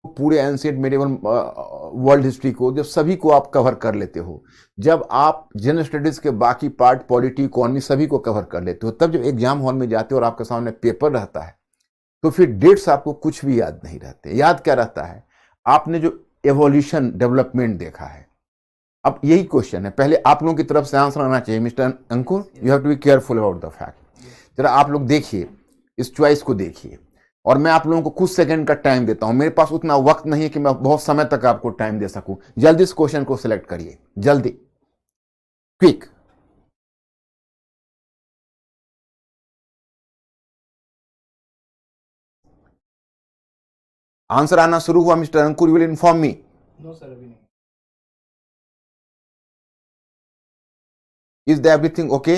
पूरे ancient medieval world history को, जब सभी को आप कवर कर लेते हो, जब आप जनरल स्टडीज के बाकी पार्ट, पॉलिटी, इकोनॉमी सभी को कवर कर लेते हो, तब जब एग्जाम हॉल में जाते हो और आपके सामने पेपर रहता है तो फिर डेट्स आपको कुछ भी याद नहीं रहते। याद क्या रहता है? आपने जो एवोल्यूशन, डेवलपमेंट देखा है। अब यही क्वेश्चन है, पहले आप लोगों की तरफ से आंसर आना चाहिए। Mister Ankur, you have to be careful about the fact. जरा आप लोग देखिए, इस चॉइस को देखिए, और मैं आप लोगों को कुछ सेकंड का टाइम देता हूं। मेरे पास उतना वक्त नहीं है कि मैं बहुत समय तक आपको टाइम दे सकूं। जल्दी इस क्वेश्चन को सिलेक्ट करिए, जल्दी, क्विक। आंसर आना शुरू हुआ mister Ankur, will inform me. No sir, अभी नहीं। Is the everything okay?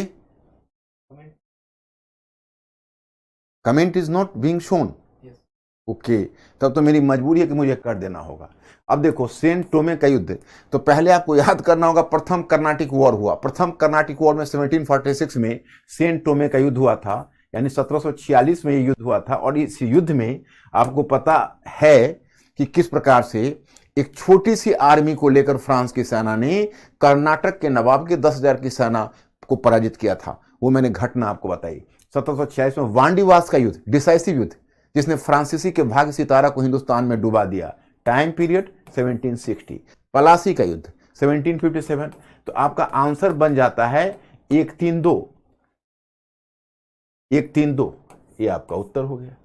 Comment is not being shown. Okay, तब तो मेरी मजबूरी है कि मुझे कर देना होगा। अब देखो, सेंट टोमे का युद्ध, तो पहले आपको याद करना होगा प्रथम कर्नाटिक वॉर हुआ। प्रथम कर्नाटिक वॉर में 1746 में सेंट टोमे का युद्ध हुआ था, यानी 1746 में ये युद्ध हुआ था। और इस युद्ध में आपको पता है कि किस प्रकार से एक छोटी सी आर्मी को लेकर फ्रांस की सेना ने कर्नाटक के नवाब के 10,000 की सेना को पराजित किया था। वो मैंने घटना आपको बताई। 1746 में वांडीवास का युद्ध, डिसाइसिव युद्ध, जिसने फ्रांसीसी के भाग्य सितारा को हिंदुस्तान में डुबा दिया। Time period 1760। पलासी का युद्ध 1757। तो आपका आंसर बन जाता है 132। 132, ये आपका उत्तर हो गया।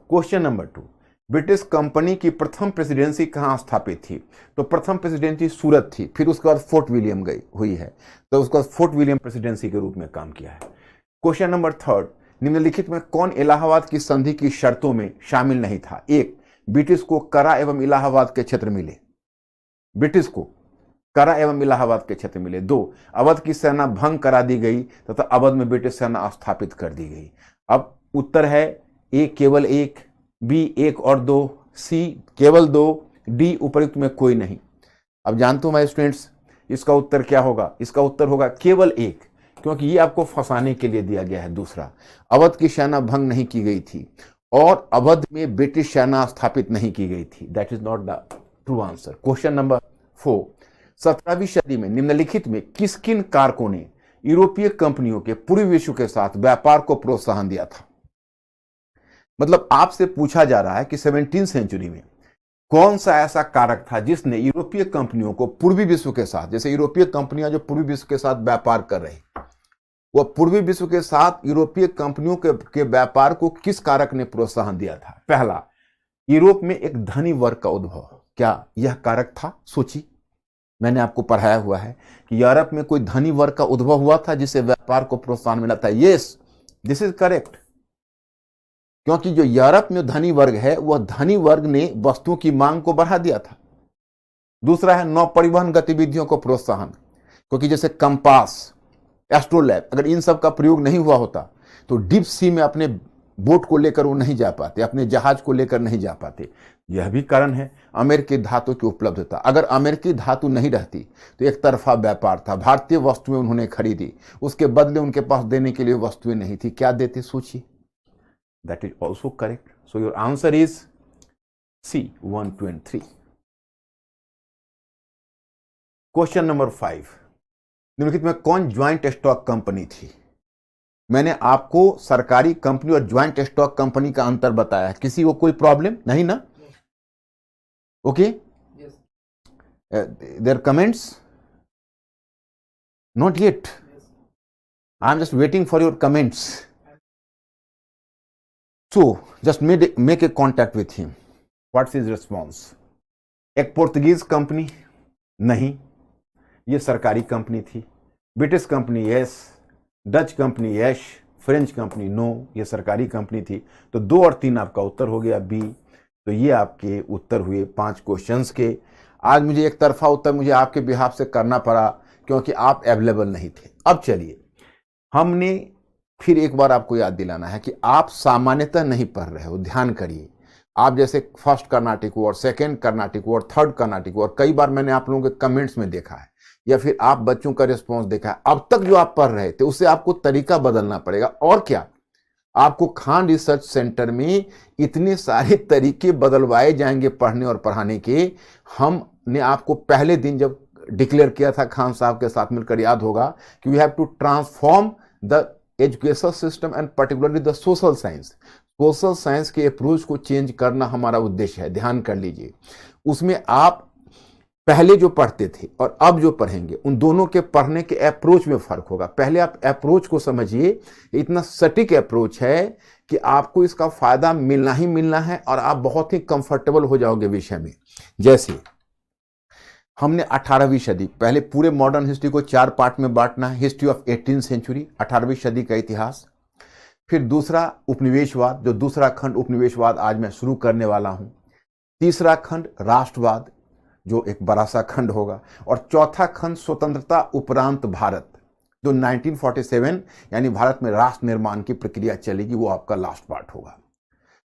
क्वेश्चन नंबर 2, ब्रिटिश कंपनी की प्रथम प्रेसिडेंसी कहां स्थापित थी? तो प्रथम प्रेसिडेंसी सूरत थी, फिर उसके बाद फोर्ट विलियम गई हुई है, तो उसके बाद फोर्ट विलियम प्रेसिडेंसी के रूप में काम किया है। क्वेश्चन नंबर 3, निम्नलिखित में कौन इलाहाबाद की संधि की शर्तों में शामिल नहीं था? 1, ब्रिटिश को करा एवं इलाहाबाद के क्षेत्र मिले। ब्रिटिश को करा एवं इलाहाबाद के क्षेत्र मिले। 2, अवध की सेना भंग करा दी गई तथा अवध में ब्रिटिश सेना स्थापित कर दी गई। अब उत्तर है ए केवल 1, बी 1 और 2, सी केवल 2, डी उपयुक्त में कोई नहीं। अब जानते हो मैं स्टूडेंट्स, इसका उत्तर क्या होगा? इसका उत्तर होगा केवल 1, क्योंकि ये आपको फंसाने के लिए दिया गया है। दूसरा, अवध की सेना भंग नहीं की गई थी और अवध में ब्रिटिश सेना स्थापित नहीं की गई थी। That is not the true answer. Question number 4, 17वीं सदी में निम्नलिखित में किस किन कारकों ने यूरोपीय कंपनियों के पूर्वी विश्व के साथ व्यापार को प्रोत्साहन दिया था? मतलब आपसे पूछा जा रहा है कि 17वीं सेंचुरी में कौन सा ऐसा कारक था जिसने यूरोपीय कंपनियों को पूर्वी विश्व के साथ, जैसे यूरोपीय कंपनियां जो पूर्वी विश्व के साथ व्यापार कर रही, वह पूर्वी विश्व के साथ यूरोपीय कंपनियों के व्यापार को किस कारक ने प्रोत्साहन दिया था? पहला, यूरोप में एक धनी वर्ग का उद्भव। क्या यह कारक था? सोची, मैंने आपको पढ़ाया हुआ है कि यूरोप में कोई धनी वर्ग का उद्भव हुआ था जिससे व्यापार को प्रोत्साहन मिला था। यस, दिस इज करेक्ट, क्योंकि जो यूरोप में धनी वर्ग है, वह धनी वर्ग ने वस्तुओं की मांग को बढ़ा दिया था। दूसरा है नौ परिवहन गतिविधियों को प्रोत्साहन, क्योंकि जैसे कंपास, एस्ट्रोलैब, अगर इन सब का प्रयोग नहीं हुआ होता तो डीप सी में अपने बोट को लेकर वो नहीं जा पाते, अपने जहाज को लेकर नहीं जा पाते। यह भी कारण है अमेरिकी धातु की उपलब्धता। अगर अमेरिकी धातु नहीं रहती तो एक तरफा व्यापार था, भारतीय वस्तुएं उन्होंने खरीदी, उसके बदले उनके पास देने के लिए वस्तुएं नहीं थी। क्या देते? सोचिए। That is also correct. So your answer is C, 1, 2 and 3। Question number 5, निम्नलिखित में कौन ज्वाइंट स्टॉक कंपनी थी? मैंने आपको सरकारी कंपनी और ज्वाइंट स्टॉक कंपनी का अंतर बताया है। किसी को कोई प्रॉब्लम नहीं ना? Okay, there comments? Not yet, I am just waiting for your comments. So just make a contact with him. What's his response? एक पोर्तुगीज कंपनी? नहीं, ये सरकारी कंपनी थी। British company? Yes. Dutch company? Yes. French company? No, ये सरकारी company थी। तो 2 और 3 आपका उत्तर हो गया बी। तो ये आपके उत्तर हुए 5 क्वेश्चंस के। आज मुझे एक तरफा उत्तर मुझे आपके बिहाफ से करना पड़ा क्योंकि आप अवेलेबल नहीं थे। अब चलिए, हमने फिर एक बार आपको याद दिलाना है कि आप सामान्यतः नहीं पढ़ रहे हो, ध्यान करिए। आप जैसे first Carnatic war, second Carnatic war, third Carnatic war, कई बार मैंने आप लोगों के कमेंट्स में देखा है या फिर आप बच्चों का रिस्पॉन्स देखा है। अब तक जो आप पढ़ रहे थे उससे आपको तरीका बदलना पड़ेगा। और क्या, आपको खान रिसर्च सेंटर में इतने सारे तरीके बदलवाए जाएंगे पढ़ने और पढ़ाने के। हमने आपको पहले दिन जब डिक्लेयर किया था खान साहब के साथ मिलकर, याद होगा कि we have to transform the education system and particularly the social science. Social science के अप्रोच को चेंज करना हमारा उद्देश्य है, ध्यान कर लीजिए। उसमें आप पहले जो पढ़ते थे और अब जो पढ़ेंगे उन दोनों के पढ़ने के अप्रोच में फर्क होगा। पहले आप अप्रोच को समझिए, इतना सटीक अप्रोच है कि आपको इसका फायदा मिलना ही मिलना है और आप बहुत ही कंफर्टेबल हो जाओगे विषय में। जैसे हमने 18वीं सदी, पहले पूरे मॉडर्न हिस्ट्री को 4 पार्ट में बांटना है। हिस्ट्री ऑफ 18th सेंचुरी, 18वीं सदी का इतिहास। फिर दूसरा उपनिवेशवाद, जो दूसरा खंड उपनिवेशवाद आज मैं शुरू करने वाला हूं। तीसरा खंड राष्ट्रवाद, जो एक बड़ा सा खंड होगा। और चौथा खंड स्वतंत्रता उपरांत भारत, जो 1947 यानी भारत में राष्ट्र निर्माण की प्रक्रिया चलेगी, वो आपका लास्ट पार्ट होगा।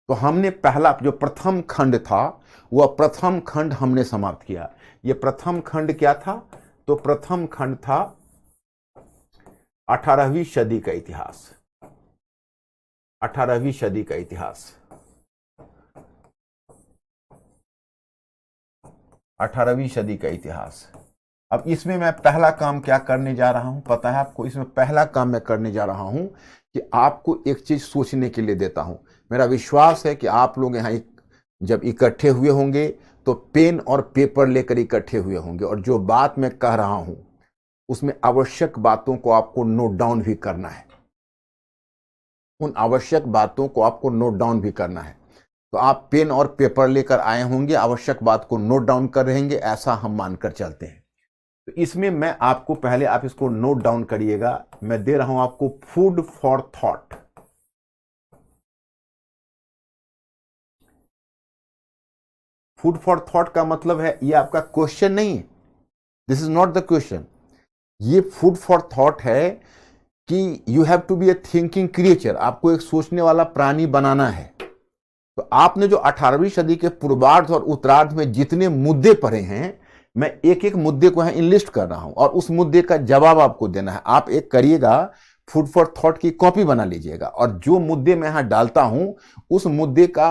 तो हमने पहला जो प्रथम खंड था, वह प्रथम खंड हमने समाप्त किया। ये प्रथम खंड क्या था? तो प्रथम खंड था 18वीं सदी का इतिहास। 18वीं सदी का इतिहास, 18वीं सदी का इतिहास। अब इसमें मैं पहला काम क्या करने जा रहा हूं पता है आपको? इसमें पहला काम मैं करने जा रहा हूं कि आपको एक चीज सोचने के लिए देता हूं। मेरा विश्वास है कि आप लोग यहां जब इकट्ठे हुए होंगे तो पेन और पेपर लेकर इकट्ठे हुए होंगे, और जो बात मैं कह रहा हूं उसमें आवश्यक बातों को आपको नोट डाउन भी करना है। उन आवश्यक बातों को आपको नोट डाउन भी करना है। तो आप पेन और पेपर लेकर आए होंगे, आवश्यक बात को नोट डाउन कर रहेंगे, ऐसा हम मानकर चलते हैं। तो इसमें मैं आपको, पहले आप इसको नोट डाउन करिएगा, मैं दे रहा हूं आपको food for thought. Food for thought का मतलब है, ये आपका क्वेश्चन नहीं है, this is not the question. ये फूड फॉर थॉट है कि you have to be a thinking creature, आपको एक सोचने वाला प्राणी बनाना है। तो आपने जो 18वीं सदी के पूर्वार्ध और उत्तरार्ध में जितने मुद्दे पढ़े हैं, मैं एक एक मुद्दे को यहां इनलिस्ट कर रहा हूं और उस मुद्दे का जवाब आपको देना है। आप एक करिएगा, फूड फॉर थॉट की कॉपी बना लीजिएगा और जो मुद्दे मैं यहां डालता हूं उस मुद्दे का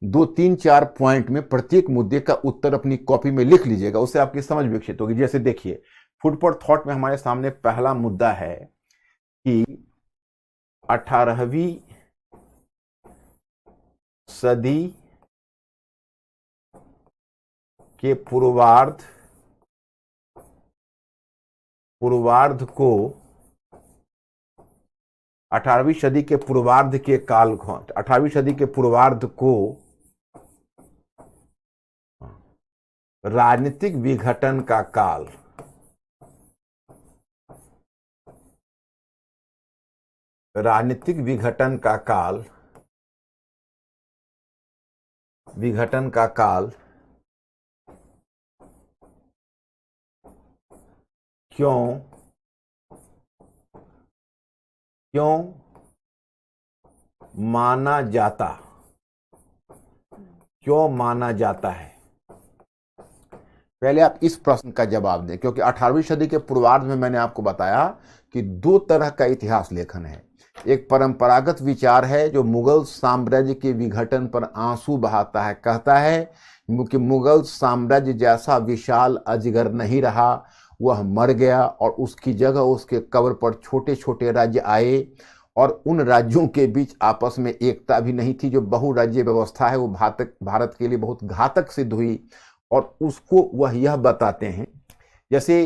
2, 3, 4 पॉइंट में प्रत्येक मुद्दे का उत्तर अपनी कॉपी में लिख लीजिएगा, उससे आपकी समझ विकसित होगी। जैसे देखिए, फूड फॉर थॉट में हमारे सामने पहला मुद्दा है कि 18वीं सदी के पूर्वार्ध को 18वीं सदी के पूर्वार्ध के कालखंड, 18वीं सदी के पूर्वार्ध को राजनीतिक विघटन का काल, राजनीतिक विघटन का काल, विघटन का काल क्यों माना जाता है? पहले आप इस प्रश्न का जवाब दें, क्योंकि 18वीं सदी के पूर्वार्ध में मैंने आपको बताया कि 2 तरह का इतिहास लेखन है। एक परंपरागत विचार है जो मुगल साम्राज्य के विघटन पर आंसू बहाता है, कहता है कि मुगल साम्राज्य जैसा विशाल अजगर नहीं रहा, वह मर गया और उसकी जगह उसके कब्र पर छोटे छोटे राज्य आए और उन राज्यों के बीच आपस में एकता भी नहीं थी। जो बहुराज्य व्यवस्था है वो भारत के लिए बहुत घातक सिद्ध हुई और उसको वह यह बताते हैं। जैसे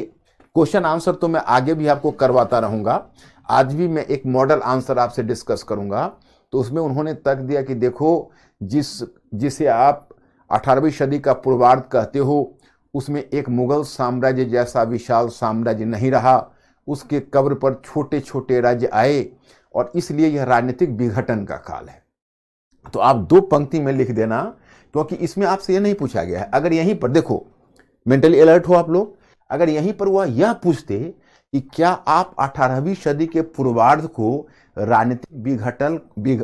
क्वेश्चन आंसर तो मैं आगे भी आपको करवाता रहूंगा, आज भी मैं एक मॉडल आंसर आपसे डिस्कस करूंगा। तो उसमें उन्होंने तर्क दिया कि देखो, जिसे आप 18वीं सदी का पूर्वार्ध कहते हो, उसमें एक मुगल साम्राज्य जैसा विशाल साम्राज्य नहीं रहा, उसके कब्र पर छोटे छोटे राज्य आए और इसलिए यह राजनीतिक विघटन का काल है। तो आप 2 पंक्ति में लिख देना, क्योंकि इसमें आपसे यह नहीं पूछा गया है। अगर यहीं पर देखो, मेंटली अलर्ट हो आप लोग, अगर यहीं पर वह यह पूछते कि क्या आप 18वीं सदी के पूर्वार्ध को राजनीतिक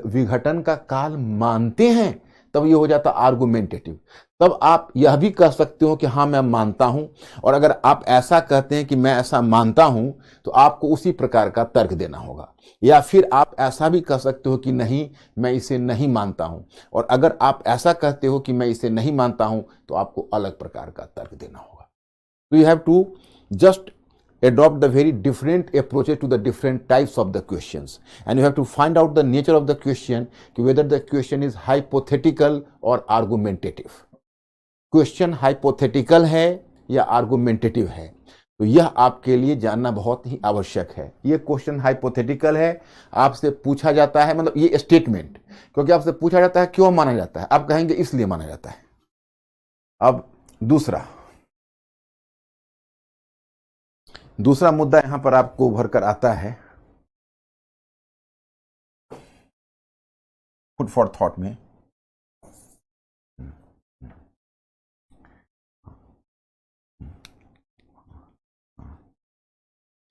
विघटन का काल मानते हैं, तब ये हो जाता आर्गुमेंटेटिव। तब आप यह भी कह सकते हो कि हाँ मैं मानता हूं, और अगर आप ऐसा कहते हैं कि मैं ऐसा मानता हूं तो आपको उसी प्रकार का तर्क देना होगा। या फिर आप ऐसा भी कह सकते हो कि नहीं मैं इसे नहीं मानता हूं, और अगर आप ऐसा कहते हो कि मैं इसे नहीं मानता हूं तो आपको अलग प्रकार का तर्क देना होगा। तो you have to just adopt the very different approaches to the different types of the questions, and you have to find out the nature of the question, whether the question is hypothetical or argumentative। Question hypothetical है या argumentative है, तो यह आपके लिए जानना बहुत ही आवश्यक है। ये क्वेश्चन हाइपोथेटिकल है, आपसे पूछा जाता है, मतलब ये स्टेटमेंट क्योंकि आपसे पूछा जाता है क्यों माना जाता है, आप कहेंगे इसलिए माना जाता है। अब दूसरा मुद्दा यहां पर आपको उभर कर आता है फूड फॉर थॉट में।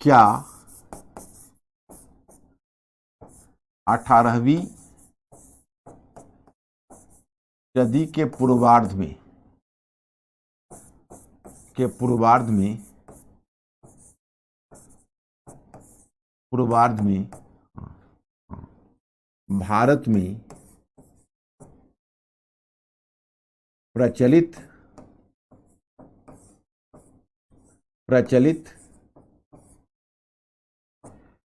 क्या 18वीं सदी के पूर्वार्ध में भारत में प्रचलित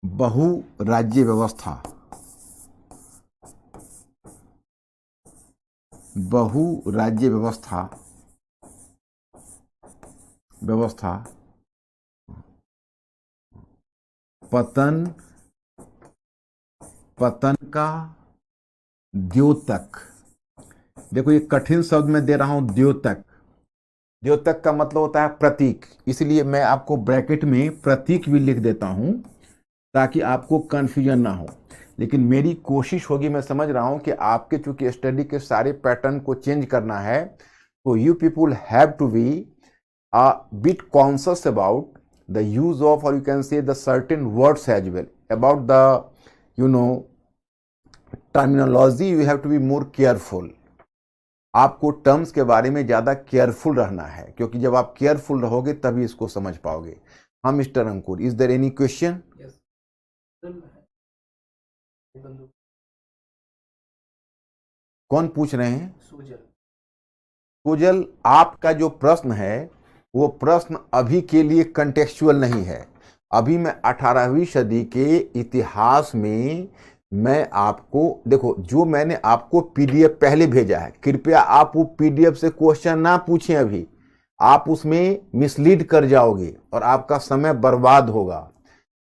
बहुराज्य व्यवस्था पतन का द्योतक। देखो ये कठिन शब्द मैं दे रहा हूं, द्योतक का मतलब होता है प्रतीक, इसलिए मैं आपको ब्रैकेट में प्रतीक भी लिख देता हूं ताकि आपको कंफ्यूजन ना हो। लेकिन मेरी कोशिश होगी, मैं समझ रहा हूं कि आपके चूंकि स्टडी के सारे पैटर्न को चेंज करना है, तो you people have to be a bit conscious about the use of, or you can say the certain words as well, about the terminology you have to be more careful। आपको terms के बारे में ज्यादा careful रहना है, क्योंकि जब आप केयरफुल रहोगे तभी इसको समझ पाओगे। हाँ mister Ankur, is there any question? कौन पूछ रहे हैं? सुजल, आपका जो प्रश्न है वो प्रश्न अभी के लिए कंटेक्चुअल नहीं है। अभी मैं 18वीं सदी के इतिहास में मैं आपको, देखो जो मैंने आपको पीडीएफ पहले भेजा है, कृपया आप वो पीडीएफ से क्वेश्चन ना पूछें, अभी आप उसमें मिसलीड कर जाओगे और आपका समय बर्बाद होगा।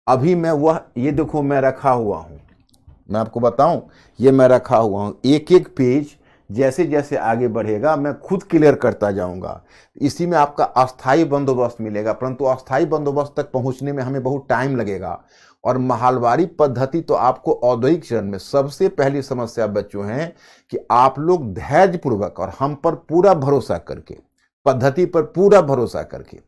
अभी मैं ये देखो मैं रखा हुआ हूं, मैं आपको बताऊं, ये मैं रखा हुआ हूं, एक एक पेज जैसे जैसे आगे बढ़ेगा मैं खुद क्लियर करता जाऊंगा। इसी में आपका अस्थाई बंदोबस्त मिलेगा, परंतु अस्थाई बंदोबस्त तक पहुंचने में हमें बहुत टाइम लगेगा। और महलवारी पद्धति तो आपको औद्योगिक चरण में सबसे पहली समस्या बच्चों है कि आप लोग धैर्य पूर्वक और हम पर पूरा भरोसा करके, पद्धति पर पूरा भरोसा करके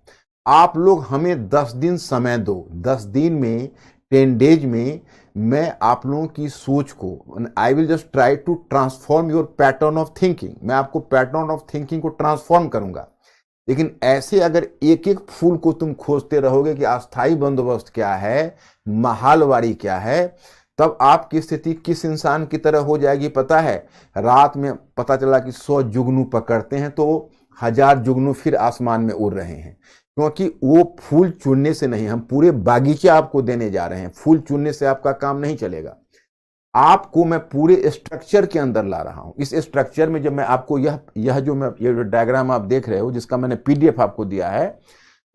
आप लोग हमें 10 दिन समय दो। 10 दिन में, 10 डेज में मैं आप लोगों की सोच को, I will just try to transform your pattern of thinking, मैं आपको पैटर्न ऑफ थिंकिंग को ट्रांसफॉर्म करूंगा। लेकिन ऐसे अगर एक एक फूल को तुम खोजते रहोगे कि अस्थाई बंदोबस्त क्या है, महालवाड़ी क्या है, तब आपकी स्थिति किस इंसान की तरह हो जाएगी पता है? रात में पता चला कि 100 जुगनू पकड़ते हैं तो 1000 जुगनू फिर आसमान में उड़ रहे हैं, क्योंकि वो फूल चुनने से नहीं, हम पूरे बागीचे आपको देने जा रहे हैं। फूल चुनने से आपका काम नहीं चलेगा, आपको मैं पूरे स्ट्रक्चर के अंदर ला रहा हूं। इस स्ट्रक्चर में जब मैं आपको ये जो डायग्राम आप देख रहे हो, जिसका मैंने पीडीएफ आपको दिया है,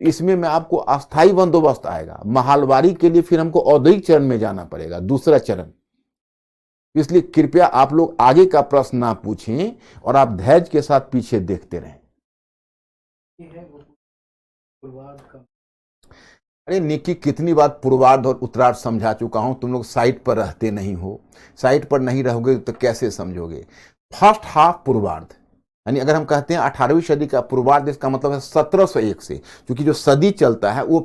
इसमें मैं आपको अस्थाई बंदोबस्त आएगा। महालवाड़ी के लिए फिर हमको औद्योगिक चरण में जाना पड़ेगा, दूसरा चरण। इसलिए कृपया आप लोग आगे का प्रश्न ना पूछें और आप धैर्य के साथ पीछे देखते रहें। अरे निकी, कितनी बार पूर्वार्ध और उत्तरार्ध समझा चुका हूं, तुम लोग साइट पर रहते नहीं हो। साइट पर नहीं रहोगे तो कैसे समझोगे? फर्स्ट हाफ पूर्वार्ध, यानी अगर हम कहते हैं 18वीं सदी का पूर्वार्ध, इसका मतलब है 1701 से, क्योंकि जो सदी चलता है वो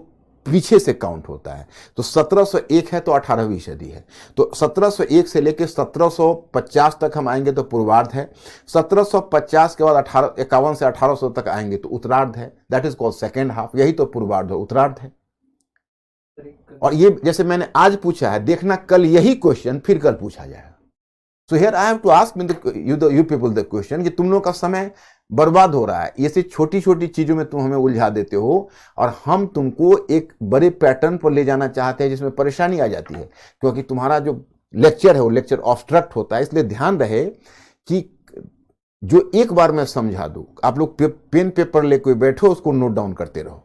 पीछे से काउंट होता है। तो 1701 है तो 18वीं सदी है। तो 1701 से लेकर 1750 तक हम आएंगे तो पूर्वार्ध है। 1750 के बाद 1851 से 1800 तक आएंगे तो उत्तरार्ध है। That is called second half. यही तो पूर्वार्ध और उत्तरार्ध है। और ये जैसे मैंने आज पूछा है, देखना कल यही क्वेश्चन फिर कल पूछा जाएगा। So here I have to ask you people the question कि तुम लोगों का समय बर्बाद हो रहा है। ऐसी छोटी छोटी चीजों में तुम हमें उलझा देते हो और हम तुमको एक बड़े पैटर्न पर ले जाना चाहते हैं जिसमें परेशानी आ जाती है, क्योंकि तुम्हारा जो लेक्चर है वो लेक्चर ऑब्स्ट्रक्ट होता है। इसलिए ध्यान रहे कि जो एक बार मैं समझा दूं, आप लोग पेन पेपर लेकर बैठो, उसको नोट डाउन करते रहो।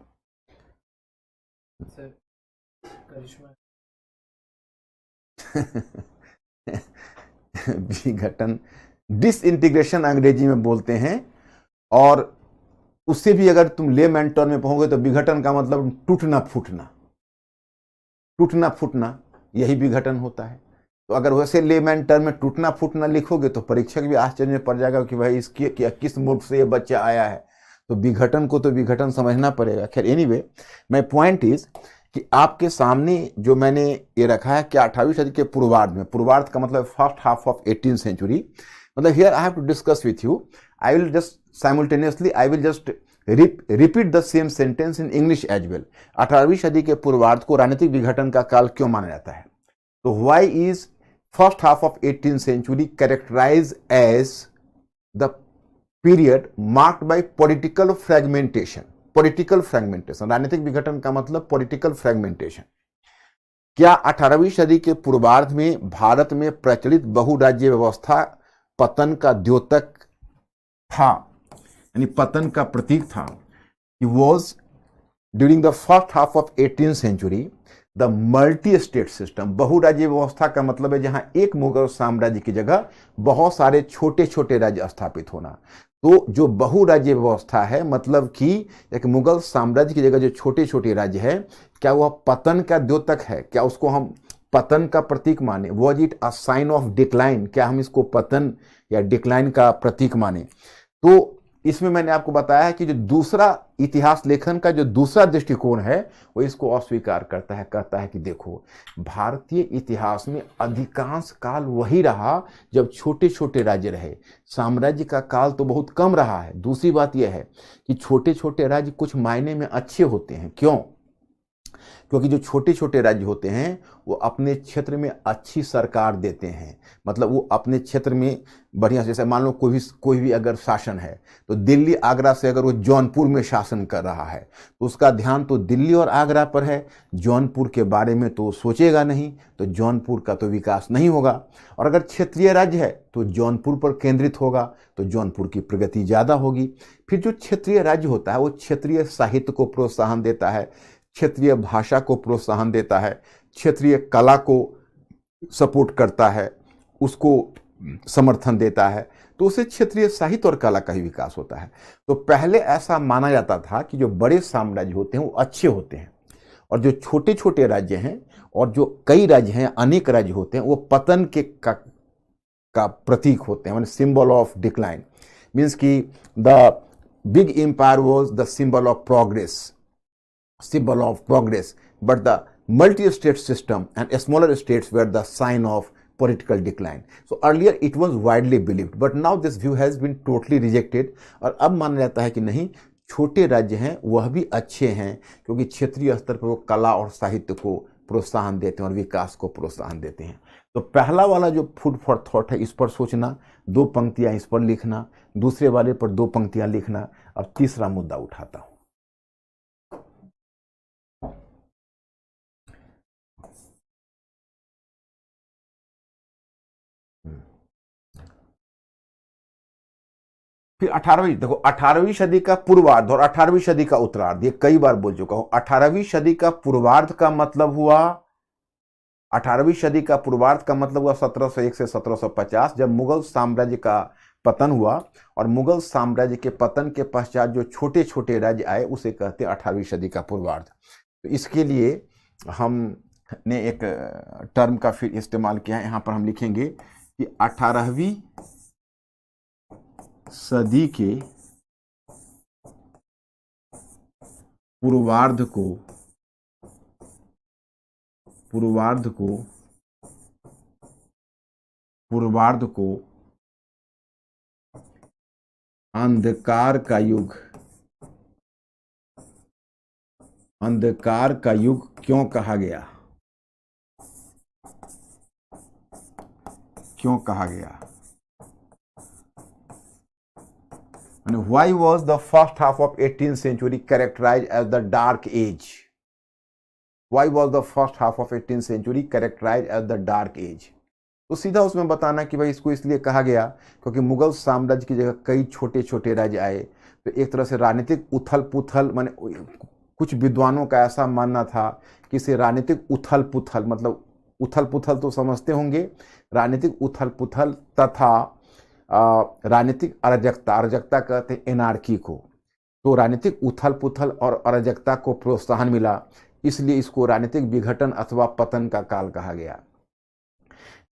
विघटन, डिसइंटीग्रेशन अंग्रेजी में बोलते हैं। और उससे भी अगर तुम लेमैन टर्म में पढ़ोगे तो विघटन का मतलब टूटना फूटना, टूटना फूटना, यही विघटन होता है। तो अगर वैसे लेमैन टर्म में टूटना फूटना लिखोगे तो परीक्षक भी आश्चर्य में पड़ जाएगा कि भाई इसकी किस मूड से ये बच्चा आया है। तो विघटन को तो विघटन समझना पड़ेगा। खैर एनीवे, माय पॉइंट इज कि आपके सामने जो मैंने ये रखा है कि 18वीं सदी के पूर्वार्ध में, पूर्वार्ध का मतलब first half of 18th century, मतलब here I have to discuss with you, I will just simultaneously I will just repeat the same sentence in English as well. 18वीं सदी के पूर्वार्ध को राजनीतिक विघटन का काल क्यों माना जाता है? तो why is first half of 18th century characterise as the period marked by political fragmentation? Political fragmentation, राजनीतिक विघटन का मतलब पॉलिटिकल फ्रेगमेंटेशन। क्या 18वीं सदी के पूर्वार्ध में भारत में प्रचलित बहुराज्य व्यवस्था पतन का द्योतक था, यानी पतन का प्रतीक था? Was during the first half of 18th century the multi state system. बहुराज्य व्यवस्था का मतलब है जहां एक मुगल साम्राज्य की जगह बहुत सारे छोटे छोटे राज्य स्थापित होना। तो जो बहुराज्य व्यवस्था है, मतलब कि एक मुगल साम्राज्य की जगह जो छोटे छोटे राज्य है, क्या वह पतन का द्योतक है? क्या उसको हम पतन का प्रतीक माने? Was it a sign of decline? क्या हम इसको पतन या डिक्लाइन का प्रतीक माने? तो इसमें मैंने आपको बताया कि जो दूसरा इतिहास लेखन का जो दूसरा दृष्टिकोण है वो इसको अस्वीकार करता है, कहता है कि देखो, भारतीय इतिहास में अधिकांश काल वही रहा जब छोटे छोटे राज्य रहे, साम्राज्य का काल तो बहुत कम रहा है। दूसरी बात यह है कि छोटे छोटे राज्य कुछ मायने में अच्छे होते हैं। क्यों? क्योंकि जो छोटे छोटे राज्य होते हैं वो अपने क्षेत्र में अच्छी सरकार देते हैं, मतलब वो अपने क्षेत्र में बढ़िया, जैसे मान लो कोई भी अगर शासन है तो दिल्ली आगरा से अगर वो जौनपुर में शासन कर रहा है तो उसका ध्यान तो दिल्ली और आगरा पर है, जौनपुर के बारे में तो सोचेगा नहीं, तो जौनपुर का तो विकास नहीं होगा। और अगर क्षेत्रीय राज्य है तो जौनपुर पर केंद्रित होगा, तो जौनपुर की प्रगति ज़्यादा होगी। फिर जो क्षेत्रीय राज्य होता है वो क्षेत्रीय साहित्य को प्रोत्साहन देता है, क्षेत्रीय भाषा को प्रोत्साहन देता है, क्षेत्रीय कला को सपोर्ट करता है, उसको समर्थन देता है, तो उससे क्षेत्रीय साहित्य और कला का ही विकास होता है। तो पहले ऐसा माना जाता था कि जो बड़े साम्राज्य होते हैं वो अच्छे होते हैं और जो छोटे छोटे राज्य हैं और जो कई राज्य हैं, अनेक राज्य होते हैं, वो पतन के का प्रतीक होते हैं, सिंबल ऑफ डिक्लाइन। मीन्स कि the big empire was the symbol of progress, symbol of progress, but the multi-state system and smaller states were the sign of political decline. So earlier it was widely believed, but now this view has been totally rejected. और अब माना जाता है कि नहीं, छोटे राज्य हैं वह भी अच्छे हैं क्योंकि क्षेत्रीय स्तर पर वो कला और साहित्य को प्रोत्साहन देते हैं और विकास को प्रोत्साहन देते हैं। तो पहला वाला जो फूड फॉर थॉट है, इस पर सोचना, 2 पंक्तियां इस पर लिखना, दूसरे वाले पर 2 पंक्तियां लिखना। अब तीसरा मुद्दा उठाता हूं। फिर 18वीं, देखो 18वीं सदी का पूर्वार्ध और 18वीं सदी का उत्तरार्ध, ये कई बार बोल चुका हूं। 18वीं सदी का पूर्वार्ध का मतलब हुआ, 18वीं सदी का पूर्वार्ध का मतलब हुआ 1701 से 1750, जब मुगल साम्राज्य का पतन हुआ। और मुगल साम्राज्य के पतन के पश्चात जो छोटे छोटे राज्य आए उसे कहते हैं 18वीं सदी का पूर्वार्ध। तो इसके लिए हमने एक टर्म का फिर इस्तेमाल किया है। यहां पर हम लिखेंगे कि 18वीं सदी के पूर्वार्ध को पूर्वार्ध को अंधकार का युग क्यों कहा गया? Why was the first half of 18th century characterized as the dark age? Why was the first half of 18th century characterized as the dark age? तो सीधा उसमें बताना कि भाई इसको इसलिए कहा गया क्योंकि मुगल साम्राज्य की जगह कई छोटे छोटे राज्य आए, तो एक तरह से राजनीतिक उथल पुथल, माने कुछ विद्वानों का ऐसा मानना था कि इसे राजनीतिक उथल पुथल, मतलब उथल पुथल तो समझते होंगे, राजनीतिक उथल पुथल तथा राजनीतिक अराजकता कहते हैं एनार्की को। तो राजनीतिक उथल पुथल और अराजकता को प्रोत्साहन मिला, इसलिए इसको राजनीतिक विघटन अथवा पतन का काल कहा गया,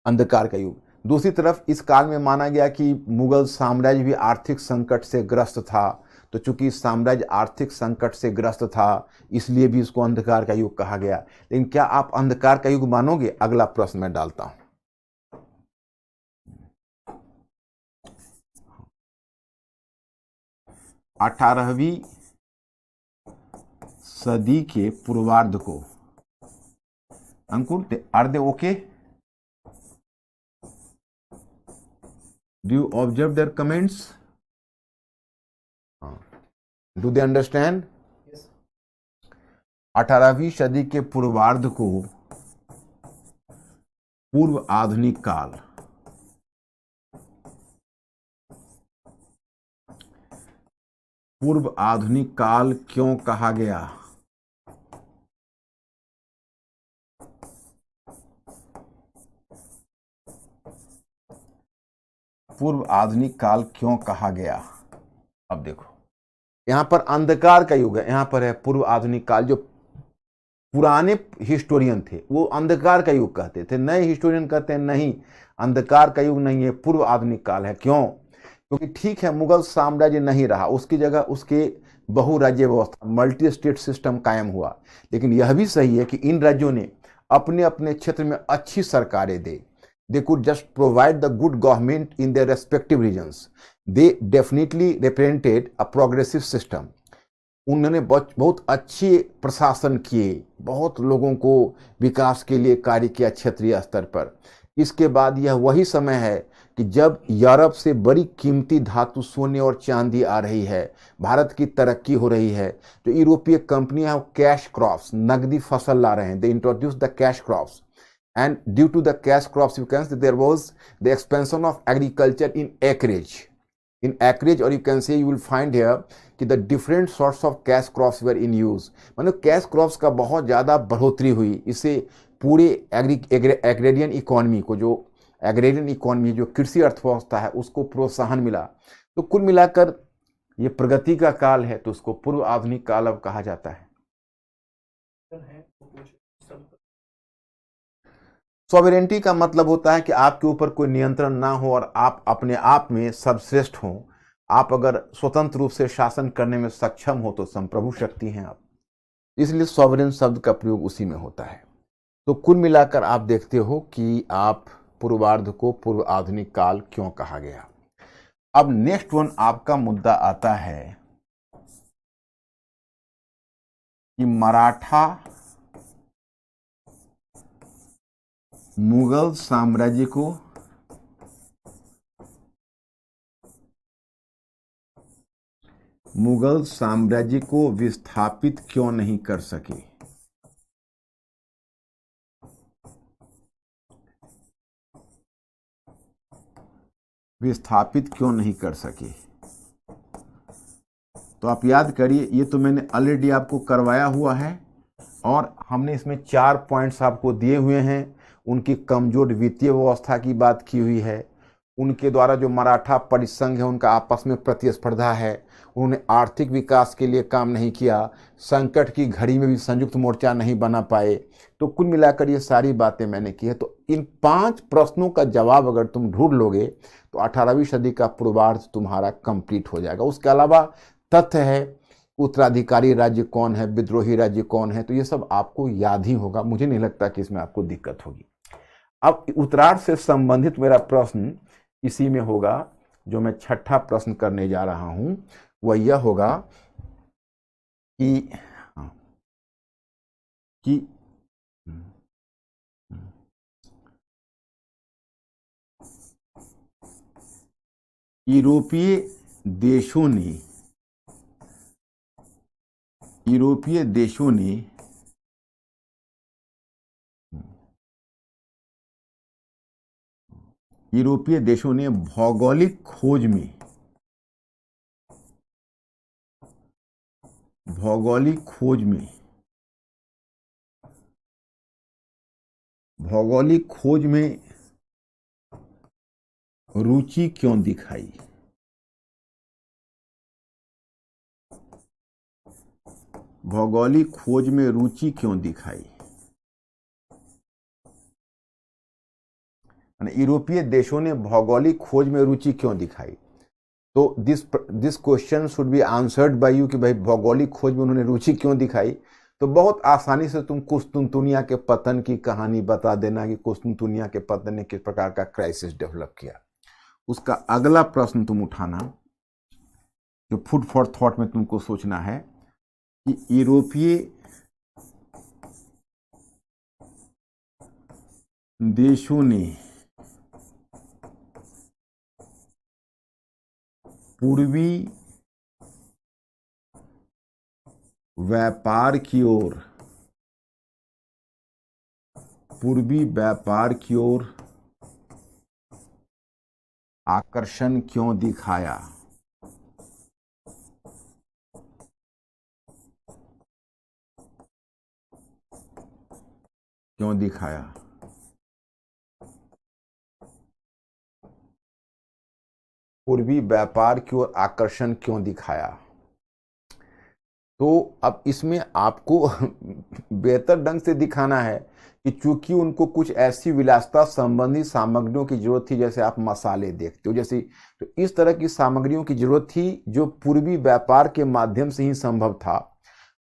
अंधकार का युग। दूसरी तरफ इस काल में माना गया कि मुगल साम्राज्य भी आर्थिक संकट से ग्रस्त था, तो चूंकि साम्राज्य आर्थिक संकट से ग्रस्त था इसलिए भी इसको अंधकार का युग कहा गया। लेकिन क्या आप अंधकार का युग मानोगे? अगला प्रश्न मैं डालता हूं। 18वीं सदी के पूर्वार्ध को, Ankur are they okay? Do you observe their comments? Do they understand? 18वीं सदी के पूर्वार्ध को पूर्व आधुनिक काल, पूर्व आधुनिक काल क्यों कहा गया? पूर्व आधुनिक काल क्यों कहा गया? अब देखो, यहां पर अंधकार का युग है, यहां पर है पूर्व आधुनिक काल। जो पुराने हिस्टोरियन थे वो अंधकार का युग कहते थे, नए हिस्टोरियन कहते हैं नहीं, अंधकार का युग नहीं है, पूर्व आधुनिक काल है। क्यों? क्योंकि ठीक है मुगल साम्राज्य नहीं रहा, उसकी जगह उसके बहुराज्य व्यवस्था, मल्टी स्टेट सिस्टम कायम हुआ। लेकिन यह भी सही है कि इन राज्यों ने अपने अपने क्षेत्र में अच्छी सरकारें दे, they could just provide the good government in their respective regions. They definitely represented a progressive system. उन्होंने बहुत अच्छे प्रशासन किए, बहुत लोगों को विकास के लिए कार्य किया क्षेत्रीय स्तर पर। इसके बाद यह वही समय है कि जब यूरोप से बड़ी कीमती धातु सोने और चांदी आ रही है, भारत की तरक्की हो रही है, तो यूरोपीय कंपनियां कैश क्रॉप्स, नकदी फसल ला रहे हैं। They introduce the cash crops, and due to the cash crops you can say there was the expansion of agriculture in acreage, or you can say you will find here कि the different sorts of cash crops were in use। मतलब cash crops का बहुत ज़्यादा बढ़ोतरी हुई, इससे पूरे agrarian economy को, जो एग्रेरियन इकोनॉमी जो कृषि अर्थव्यवस्था है उसको प्रोत्साहन मिला। तो कुल मिलाकर ये प्रगति का काल है, तो उसको पूर्व आधुनिक काल अब कहा जाता है। सॉवरेनिटी का मतलब होता है कि आपके ऊपर कोई नियंत्रण ना हो और आप अपने आप में सर्वश्रेष्ठ हों। आप अगर स्वतंत्र रूप से शासन करने में सक्षम हो तो संप्रभु शक्ति हैं आप, इसलिए सॉवरेन शब्द का प्रयोग उसी में होता है। तो कुल मिलाकर आप देखते हो कि आप पूर्वार्ध को पूर्व आधुनिक काल क्यों कहा गया। अब नेक्स्ट वन आपका मुद्दा आता है कि मराठा मुगल साम्राज्य को विस्थापित क्यों नहीं कर सके। विस्थापित क्यों नहीं कर सके? तो आप याद करिए, ये तो मैंने ऑलरेडी आपको करवाया हुआ है और हमने इसमें 4 पॉइंट्स आपको दिए हुए हैं। उनकी कमजोर वित्तीय व्यवस्था की बात की हुई है, उनके द्वारा जो मराठा परिसंघ है उनका आपस में प्रतिस्पर्धा है, उन्होंने आर्थिक विकास के लिए काम नहीं किया, संकट की घड़ी में भी संयुक्त मोर्चा नहीं बना पाए। तो कुल मिलाकर ये सारी बातें मैंने की है। तो इन 5 प्रश्नों का जवाब अगर तुम ढूंढ लोगे तो 18वीं सदी का पूर्वार्ध तुम्हारा कंप्लीट हो जाएगा। उसके अलावा तथ्य है उत्तराधिकारी राज्य कौन है, विद्रोही राज्य कौन है, तो ये सब आपको याद ही होगा, मुझे नहीं लगता कि इसमें आपको दिक्कत होगी। अब उत्तरार्ध से संबंधित मेरा प्रश्न इसी में होगा, जो मैं छठा प्रश्न करने जा रहा हूं वह यह होगा कि यूरोपीय देशों ने भौगोलिक खोज में रुचि क्यों दिखाई? भौगोलिक खोज में रुचि क्यों दिखाई? यूरोपीय देशों ने भौगोलिक खोज में रुचि क्यों दिखाई? तो this question should be answered bye you कि भाई भौगोलिक खोज में उन्होंने रुचि क्यों दिखाई। तो बहुत आसानी से तुम कुस्तुनतुनिया के पतन की कहानी बता देना कि कुस्तुनतुनिया के पतन ने किस प्रकार का क्राइसिस डेवलप किया। उसका अगला प्रश्न तुम उठाना, जो फूड फॉर थॉट में तुमको सोचना है कि यूरोपीय देशों ने पूर्वी व्यापार की ओर आकर्षण क्यों दिखाया? पूर्वी व्यापार की ओर आकर्षण क्यों दिखाया? तो अब इसमें आपको बेहतर ढंग से दिखाना है कि चूंकि उनको कुछ ऐसी विलासिता संबंधी सामग्रियों की जरूरत थी, जैसे आप मसाले देखते हो, जैसे तो इस तरह की सामग्रियों की जरूरत थी जो पूर्वी व्यापार के माध्यम से ही संभव था।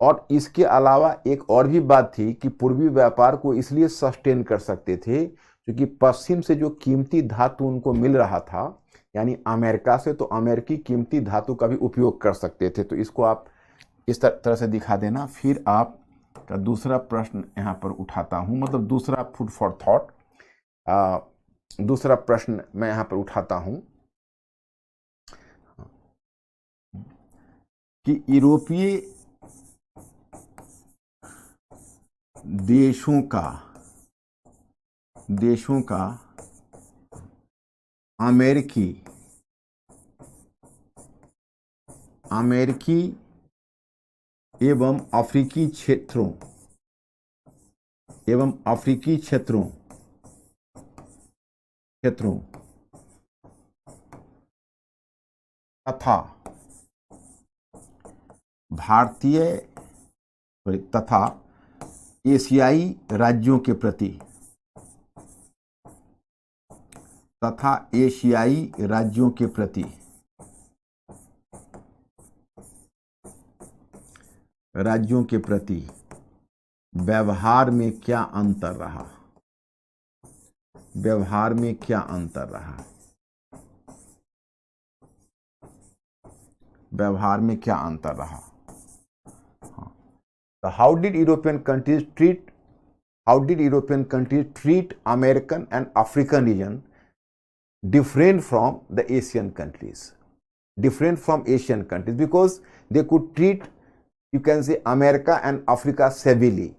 और इसके अलावा एक और भी बात थी कि पूर्वी व्यापार को इसलिए सस्टेन कर सकते थे क्योंकि पश्चिम से जो कीमती धातु उनको मिल रहा था, यानी अमेरिका से, तो अमेरिकी कीमती धातु का भी उपयोग कर सकते थे। तो इसको आप इस तरह से दिखा देना। फिर आप का दूसरा प्रश्न यहाँ पर उठाता हूँ, मतलब दूसरा फूड फॉर थॉट, दूसरा प्रश्न मैं यहाँ पर उठाता हूँ कि यूरोपीय देशों का अमेरिकी एवं अफ्रीकी क्षेत्रों तथा एशियाई राज्यों के प्रति व्यवहार में क्या अंतर रहा? So how did European countries treat American and African region different from the Asian countries? Because they could treat, you can say, America and Africa civilly,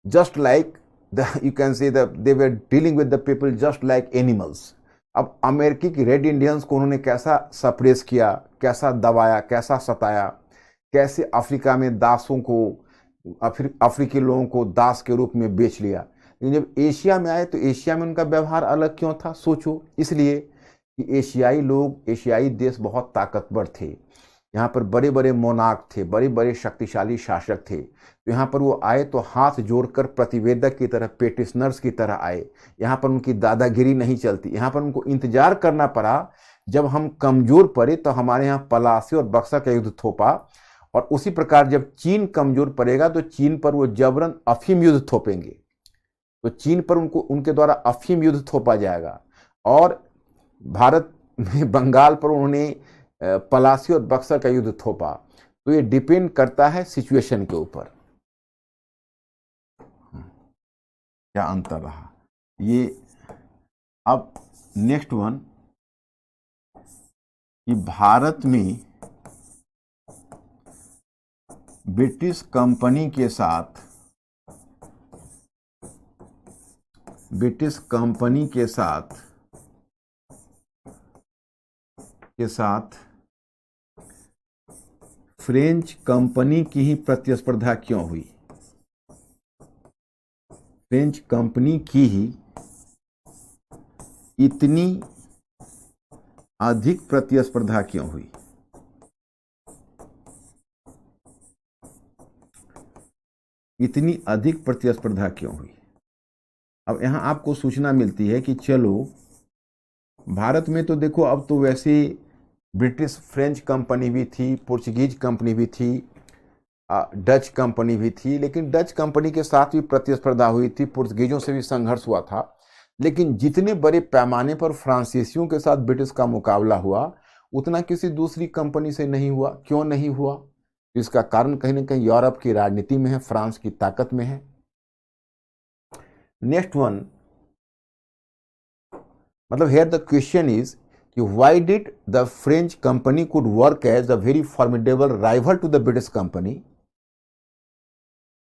just like they were dealing with the people just like animals. अब अमेरिकी की red Indians को उन्होंने कैसा suppress किया, कैसा दबाया, कैसा सताया, कैसे अफ्रीका में दासों को, अफ्रीकी लोगों को दास के रूप में बेच लिया। लेकिन जब एशिया में आए तो एशिया में उनका व्यवहार अलग क्यों था? सोचो, इसलिए कि एशियाई देश बहुत ताकतवर थे। यहाँ पर बड़े बड़े मोनार्क थे, बड़े बड़े शक्तिशाली शासक थे। तो यहाँ पर वो आए तो हाथ जोड़कर प्रतिवेदक की तरह, पेटिशनर्स की तरह आए। यहाँ पर उनकी दादागिरी नहीं चलती। यहाँ पर उनको इंतजार करना पड़ा जब हम कमजोर पड़े तो हमारे यहाँ पलासी और बक्सर का युद्ध थोपा और उसी प्रकार जब चीन कमजोर पड़ेगा तो चीन पर वो जबरन अफीम युद्ध थोपेंगे, तो चीन पर उनके द्वारा अफीम युद्ध थोपा जाएगा। और भारत में बंगाल पर उन्होंने पलासी और बक्सर का युद्ध थोपा। तो ये डिपेंड करता है सिचुएशन के ऊपर। क्या अंतर रहा ये। अब नेक्स्ट वन कि भारत में ब्रिटिश कंपनी के साथ फ्रेंच कंपनी की ही प्रतिस्पर्धा क्यों हुई? फ्रेंच कंपनी की ही इतनी अधिक प्रतिस्पर्धा क्यों हुई? इतनी अधिक प्रतिस्पर्धा क्यों हुई? अब यहां आपको सूचना मिलती है कि चलो भारत में तो देखो अब तो वैसे ब्रिटिश फ्रेंच कंपनी भी थी, पोर्चुगीज कंपनी भी थी, डच कंपनी भी थी, लेकिन डच कंपनी के साथ भी प्रतिस्पर्धा हुई थी, पुर्तगीजों से भी संघर्ष हुआ था। लेकिन जितने बड़े पैमाने पर फ्रांसीसियों के साथ ब्रिटिश का मुकाबला हुआ उतना किसी दूसरी कंपनी से नहीं हुआ। क्यों नहीं हुआ? इसका कारण कहीं ना कहीं यूरोप की राजनीति में है, फ्रांस की ताकत में है। नेक्स्ट वन, मतलब हियर द क्वेश्चन इज कि why did the French company could work as a very formidable rival to the British company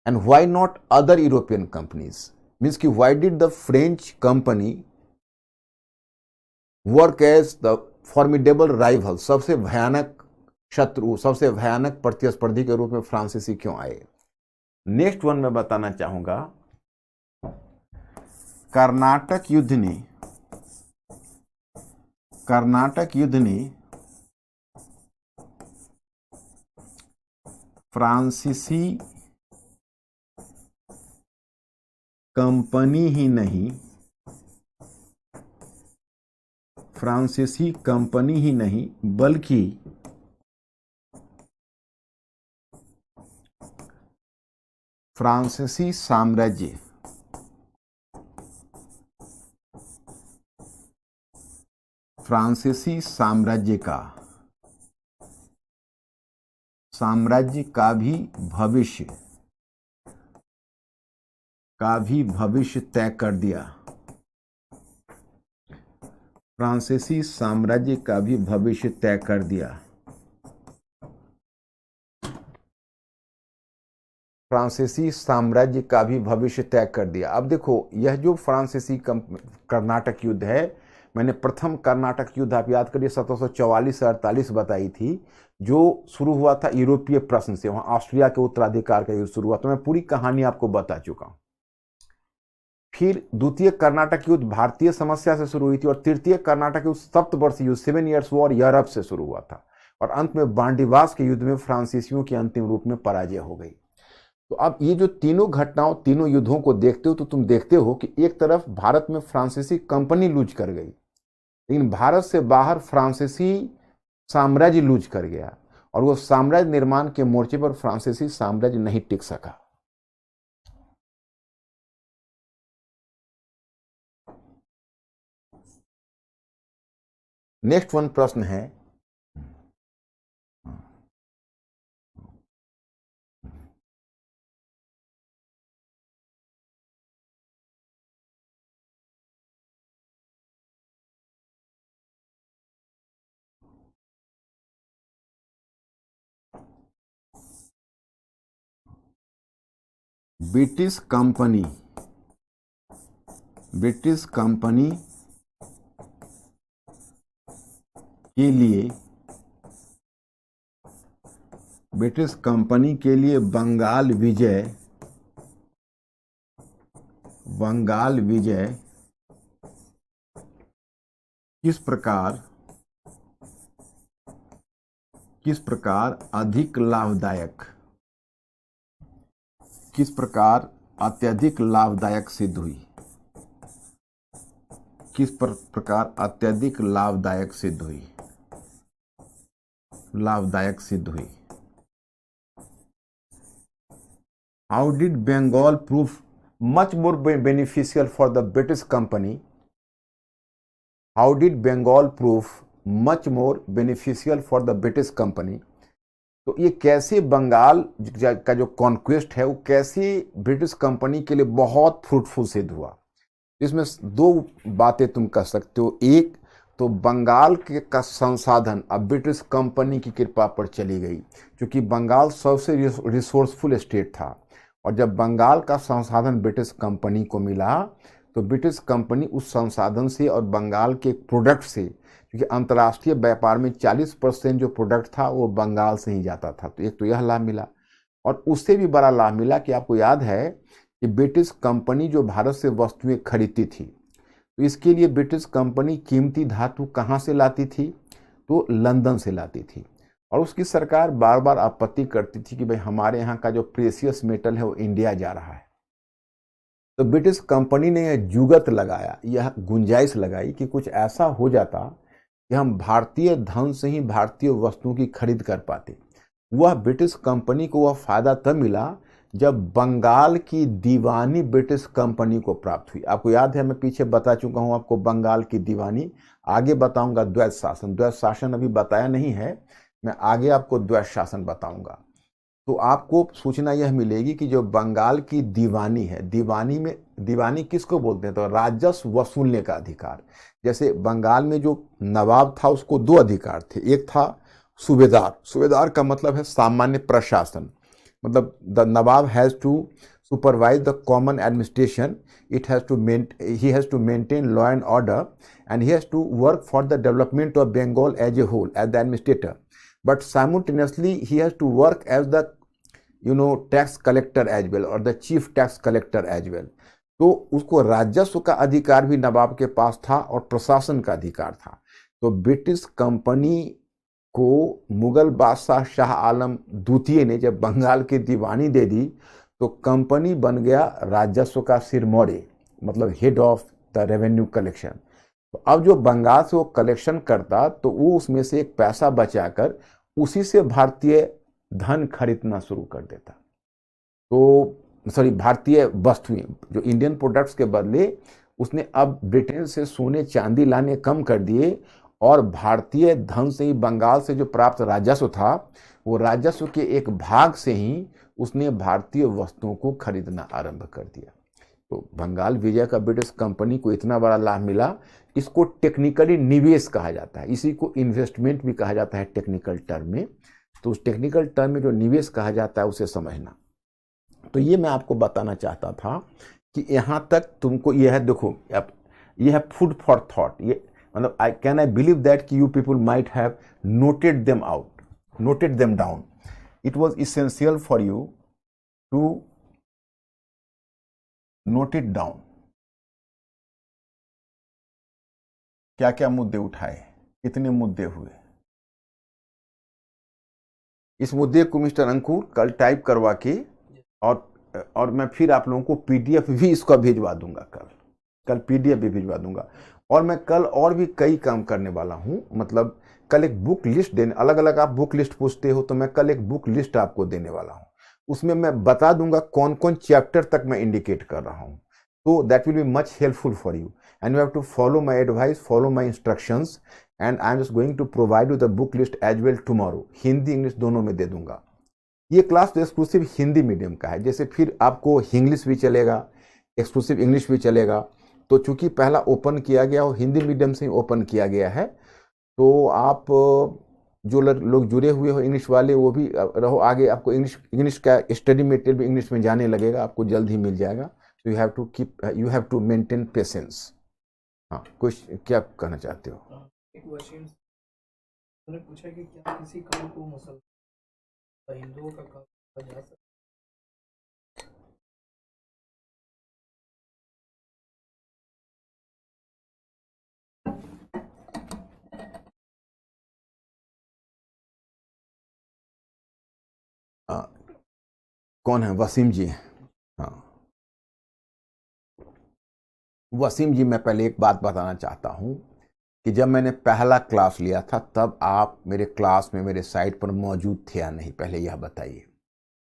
and why not other European companies? Means कि why did the French company work as the formidable rival, सबसे भयानक शत्रु, सबसे भयानक प्रतिस्पर्धी के रूप में फ्रांसीसी क्यों आए? नेक्स्ट वन मैं बताना चाहूंगा, कर्नाटक युद्ध ने फ्रांसीसी कंपनी ही नहीं बल्कि फ्रांसीसी साम्राज्य का भी भविष्य तय कर दिया। फ्रांसीसी साम्राज्य का भी भविष्य तय कर दिया। फ्रांसीसी साम्राज्य का भी भविष्य तय कर दिया। अब देखो, यह जो फ्रांसीसी कर्नाटक युद्ध है, मैंने प्रथम कर्नाटक युद्ध आप याद करिए 1744 से 48 बताई थी, जो शुरू हुआ था यूरोपीय प्रश्न से, वहां ऑस्ट्रिया के उत्तराधिकार का युद्ध शुरू हुआ। तो मैं पूरी कहानी आपको बता चुका हूं। फिर द्वितीय कर्नाटक युद्ध भारतीय समस्या से शुरू हुई थी और तृतीय कर्नाटक युद्ध सप्तवर्षीय युद्ध 7 ईयर्स वॉर यूरोप से शुरू हुआ था और अंत में बांडीवास के युद्ध में फ्रांसीसियों की अंतिम रूप में पराजय हो गई। तो अब ये जो तीनों घटनाओं, तीनों युद्धों को देखते हो तो तुम देखते हो कि एक तरफ भारत में फ्रांसीसी कंपनी लूज कर गई, लेकिन भारत से बाहर फ्रांसीसी साम्राज्य लूज कर गया और वो साम्राज्य निर्माण के मोर्चे पर फ्रांसीसी साम्राज्य नहीं टिक सका। नेक्स्ट वन प्रश्न है, ब्रिटिश कंपनी के लिए बंगाल विजय किस प्रकार अत्यधिक लाभदायक सिद्ध हुई? किस प्रकार अत्यधिक लाभदायक सिद्ध हुई? How did Bengal prove much more beneficial for the British company? How did Bengal prove much more beneficial for the British company? तो ये कैसे बंगाल का जो कॉन्क्वेस्ट है वो कैसे ब्रिटिश कंपनी के लिए बहुत फ्रूटफुल सिद्ध हुआ। इसमें दो बातें तुम कह सकते हो। एक तो बंगाल के का संसाधन अब ब्रिटिश कंपनी की कृपा पर चली गई, क्योंकि बंगाल सबसे रिसोर्सफुल स्टेट था, और जब बंगाल का संसाधन ब्रिटिश कंपनी को मिला तो ब्रिटिश कंपनी उस संसाधन से और बंगाल के प्रोडक्ट से, क्योंकि अंतर्राष्ट्रीय व्यापार में 40% जो प्रोडक्ट था वो बंगाल से ही जाता था, तो एक तो यह लाभ मिला। और उससे भी बड़ा लाभ मिला कि आपको याद है कि ब्रिटिश कंपनी जो भारत से वस्तुएं खरीदती थी, तो इसके लिए ब्रिटिश कंपनी कीमती धातु कहाँ से लाती थी, तो लंदन से लाती थी। और उसकी सरकार बार बार आपत्ति करती थी कि भाई हमारे यहाँ का जो प्रेशियस मेटल है वो इंडिया जा रहा है। तो ब्रिटिश कंपनी ने यह जुगत लगाया, यह गुंजाइश लगाई कि कुछ ऐसा हो जाता कि हम भारतीय धन से ही भारतीय वस्तुओं की खरीद कर पाते। वह ब्रिटिश कंपनी को वह फायदा तब मिला जब बंगाल की दीवानी ब्रिटिश कंपनी को प्राप्त हुई। आपको याद है, मैं पीछे बता चुका हूं आपको बंगाल की दीवानी, आगे बताऊंगा द्वैत शासन। द्वैत शासन अभी बताया नहीं है, मैं आगे आपको द्वैत शासन बताऊंगा। तो आपको सूचना यह मिलेगी कि जो बंगाल की दीवानी है, दीवानी में दीवानी किसको बोलते हैं, तो राजस्व वसूलने का अधिकार। जैसे बंगाल में जो नवाब था उसको दो अधिकार थे, एक था सूबेदार। सूबेदार का मतलब है सामान्य प्रशासन, मतलब the nawab has to supervise the common administration, he has to maintain law and order, and he has to work for the development of Bengal as a whole as the administrator, but simultaneously he has to work as the tax collector as well, or the chief tax collector as well। तो उसको राजस्व का अधिकार भी नवाब के पास था और प्रशासन का अधिकार था। तो ब्रिटिश कंपनी को मुगल बादशाह शाह आलम द्वितीय ने जब बंगाल की दीवानी दे दी तो कंपनी बन गया राजस्व का सिरमौरे, मतलब head of the revenue collection. तो अब जो बंगाल से वो कलेक्शन करता तो वो उसमें से एक पैसा बचाकर उसी से भारतीय धन खरीदना शुरू कर देता। तो भारतीय वस्तुएं, जो इंडियन प्रोडक्ट्स के बदले उसने अब ब्रिटेन से सोने चांदी लाने कम कर दिए, और भारतीय धन से ही बंगाल से जो प्राप्त राजस्व था वो राजस्व के एक भाग से ही उसने भारतीय वस्तुओं को खरीदना आरंभ कर दिया। तो बंगाल विजय का ब्रिटिश कंपनी को इतना बड़ा लाभ मिला, इसको टेक्निकली निवेश कहा जाता है, इसी को इन्वेस्टमेंट भी कहा जाता है टेक्निकल टर्म में। तो उस टेक्निकल टर्म में जो निवेश कहा जाता है उसे समझना। तो ये मैं आपको बताना चाहता था कि यहाँ तक तुमको यह है, देखो ये है फूड फॉर थॉट। ये मतलब आई बिलीव दैट कि you people might have noted them down. It was essential for you to note it down. क्या क्या मुद्दे उठाए, कितने मुद्दे हुए, इस मुद्दे को मिस्टर अंकुर कल टाइप करवा के और मैं फिर आप लोगों को पीडीएफ भी इसका भिजवा दूंगा, कल पीडीएफ भी भिजवा दूंगा। और मैं कल और भी कई काम करने वाला हूं, मतलब कल एक बुक लिस्ट देने, अलग अलग आप बुक लिस्ट पूछते हो तो मैं कल एक बुक लिस्ट आपको देने वाला हूं। उसमें मैं बता दूंगा कौन कौन चैप्टर तक मैं इंडिकेट कर रहा हूं। तो that will be much helpful for you and you have to follow my advice, follow my instructions, and I am just going to provide you the book list as well tomorrow. Hindi English दोनों में दे दूंगा। ये class तो exclusive Hindi medium का है, जैसे फिर आपको इंग्लिश भी चलेगा, एक्सक्लूसिव इंग्लिश भी चलेगा। तो चूंकि पहला ओपन किया गया और हिंदी मीडियम से ही ओपन किया गया है, तो आप जो लोग जुड़े हुए हो इंग्लिश वाले वो भी रहो आगे। आपको इंग्लिश का स्टडी मटेरियल भी इंग्लिश में जाने लगेगा, आपको जल्द ही मिल जाएगा। तो you have to maintain patience. हाँ, कुछ क्या कहना चाहते हो? एक क्वेश्चन मैंने पूछा कि क्या किसी काम को मुसलमान हिंदुओं का काम किया जा सकता? कौन है? वसीम जी। हाँ, वसीम जी, मैं पहले एक बात बताना चाहता हूं कि जब मैंने पहला क्लास लिया था तब आप मेरे क्लास में मेरे साइट पर मौजूद थे या नहीं, पहले यह बताइए।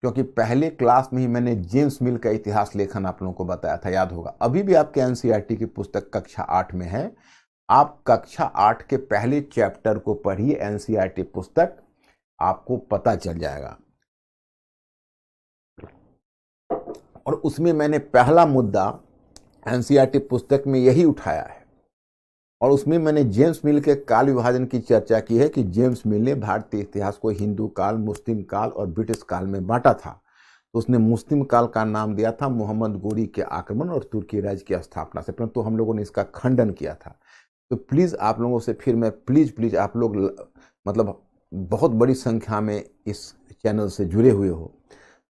क्योंकि पहले क्लास में ही मैंने जेम्स मिल का इतिहास लेखन आप लोगों को बताया था, याद होगा। अभी भी आपके एनसीईआरटी की पुस्तक कक्षा 8 में है। आप कक्षा 8 के पहले चैप्टर को पढ़िए, एनसीईआरटी पुस्तक, आपको पता चल जाएगा। और उसमें मैंने पहला मुद्दा एनसीईआरटी पुस्तक में यही उठाया है। और उसमें मैंने जेम्स मिल के काल विभाजन की चर्चा की है कि जेम्स मिल ने भारतीय इतिहास को हिंदू काल, मुस्लिम काल और ब्रिटिश काल में बांटा था। तो उसने मुस्लिम काल का नाम दिया था मोहम्मद गोरी के आक्रमण और तुर्की राज्य की स्थापना से, परंतु हम लोगों ने इसका खंडन किया था। तो प्लीज़ आप लोगों से फिर मैं प्लीज़ आप लोग मतलब बहुत बड़ी संख्या में इस चैनल से जुड़े हुए हो,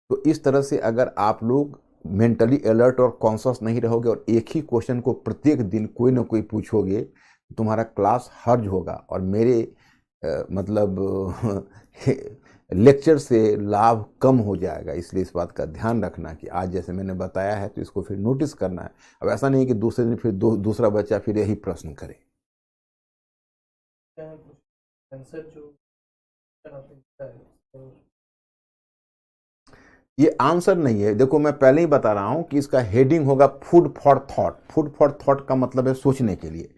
तो इस तरह से अगर आप लोग मेंटली अलर्ट और कॉन्शियस नहीं रहोगे और एक ही क्वेश्चन को प्रत्येक दिन कोई ना कोई पूछोगे, तो तुम्हारा क्लास हर्ज होगा और मेरे मतलब लेक्चर से लाभ कम हो जाएगा। इसलिए इस बात का ध्यान रखना कि आज जैसे मैंने बताया है तो इसको फिर नोटिस करना है। अब ऐसा नहीं कि दूसरे दिन फिर दूसरा बच्चा फिर यही प्रश्न करे। आंसर जो ये आंसर नहीं है, देखो मैं पहले ही बता रहा हूं कि इसका हेडिंग होगा food for thought. Food for thought का मतलब है सोचने के लिए।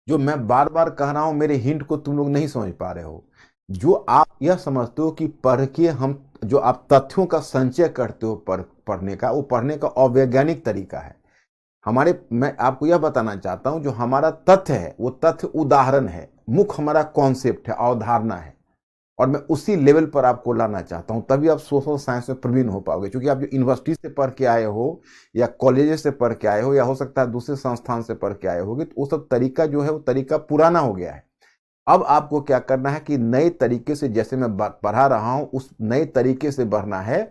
जो मैं बार बार कह रहा हूं, मेरे हिंट को तुम लोग नहीं समझ पा रहे हो। जो आप यह समझते हो कि पढ़ के हम, जो आप तथ्यों का संचय करते हो पढ़ने का, वो पढ़ने का अवैज्ञानिक तरीका है। मैं आपको यह बताना चाहता हूं, जो हमारा तथ्य है वो तथ्य उदाहरण है, मुख्य हमारा कॉन्सेप्ट है, अवधारणा है, और मैं उसी लेवल पर आपको लाना चाहता हूं, तभी आप सोशल साइंस में प्रवीण हो पाओगे। क्योंकि आप जो यूनिवर्सिटी से पढ़ के आए हो या कॉलेज से पढ़ के आए हो या हो सकता है दूसरे संस्थान से पढ़ के आए होगे, तो वो सब तरीका जो है वो तरीका पुराना हो गया है। अब आपको क्या करना है कि नए तरीके से, जैसे मैं पढ़ा रहा हूं उस नए तरीके से बढ़ना है,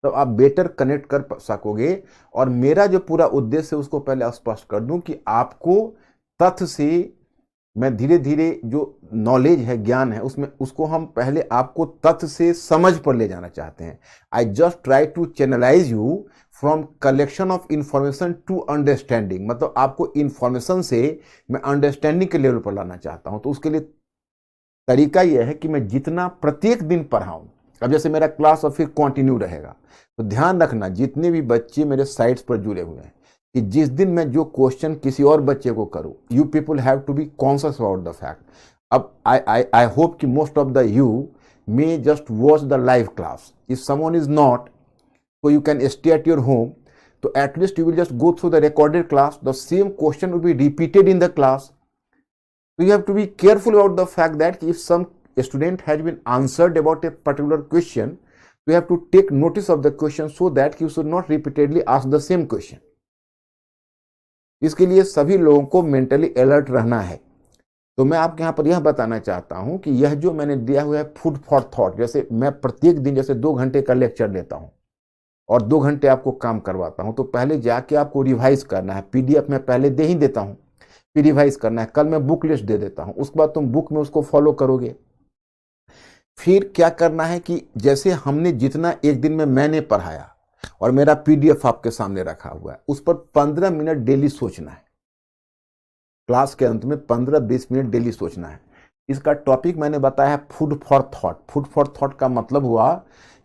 तो आप बेटर कनेक्ट कर सकोगे। और मेरा जो पूरा उद्देश्य है उसको पहले स्पष्ट कर दूं कि आपको तथ्य से, मैं धीरे धीरे जो नॉलेज है, ज्ञान है, उसमें उसको हम पहले आपको तथ्य से समझ पर ले जाना चाहते हैं। I just try to channelize you from collection of information to understanding. मतलब आपको इंफॉर्मेशन से मैं अंडरस्टैंडिंग के लेवल पर लाना चाहता हूं। तो उसके लिए तरीका यह है कि मैं जितना प्रत्येक दिन पढ़ाऊं, अब जैसे मेरा क्लास और फिर कंटिन्यू रहेगा, तो ध्यान रखना जितने भी बच्चे मेरे साइट्स पर जुड़े हुए हैं कि जिस दिन मैं जो क्वेश्चन किसी और बच्चे को करूं, you people have to be conscious about the fact. अब आई होप कि most of the you may just watch the live class. If someone is not, so you can stay at your home, so at least you will just go through the recorded class. The same question will be repeated in the class. So you have to be careful about the fact that if some student has been answered about a particular question, you have to take notice of the question so that you should not repeatedly ask the same question. इसके लिए सभी लोगों को mentally alert रहना है। तो मैं आपके यहाँ पर यह बताना चाहता हूं कि यह जो मैंने दिया हुआ है फूड फॉर थॉट, जैसे मैं प्रत्येक दिन जैसे 2 घंटे का लेक्चर लेता हूं और 2 घंटे आपको काम करवाता हूं, तो पहले जाके आपको रिवाइज करना है। पीडीएफ में पहले दे ही देता हूं, फिर रिवाइज करना है। कल मैं बुक लिस्ट दे देता हूं, उसके बाद तुम बुक में उसको फॉलो करोगे। फिर क्या करना है कि जैसे हमने जितना एक दिन में मैंने पढ़ाया और मेरा पीडीएफ आपके सामने रखा हुआ है, उस पर 15 मिनट डेली सोचना है। क्लास के अंत में 15-20 मिनट डेली सोचना है। इसका टॉपिक मैंने बताया है food for thought. Food for thought का मतलब हुआ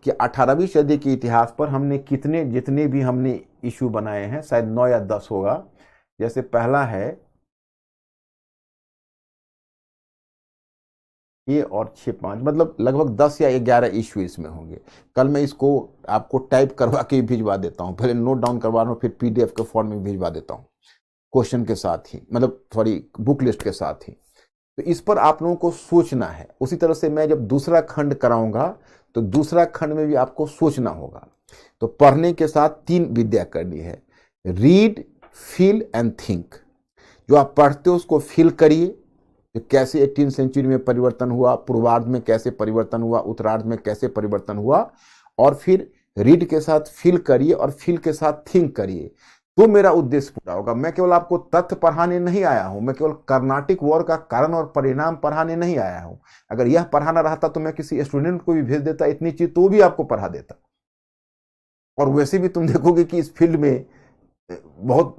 कि 18वीं सदी के इतिहास पर हमने जितने भी हमने इशू बनाए हैं, शायद 9 या 10 होगा। जैसे पहला है ये और 6-5, मतलब लगभग 10 या 11 इशू इसमें होंगे। कल मैं इसको आपको टाइप करवा के भिजवा देता हूँ, पहले नोट डाउन करवा रहा हूँ, फिर पीडीएफ के फॉर्म में भिजवा देता हूँ, क्वेश्चन के साथ ही, मतलब सॉरी बुक लिस्ट के साथ ही। तो इस पर आप लोगों को सोचना है। उसी तरह से मैं जब दूसरा खंड कराऊंगा तो दूसरा खंड में भी आपको सोचना होगा। तो पढ़ने के साथ 3 विद्या करनी है, रीड, फील एंड थिंक। जो आप पढ़ते हो उसको फील करिए, तो कैसे 18वीं सेंचुरी में परिवर्तन हुआ, पूर्वार्ध में कैसे परिवर्तन हुआ, उत्तरार्ध में कैसे परिवर्तन हुआ, और फिर रीड के साथ फील करिए और फील के साथ थिंक करिए, तो मेरा उद्देश्य पूरा होगा। मैं केवल आपको तथ्य पढ़ाने नहीं आया हूं, मैं केवल कर्नाटिक वॉर का कारण और परिणाम पढ़ाने नहीं आया हूं। अगर यह पढ़ाना रहता तो मैं किसी स्टूडेंट को भी भेज देता, इतनी चीज तो भी आपको पढ़ा देता। और वैसे भी तुम देखोगे कि इस फील्ड में बहुत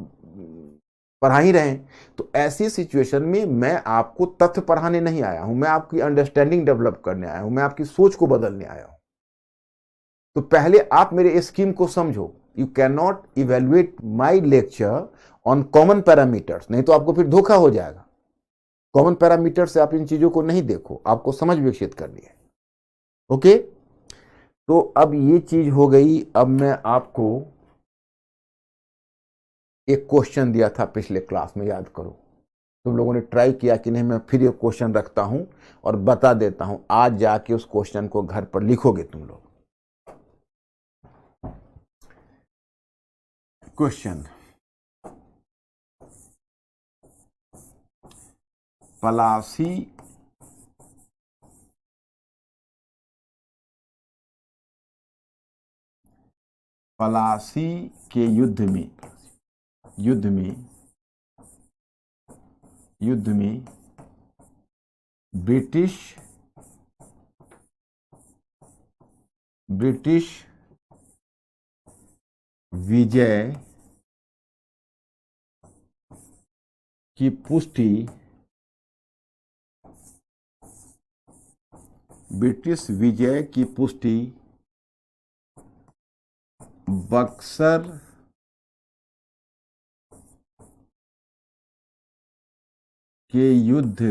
पढ़ा ही रहे। तो ऐसी सिचुएशन में मैं आपको तथ्य पढ़ाने नहीं आया हूं, मैं आपकी अंडरस्टैंडिंग डेवलप करने आया हूं, मैं आपकी सोच को बदलने आया हूं। तो पहले आप मेरे स्कीम को समझो। You can not evaluate my lecture on common parameters, नहीं तो आपको फिर धोखा हो जाएगा। कॉमन पैरामीटर से आप इन चीजों को नहीं देखो, आपको समझ विकसित करनी है। ओके, तो अब ये चीज हो गई। अब मैं आपको एक क्वेश्चन दिया था पिछले क्लास में, याद करो। तुम लोगों ने ट्राई किया कि नहीं? मैं फिर एक क्वेश्चन रखता हूं और बता देता हूं, आज जाके उस क्वेश्चन को घर पर लिखोगे तुम लोग। क्वेश्चन, पलासी के युद्ध में ब्रिटिश विजय की पुष्टि बक्सर के युद्ध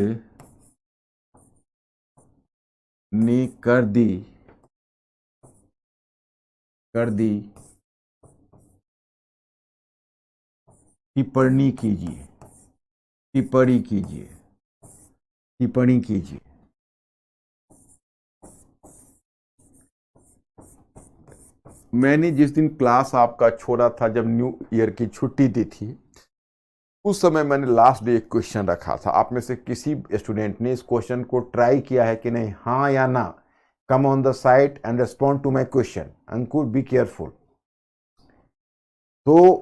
ने कर दी। टिप्पणी कीजिए। मैंने जिस दिन क्लास आपका छोड़ा था, जब न्यू ईयर की छुट्टी दी थी, उस समय मैंने लास्ट डे एक क्वेश्चन रखा था। आप में से किसी स्टूडेंट ने इस क्वेश्चन को ट्राई किया है कि नहीं? हाँ या ना? Come on the site and respond to my question. Ankur, be careful. तो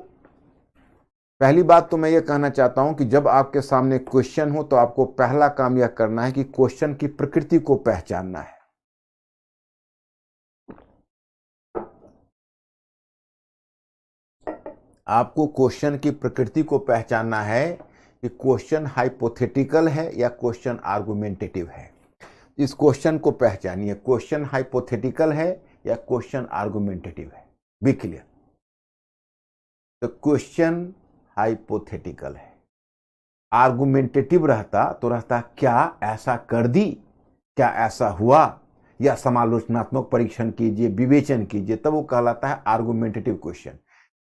पहली बात तो मैं ये कहना चाहता हूं कि जब आपके सामने क्वेश्चन हो तो आपको पहला काम यह करना है कि क्वेश्चन की प्रकृति को पहचानना है। आपको क्वेश्चन की प्रकृति को पहचानना है कि क्वेश्चन हाइपोथेटिकल है या क्वेश्चन आर्गुमेंटेटिव है। इस क्वेश्चन को पहचानिए, क्वेश्चन हाइपोथेटिकल है या क्वेश्चन आर्गुमेंटेटिव है। Be clear. तो क्वेश्चन हाइपोथेटिकल है। आर्गुमेंटेटिव रहता तो रहता क्या ऐसा कर दी, क्या ऐसा हुआ, या समालोचनात्मक परीक्षण कीजिए, विवेचन कीजिए, तब वो कहलाता है आर्गुमेंटेटिव क्वेश्चन।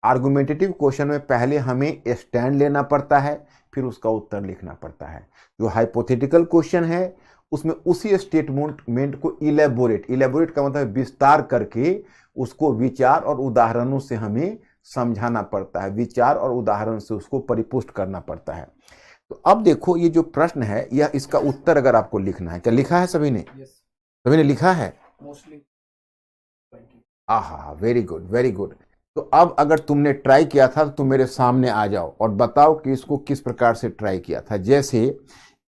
आर्गुमेंटेटिव क्वेश्चन में पहले हमें स्टैंड लेना पड़ता है, फिर उसका उत्तर लिखना पड़ता है। जो हाइपोथेटिकल क्वेश्चन है उसमें उसी स्टेटमेंट को इलेबोरेट का मतलब विस्तार करके उसको विचार और उदाहरणों से हमें समझाना पड़ता है, विचार और उदाहरण से उसको परिपुष्ट करना पड़ता है। तो अब देखो, ये जो प्रश्न है, यह इसका उत्तर अगर आपको लिखना है, क्या लिखा है सभी ने? सभी ने लिखा है मोस्टली। आहा, वेरी गुड, वेरी गुड। तो अब अगर तुमने ट्राई किया था तो तुम मेरे सामने आ जाओ और बताओ कि इसको किस प्रकार से ट्राई किया था। जैसे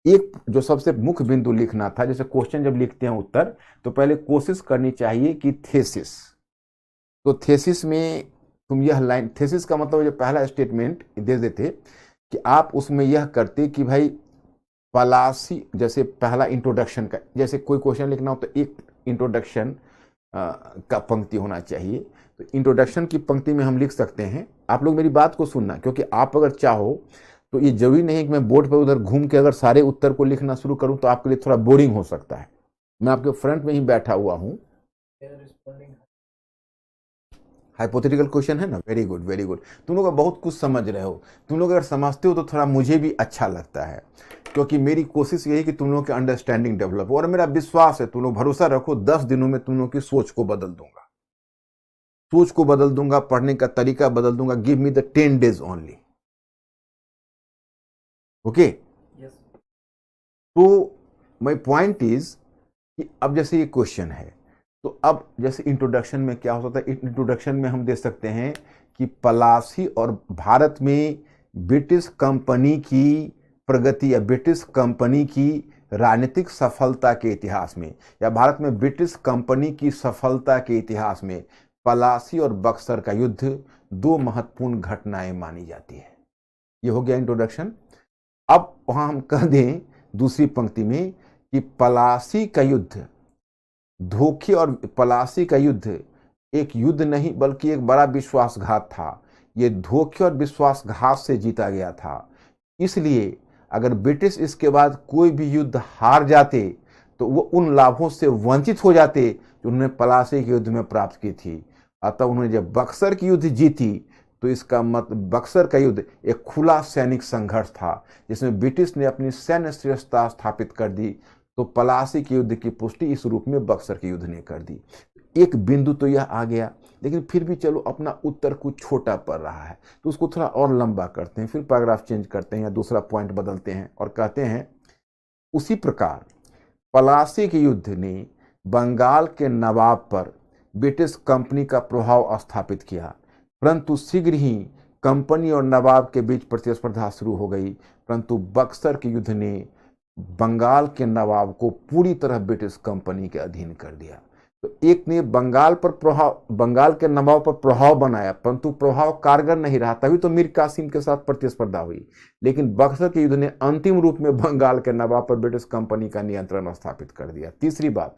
एक जो सबसे मुख्य बिंदु लिखना था, जैसे क्वेश्चन जब लिखते हैं उत्तर, तो पहले कोशिश करनी चाहिए कि थेसिस। तो थेसिस में तुम यह लाइन, थेसिस का मतलब जो पहला स्टेटमेंट दे देते कि आप उसमें यह करते कि भाई पलासी, जैसे पहला इंट्रोडक्शन का, जैसे कोई क्वेश्चन लिखना हो तो एक इंट्रोडक्शन का पंक्ति होना चाहिए। तो इंट्रोडक्शन की पंक्ति में हम लिख सकते हैं, आप लोग मेरी बात को सुनना, क्योंकि आप अगर चाहो तो ये जरूरी नहीं है कि मैं बोर्ड पर उधर घूम के अगर सारे उत्तर को लिखना शुरू करूं तो आपके लिए थोड़ा बोरिंग हो सकता है। मैं आपके फ्रंट में ही बैठा हुआ हूं। हाइपोथेटिकल क्वेश्चन है ना? Very good, very good. तुम लोग बहुत कुछ समझ रहे हो। तुम लोग अगर समझते हो तो थोड़ा मुझे भी अच्छा लगता है, क्योंकि मेरी कोशिश यही कि तुम लोगों की अंडरस्टैंडिंग डेवलप हो। और मेरा विश्वास है, तुम लोग भरोसा रखो, 10 दिनों में तुम लोग की सोच को बदल दूंगा, पढ़ने का तरीका बदल दूंगा। Give me the 10 days only. Okay? तो माय पॉइंट इज कि अब जैसे ये क्वेश्चन है, तो अब जैसे इंट्रोडक्शन में क्या हो सकता है? इंट्रोडक्शन में हम दे सकते हैं कि पलासी और भारत में ब्रिटिश कंपनी की प्रगति या ब्रिटिश कंपनी की राजनीतिक सफलता के इतिहास में, या भारत में ब्रिटिश कंपनी की सफलता के इतिहास में पलासी और बक्सर का युद्ध 2 महत्वपूर्ण घटनाएं मानी जाती है। ये हो गया इंट्रोडक्शन। अब वहां हम कह दें दूसरी पंक्ति में कि पलासी का युद्ध, धोखे और पलासी का युद्ध एक युद्ध नहीं बल्कि एक बड़ा विश्वासघात था। ये धोखे और विश्वासघात से जीता गया था। इसलिए अगर ब्रिटिश इसके बाद कोई भी युद्ध हार जाते तो वो उन लाभों से वंचित हो जाते जो उन्होंने प्लासी के युद्ध में प्राप्त की थी। अतः उन्होंने जब बक्सर की युद्ध जीती तो इसका मतलब बक्सर का युद्ध एक खुला सैनिक संघर्ष था जिसमें ब्रिटिश ने अपनी सैन्य श्रेष्ठता स्थापित कर दी। तो प्लासी के युद्ध की पुष्टि इस रूप में बक्सर के युद्ध ने कर दी। एक बिंदु तो यह आ गया, लेकिन फिर भी चलो अपना उत्तर कुछ छोटा पड़ रहा है तो उसको थोड़ा और लंबा करते हैं, फिर पैराग्राफ चेंज करते हैं या दूसरा पॉइंट बदलते हैं और कहते हैं उसी प्रकार प्लासी के युद्ध ने बंगाल के नवाब पर ब्रिटिश कंपनी का प्रभाव स्थापित किया, परंतु शीघ्र ही कंपनी और नवाब के बीच प्रतिस्पर्धा शुरू हो गई। परंतु बक्सर के युद्ध ने बंगाल के नवाब को पूरी तरह ब्रिटिश कंपनी के अधीन कर दिया। तो एक ने बंगाल के नवाब पर प्रभाव बनाया, परंतु प्रभाव कारगर नहीं रहा, तभी तो मीर कासिम के साथ प्रतिस्पर्धा हुई। लेकिन बक्सर के युद्ध ने अंतिम रूप में बंगाल के नवाब पर ब्रिटिश कंपनी का नियंत्रण स्थापित कर दिया। तीसरी बात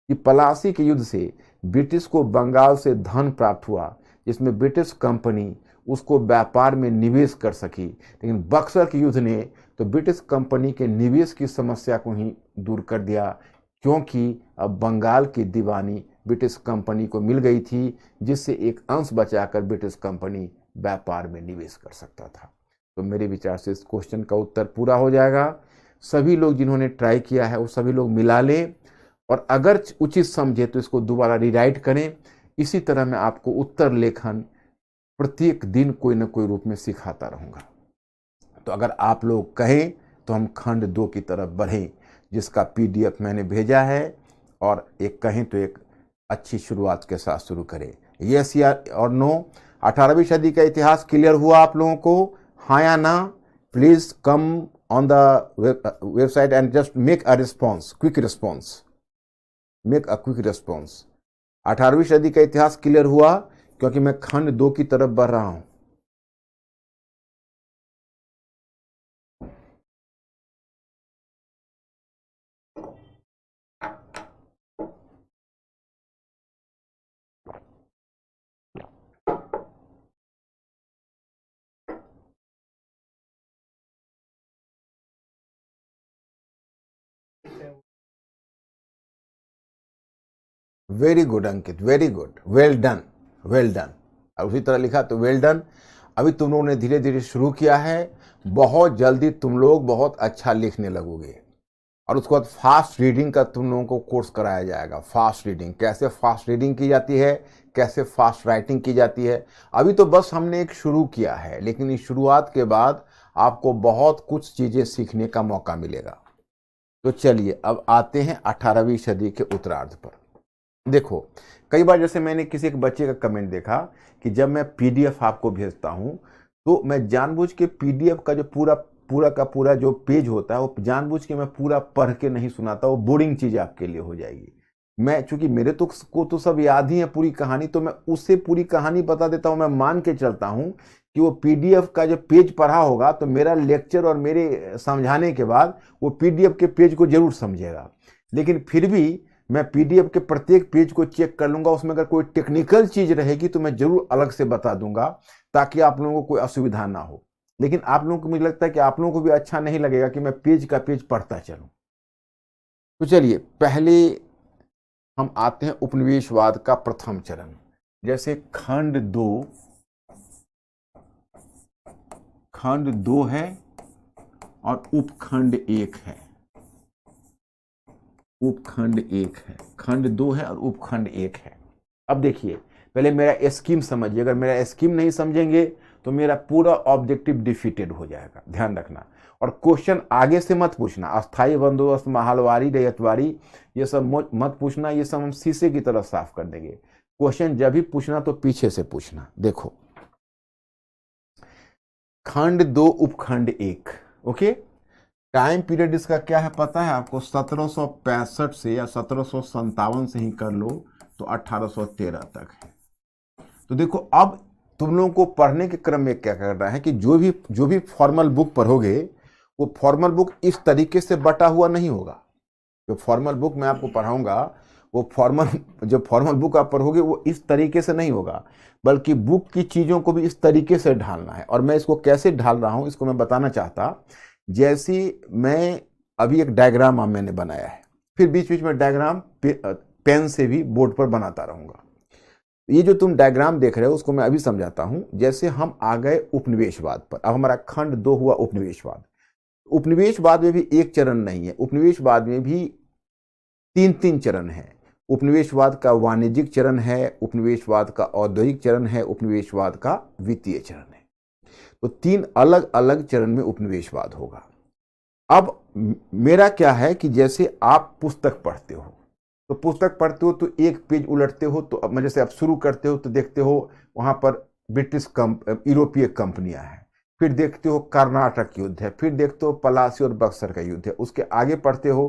कि प्लासी के युद्ध से ब्रिटिश को बंगाल से धन प्राप्त हुआ जिसमें ब्रिटिश कंपनी उसको व्यापार में निवेश कर सकी। लेकिन बक्सर के युद्ध ने तो ब्रिटिश कंपनी के निवेश की समस्या को ही दूर कर दिया, क्योंकि अब बंगाल की दीवानी ब्रिटिश कंपनी को मिल गई थी, जिससे एक अंश बचाकर ब्रिटिश कंपनी व्यापार में निवेश कर सकता था। तो मेरे विचार से इस क्वेश्चन का उत्तर पूरा हो जाएगा। सभी लोग जिन्होंने ट्राई किया है वो सभी लोग मिला लें और अगर उचित समझे तो इसको दोबारा रीराइट करें। इसी तरह मैं आपको उत्तर लेखन प्रत्येक दिन कोई न कोई रूप में सिखाता रहूँगा। तो अगर आप लोग कहें तो हम खंड 2 की तरफ बढ़ें, जिसका PDF मैंने भेजा है, और एक कहें तो एक अच्छी शुरुआत के साथ शुरू करें। यस या और नो? 18वीं सदी का इतिहास क्लियर हुआ आप लोगों को, हाँ या ना? Please come on the website and just make a response, quick response, make a quick response. 18वीं सदी का इतिहास क्लियर हुआ क्योंकि मैं खंड 2 की तरफ बढ़ रहा हूं। Very good Ankit, very good, well done, well done. और उसी तरह लिखा तो वेल डन। अभी तुम लोगों ने धीरे धीरे शुरू किया है, बहुत जल्दी तुम लोग बहुत अच्छा लिखने लगोगे। और उसके बाद फास्ट रीडिंग का तुम लोगों को कोर्स कराया जाएगा। फास्ट रीडिंग, कैसे फास्ट रीडिंग की जाती है, कैसे फास्ट राइटिंग की जाती है। अभी तो बस हमने एक शुरू किया है, लेकिन इस शुरुआत के बाद आपको बहुत कुछ चीज़ें सीखने का मौका मिलेगा। तो चलिए अब आते हैं 18वीं सदी के उत्तरार्ध पर। देखो, कई बार जैसे मैंने किसी एक बच्चे का कमेंट देखा कि जब मैं PDF आपको भेजता हूं तो मैं जानबूझ के PDF का जो पूरा जो पेज होता है वो जानबूझ के मैं पूरा पढ़ के नहीं सुनाता, वो बोरिंग चीज आपके लिए हो जाएगी। मैं चूंकि मेरे को सब याद ही है पूरी कहानी, तो मैं उससे पूरी कहानी बता देता हूं। मैं मान के चलता हूं कि वो PDF का जो पेज पढ़ा होगा तो मेरा लेक्चर और मेरे समझाने के बाद वो PDF के पेज को जरूर समझेगा। लेकिन फिर भी मैं PDF के प्रत्येक पेज को चेक कर लूंगा, उसमें अगर कोई टेक्निकल चीज रहेगी तो मैं जरूर अलग से बता दूंगा ताकि आप लोगों को कोई असुविधा ना हो। लेकिन आप लोगों को, मुझे लगता है कि आप लोगों को भी अच्छा नहीं लगेगा कि मैं पेज का पेज पढ़ता चलूं। तो चलिए पहले हम आते हैं उपनिवेशवाद का प्रथम चरण। जैसे खंड 2 है और उपखंड 1 है। उपखंड 1 है, खंड 2 है और उपखंड 1 है। अब देखिए, पहले मेरा स्कीम समझिए। अगर मेरा स्कीम नहीं समझेंगे तो मेरा पूरा ऑब्जेक्टिव डिफीटेड हो जाएगा, ध्यान रखना। और क्वेश्चन आगे से मत पूछना, अस्थाई बंदोबस्त, महलवारी, रैयतवारी, ये सब मत पूछना, ये सब हम शीशे की तरह साफ कर देंगे। क्वेश्चन जब भी पूछना तो पीछे से पूछना। देखो, खंड 2 उपखंड 1, ओके। टाइम पीरियड इसका क्या है पता है आपको? 1765 से या 1757 से ही कर लो तो 1813 तक है। तो देखो, अब तुम लोगों को पढ़ने के क्रम में क्या करना है कि जो भी फॉर्मल बुक पढ़ोगे वो फॉर्मल बुक इस तरीके से बटा हुआ नहीं होगा। जो फॉर्मल बुक मैं आपको पढ़ाऊंगा वो फॉर्मल जो फॉर्मल बुक आप पढ़ोगे वो इस तरीके से नहीं होगा, बल्कि बुक की चीज़ों को भी इस तरीके से ढालना है। और मैं इसको कैसे ढाल रहा हूँ इसको मैं बताना चाहता। जैसे मैं अभी एक डायग्राम मैंने बनाया है, फिर बीच बीच में डायग्राम पेन से भी बोर्ड पर बनाता रहूँगा। ये जो तुम डायग्राम देख रहे हो उसको मैं अभी समझाता हूं। जैसे हम आ गए उपनिवेशवाद पर, अब हमारा खंड 2 हुआ उपनिवेशवाद। उपनिवेशवाद में भी एक चरण नहीं है, उपनिवेशवाद में भी 3 चरण है। उपनिवेशवाद का वाणिज्यिक चरण है, उपनिवेशवाद का औद्योगिक चरण है, उपनिवेशवाद का वित्तीय चरण है। तो 3 अलग अलग चरण में उपनिवेशवाद होगा। अब मेरा क्या है कि जैसे आप पुस्तक पढ़ते हो तो पुस्तक पढ़ते हो तो एक पेज उलटते हो, तो अब जैसे आप शुरू करते हो तो देखते हो वहां पर ब्रिटिश यूरोपीय कंपनियां हैं, फिर देखते हो कर्नाटक युद्ध है, फिर देखते हो पलासी और बक्सर का युद्ध है। उसके आगे पढ़ते हो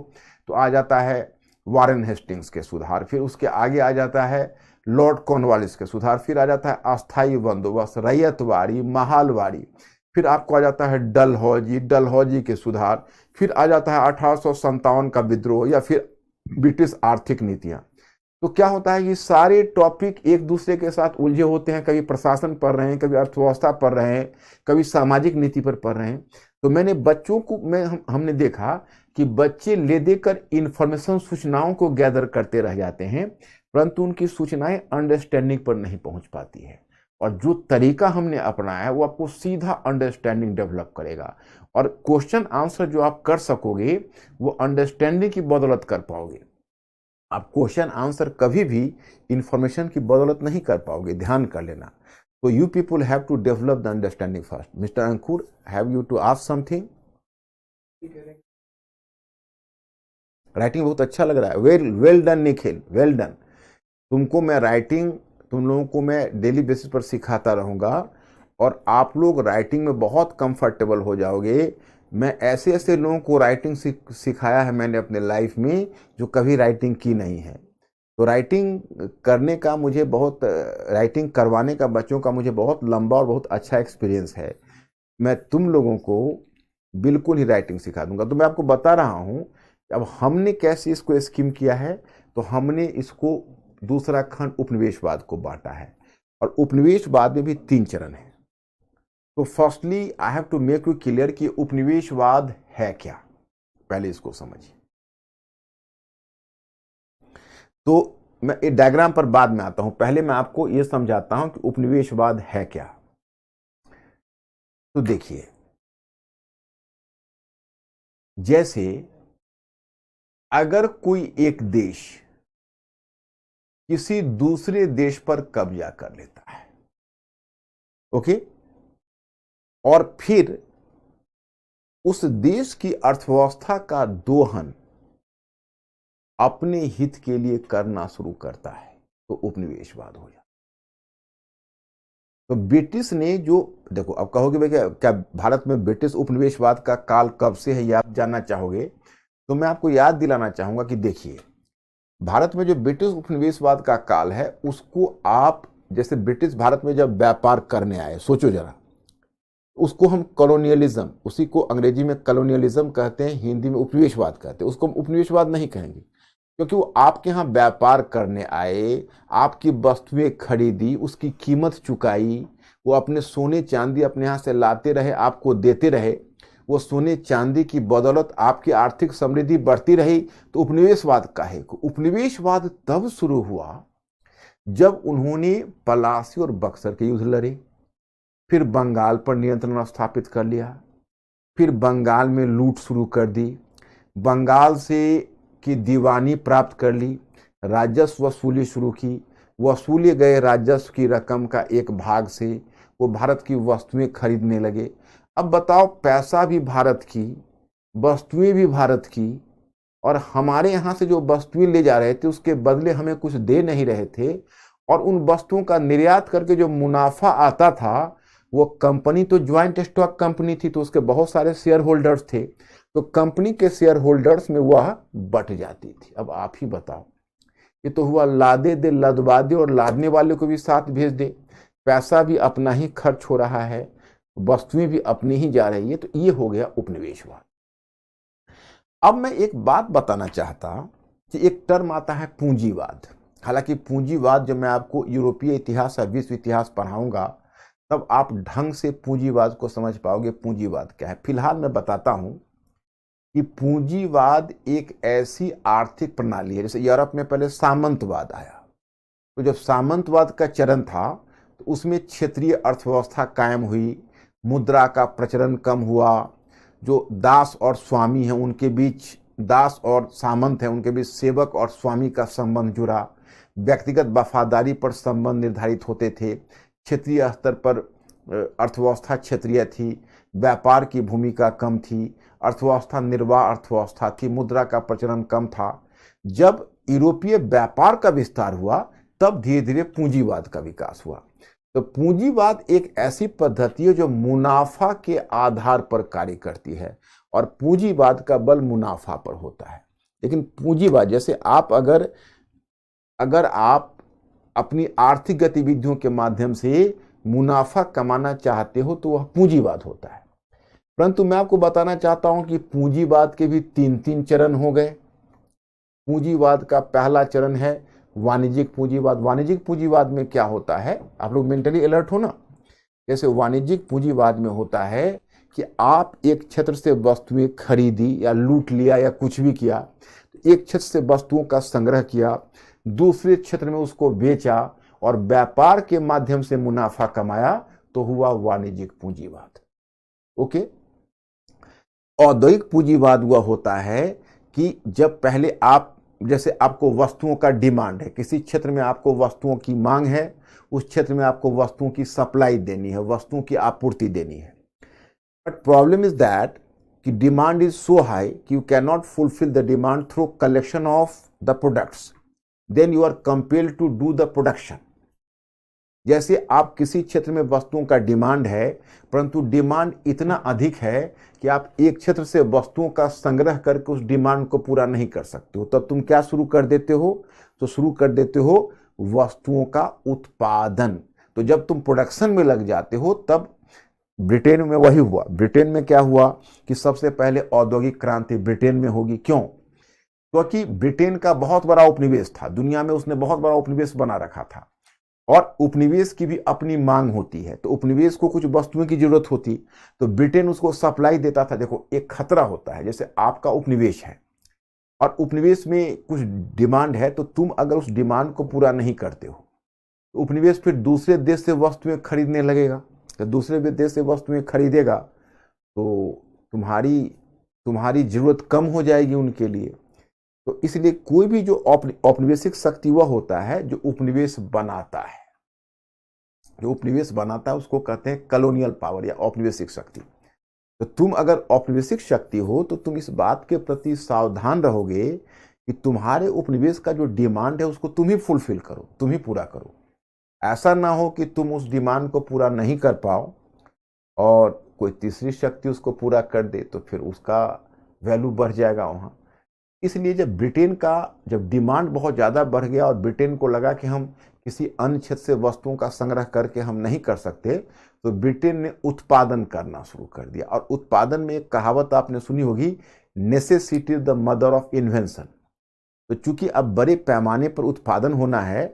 तो आ जाता है वारेन हेस्टिंग्स के सुधार, फिर उसके आगे आ जाता है लॉर्ड कॉर्नवालिस के सुधार, फिर आ जाता है अस्थायी बंदोबस्त, रैयतवाड़ी, महालवाड़ी, फिर आपको आ जाता है डलहौजी के सुधार, फिर आ जाता है 1857 का विद्रोह या फिर ब्रिटिश आर्थिक नीतियां। तो क्या होता है कि सारे टॉपिक एक दूसरे के साथ उलझे होते हैं। कभी प्रशासन पढ़ रहे हैं, कभी अर्थव्यवस्था पढ़ रहे हैं, कभी सामाजिक नीति पर पढ़ रहे हैं। तो मैंने बच्चों को हमने देखा कि बच्चे ले देकर इंफॉर्मेशन, सूचनाओं को गैदर करते रह जाते हैं, परंतु उनकी सूचनाएं अंडरस्टैंडिंग पर नहीं पहुंच पाती है। और जो तरीका हमने अपनाया है वो आपको सीधा अंडरस्टैंडिंग डेवलप करेगा। और क्वेश्चन आंसर जो आप कर सकोगे वो अंडरस्टैंडिंग की बदौलत कर पाओगे। आप क्वेश्चन आंसर कभी भी इंफॉर्मेशन की बदौलत नहीं कर पाओगे, ध्यान कर लेना। तो you people have to develop the understanding first. Mister Ankur, have you to ask something? Writing बहुत अच्छा लग रहा है। Well done Nikhil, well done. तुमको मैं राइटिंग, तुम लोगों को मैं डेली बेसिस पर सिखाता रहूँगा और आप लोग राइटिंग में बहुत कंफर्टेबल हो जाओगे। मैं ऐसे ऐसे लोगों को राइटिंग सिखाया है मैंने अपने लाइफ में जो कभी राइटिंग की नहीं है। तो राइटिंग करने का मुझे बहुत, राइटिंग करवाने का बच्चों का मुझे बहुत लंबा और बहुत अच्छा एक्सपीरियंस है। मैं तुम लोगों को बिल्कुल ही राइटिंग सिखा दूंगा। तो मैं आपको बता रहा हूँ अब हमने कैसे इसको स्कीम किया है। तो हमने इसको दूसरा खंड उपनिवेशवाद को बांटा है और उपनिवेशवाद में भी 3 चरण है। तो firstly I have to make you clear कि उपनिवेशवाद है क्या, पहले इसको समझिए। तो मैं एक डायग्राम पर बाद में आता हूं, पहले मैं आपको यह समझाता हूं कि उपनिवेशवाद है क्या। तो देखिए, जैसे अगर कोई एक देश किसी दूसरे देश पर कब्जा कर लेता है, ओके, और फिर उस देश की अर्थव्यवस्था का दोहन अपने हित के लिए करना शुरू करता है, तो उपनिवेशवाद हो जाता। तो ब्रिटिश ने जो, देखो अब कहोगे भाई क्या भारत में ब्रिटिश उपनिवेशवाद का काल कब से है, ये आप जानना चाहोगे। तो मैं आपको याद दिलाना चाहूंगा कि देखिए, भारत में जो ब्रिटिश उपनिवेशवाद का काल है उसको आप, जैसे ब्रिटिश भारत में जब व्यापार करने आए, सोचो जरा, उसको हम कॉलोनियलिज्म, उसी को अंग्रेजी में कॉलोनियलिज्म कहते हैं, हिंदी में उपनिवेशवाद कहते हैं। उसको हम उपनिवेशवाद नहीं कहेंगे क्योंकि वो आपके यहाँ व्यापार करने आए, आपकी वस्तुएं खरीदी, उसकी कीमत चुकाई, वो अपने सोने चांदी अपने यहाँ से लाते रहे, आपको देते रहे, वो सोने चांदी की बदौलत आपकी आर्थिक समृद्धि बढ़ती रही। तो उपनिवेशवाद काहे को? उपनिवेशवाद तब शुरू हुआ जब उन्होंने पलासी और बक्सर के युद्ध लड़े, फिर बंगाल पर नियंत्रण स्थापित कर लिया, फिर बंगाल में लूट शुरू कर दी, बंगाल से की दीवानी प्राप्त कर ली, राजस्व वसूली शुरू की, वसूले गए राजस्व की रकम का एक भाग से वो भारत की वस्तुएं खरीदने लगे। अब बताओ, पैसा भी भारत की, वस्तुएं भी भारत की, और हमारे यहाँ से जो वस्तुएं ले जा रहे थे उसके बदले हमें कुछ दे नहीं रहे थे, और उन वस्तुओं का निर्यात करके जो मुनाफा आता था, वो कंपनी तो ज्वाइंट स्टॉक कंपनी थी, तो उसके बहुत सारे शेयर होल्डर्स थे, तो कंपनी के शेयर होल्डर्स में वह बट जाती थी। अब आप ही बताओ, ये तो हुआ लादे दे लदवा दे, और लादने वाले को भी साथ भेज दे, पैसा भी अपना ही खर्च हो रहा है, वस्तुएं भी अपनी ही जा रही है। तो ये हो गया उपनिवेशवाद। अब मैं एक बात बताना चाहता कि एक टर्म आता है पूंजीवाद। हालांकि पूंजीवाद जब मैं आपको यूरोपीय इतिहास या विश्व इतिहास पढ़ाऊंगा तब आप ढंग से पूंजीवाद को समझ पाओगे पूंजीवाद क्या है। फिलहाल मैं बताता हूं कि पूंजीवाद एक ऐसी आर्थिक प्रणाली है, जैसे यूरोप में पहले सामंतवाद आया, तो जब सामंतवाद का चरण था तो उसमें क्षेत्रीय अर्थव्यवस्था कायम हुई, मुद्रा का प्रचलन कम हुआ, जो दास और स्वामी हैं उनके बीच, दास और सामंत हैं उनके बीच सेवक और स्वामी का संबंध जुड़ा, व्यक्तिगत वफादारी पर संबंध निर्धारित होते थे, क्षेत्रीय स्तर पर अर्थव्यवस्था क्षेत्रीय थी, व्यापार की भूमिका कम थी, अर्थव्यवस्था निर्वाह अर्थव्यवस्था थी, मुद्रा का प्रचलन कम था। जब यूरोपीय व्यापार का विस्तार हुआ तब धीरे धीरे पूंजीवाद का विकास हुआ। तो पूंजीवाद एक ऐसी पद्धति है जो मुनाफा के आधार पर कार्य करती है और पूंजीवाद का बल मुनाफा पर होता है। लेकिन पूंजीवाद जैसे आप अगर आप अपनी आर्थिक गतिविधियों के माध्यम से मुनाफा कमाना चाहते हो तो वह पूंजीवाद होता है। परंतु मैं आपको बताना चाहता हूं कि पूंजीवाद के भी तीन चरण हो गए। पूंजीवाद का पहला चरण है वाणिज्यिक पूंजीवाद। वाणिज्यिक पूंजीवाद में क्या होता है, आप लोग मेंटली अलर्ट हो ना। जैसे वाणिज्यिक पूंजीवाद में होता है कि आप एक क्षेत्र से वस्तुएं खरीदी या लूट लिया या कुछ भी किया, तो एक क्षेत्र से वस्तुओं का संग्रह किया, दूसरे क्षेत्र में उसको बेचा और व्यापार के माध्यम से मुनाफा कमाया, तो हुआ वाणिज्यिक पूंजीवाद। ओके। औद्योगिक पूंजीवाद हुआ होता है कि जब पहले आप, जैसे आपको वस्तुओं का डिमांड है, किसी क्षेत्र में आपको वस्तुओं की मांग है, उस क्षेत्र में आपको वस्तुओं की सप्लाई देनी है, वस्तुओं की आपूर्ति देनी है। बट प्रॉब्लम इज दैट कि डिमांड इज सो हाई कि you can not fulfil the demand through collection of the products, then you are compelled to do the production. जैसे आप किसी क्षेत्र में वस्तुओं का डिमांड है परंतु डिमांड इतना अधिक है कि आप एक क्षेत्र से वस्तुओं का संग्रह करके उस डिमांड को पूरा नहीं कर सकते हो, तब तुम क्या शुरू कर देते हो, तो शुरू कर देते हो वस्तुओं का उत्पादन। तो जब तुम प्रोडक्शन में लग जाते हो तब ब्रिटेन में वही हुआ। ब्रिटेन में क्या हुआ कि सबसे पहले औद्योगिक क्रांति ब्रिटेन में होगी। क्यों? क्योंकि ब्रिटेन का बहुत बड़ा उपनिवेश था, दुनिया में उसने बहुत बड़ा उपनिवेश बना रखा था और उपनिवेश की भी अपनी मांग होती है, तो उपनिवेश को कुछ वस्तुओं की जरूरत होती तो ब्रिटेन उसको सप्लाई देता था। देखो एक खतरा होता है, जैसे आपका उपनिवेश है और उपनिवेश में कुछ डिमांड है, तो तुम अगर उस डिमांड को पूरा नहीं करते हो तो उपनिवेश फिर दूसरे देश से वस्तुएं खरीदने लगेगा। तो दूसरे देश से वस्तुएं खरीदेगा तो तुम्हारी जरूरत कम हो जाएगी उनके लिए। तो इसलिए कोई भी जो औपनिवेशिक शक्ति वह होता है जो उपनिवेश बनाता है, जो उपनिवेश बनाता है उसको कहते हैं कॉलोनियल पावर या औपनिवेशिक शक्ति। तो तुम अगर औपनिवेशिक शक्ति हो तो तुम इस बात के प्रति सावधान रहोगे कि तुम्हारे उपनिवेश का जो डिमांड है उसको तुम ही फुलफिल करो, तुम ही पूरा करो। ऐसा ना हो कि तुम उस डिमांड को पूरा नहीं कर पाओ और कोई तीसरी शक्ति उसको पूरा कर दे, तो फिर उसका वैल्यू बढ़ जाएगा वहां। इसलिए जब डिमांड बहुत ज़्यादा बढ़ गया और ब्रिटेन को लगा कि हम किसी अन्य क्षेत्र से वस्तुओं का संग्रह करके हम नहीं कर सकते, तो ब्रिटेन ने उत्पादन करना शुरू कर दिया। और उत्पादन में एक कहावत आपने सुनी होगी, necessity is the mother of invention. तो चूंकि अब बड़े पैमाने पर उत्पादन होना है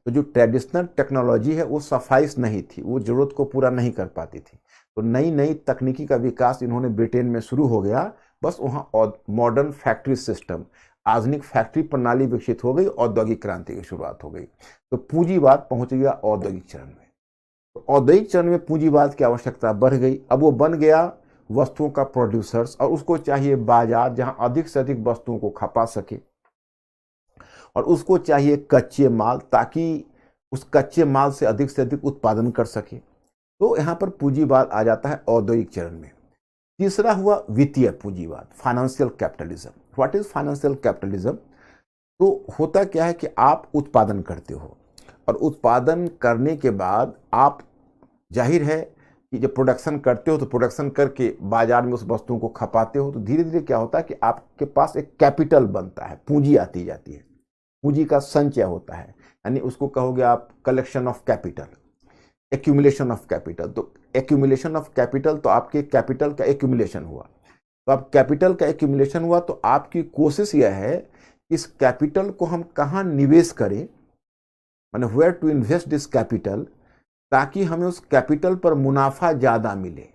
तो जो ट्रेडिशनल टेक्नोलॉजी है वो सफाइश नहीं थी, वो जरूरत को पूरा नहीं कर पाती थी। तो नई नई तकनीकी का विकास इन्होंने ब्रिटेन में शुरू हो गया। बस वहाँ मॉडर्न फैक्ट्री सिस्टम, आधुनिक फैक्ट्री प्रणाली विकसित हो गई, औद्योगिक क्रांति की शुरुआत हो गई। तो पूंजीवाद पहुंच गया औद्योगिक चरण में। तो औद्योगिक चरण में पूंजीवाद की आवश्यकता बढ़ गई। अब वो बन गया वस्तुओं का प्रोड्यूसर्स और उसको चाहिए बाजार जहां अधिक से अधिक वस्तुओं को खपा सके, और उसको चाहिए कच्चे माल ताकि उस कच्चे माल से अधिक उत्पादन कर सके। तो यहाँ पर पूंजीवाद आ जाता है औद्योगिक चरण में। तीसरा हुआ वित्तीय पूंजीवाद, financial capitalism. What is financial capitalism? तो होता क्या है कि आप उत्पादन करते हो और उत्पादन करने के बाद आप, जाहिर है कि जब प्रोडक्शन करते हो तो प्रोडक्शन करके बाजार में उस वस्तुओं को खपाते हो, तो धीरे धीरे क्या होता है कि आपके पास एक कैपिटल बनता है, पूंजी आती जाती है, पूंजी का संचय होता है। यानी उसको कहोगे आप collection of capital, accumulation of capital. तो एक्यूमुलेशन ऑफ कैपिटल, तो आपके कैपिटल का एक्यूमुलेशन हुआ। तो अब कैपिटल का एक्यूमुलेशन हुआ तो आपकी कोशिश यह है इस कैपिटल को हम कहाँ निवेश करें, माने where to invest this capital, ताकि हमें उस कैपिटल पर मुनाफा ज्यादा मिले।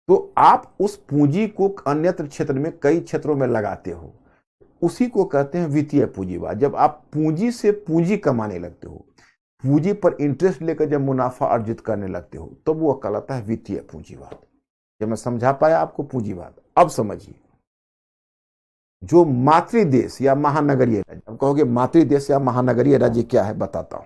तो आप उस पूंजी को अन्यत्र क्षेत्र में कई क्षेत्रों में लगाते हो, उसी को कहते हैं वित्तीय पूंजीवाद। जब आप पूंजी से पूंजी कमाने लगते हो, पूंजी पर इंटरेस्ट लेकर जब मुनाफा अर्जित करने लगते हो, तब तो वो कहलाता है वित्तीय पूंजीवाद। जब मैं समझा पाया आपको पूंजीवाद, अब समझिए जो मातृदेश या महानगरीय राज्य, अब कहोगे मातृदेश या महानगरीय राज्य क्या है, बताता हूं।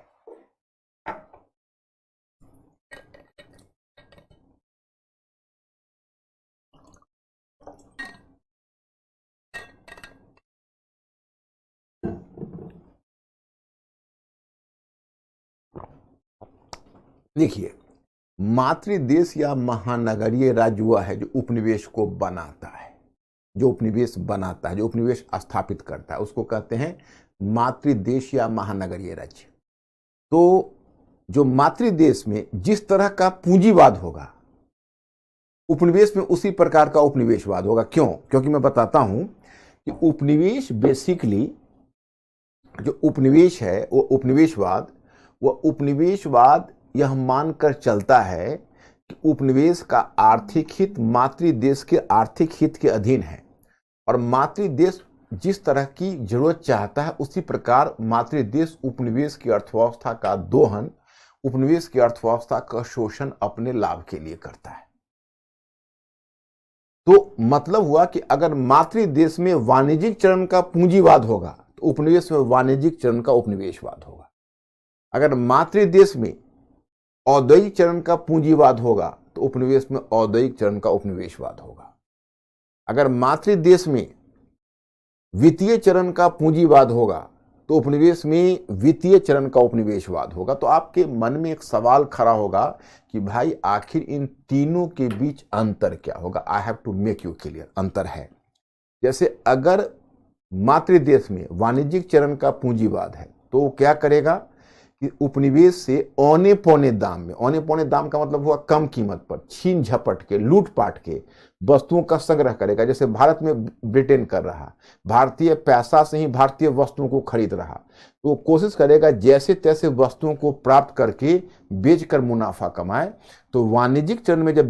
देखिए, मातृदेश या महानगरीय राज्य वह है जो उपनिवेश को बनाता है, जो उपनिवेश बनाता है, जो उपनिवेश स्थापित करता है, उसको कहते हैं मातृदेश या महानगरीय राज्य। तो जो मातृदेश में जिस तरह का पूंजीवाद होगा, उपनिवेश में उसी प्रकार का उपनिवेशवाद होगा। क्यों? क्योंकि मैं बताता हूं कि उपनिवेश बेसिकली, जो उपनिवेश है वो उपनिवेशवाद यह मानकर चलता है कि उपनिवेश का आर्थिक हित मातृदेश के आर्थिक हित के अधीन है, और मातृदेश जिस तरह की जरूरत चाहता है उसी प्रकार मातृदेश उपनिवेश की अर्थव्यवस्था का दोहन, उपनिवेश की अर्थव्यवस्था का शोषण अपने लाभ के लिए करता है। तो मतलब हुआ कि अगर मातृदेश में वाणिज्यिक चरण का पूंजीवाद होगा तो उपनिवेश में वाणिज्यिक चरण का उपनिवेशवाद होगा। अगर मातृदेश में औद्योगिक चरण का पूंजीवाद होगा तो उपनिवेश में औद्योगिक चरण का उपनिवेशवाद होगा। अगर मातृदेश में वित्तीय चरण का पूंजीवाद होगा तो उपनिवेश में वित्तीय चरण का उपनिवेशवाद होगा। तो आपके मन में एक सवाल खड़ा होगा कि भाई आखिर इन तीनों के बीच अंतर क्या होगा। I have to make you clear, अंतर है। जैसे अगर मातृदेश में वाणिज्यिक चरण का पूंजीवाद है तो वो क्या करेगा कि उपनिवेश से औने पौने दाम में, औने पौने दाम का मतलब हुआ कम कीमत पर, छीन झपट के, लूटपाट के वस्तुओं का संग्रह करेगा। जैसे भारत में ब्रिटेन कर रहा, भारतीय पैसा से ही भारतीय वस्तुओं को खरीद रहा, तो वो कोशिश करेगा जैसे तैसे वस्तुओं को प्राप्त करके बेचकर मुनाफा कमाए। तो वाणिज्यिक चरण में जब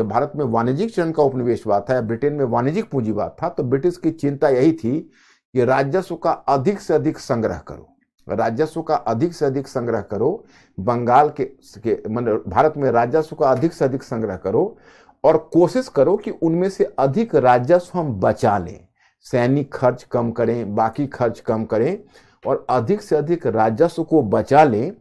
भारत में वाणिज्यिक चरण का उपनिवेशवाद था, ब्रिटेन में वाणिज्यिक पूंजीवाद था, तो ब्रिटिश की चिंता यही थी कि राजस्व का अधिक से अधिक संग्रह करो, राजस्व का अधिक से अधिक संग्रह करो, बंगाल के मतलब भारत में राजस्व का अधिक से अधिक संग्रह करो, और कोशिश करो कि उनमें से अधिक राजस्व हम बचा लें, सैनिक खर्च कम करें, बाकी खर्च कम करें, और अधिक से अधिक राजस्व को बचा लें,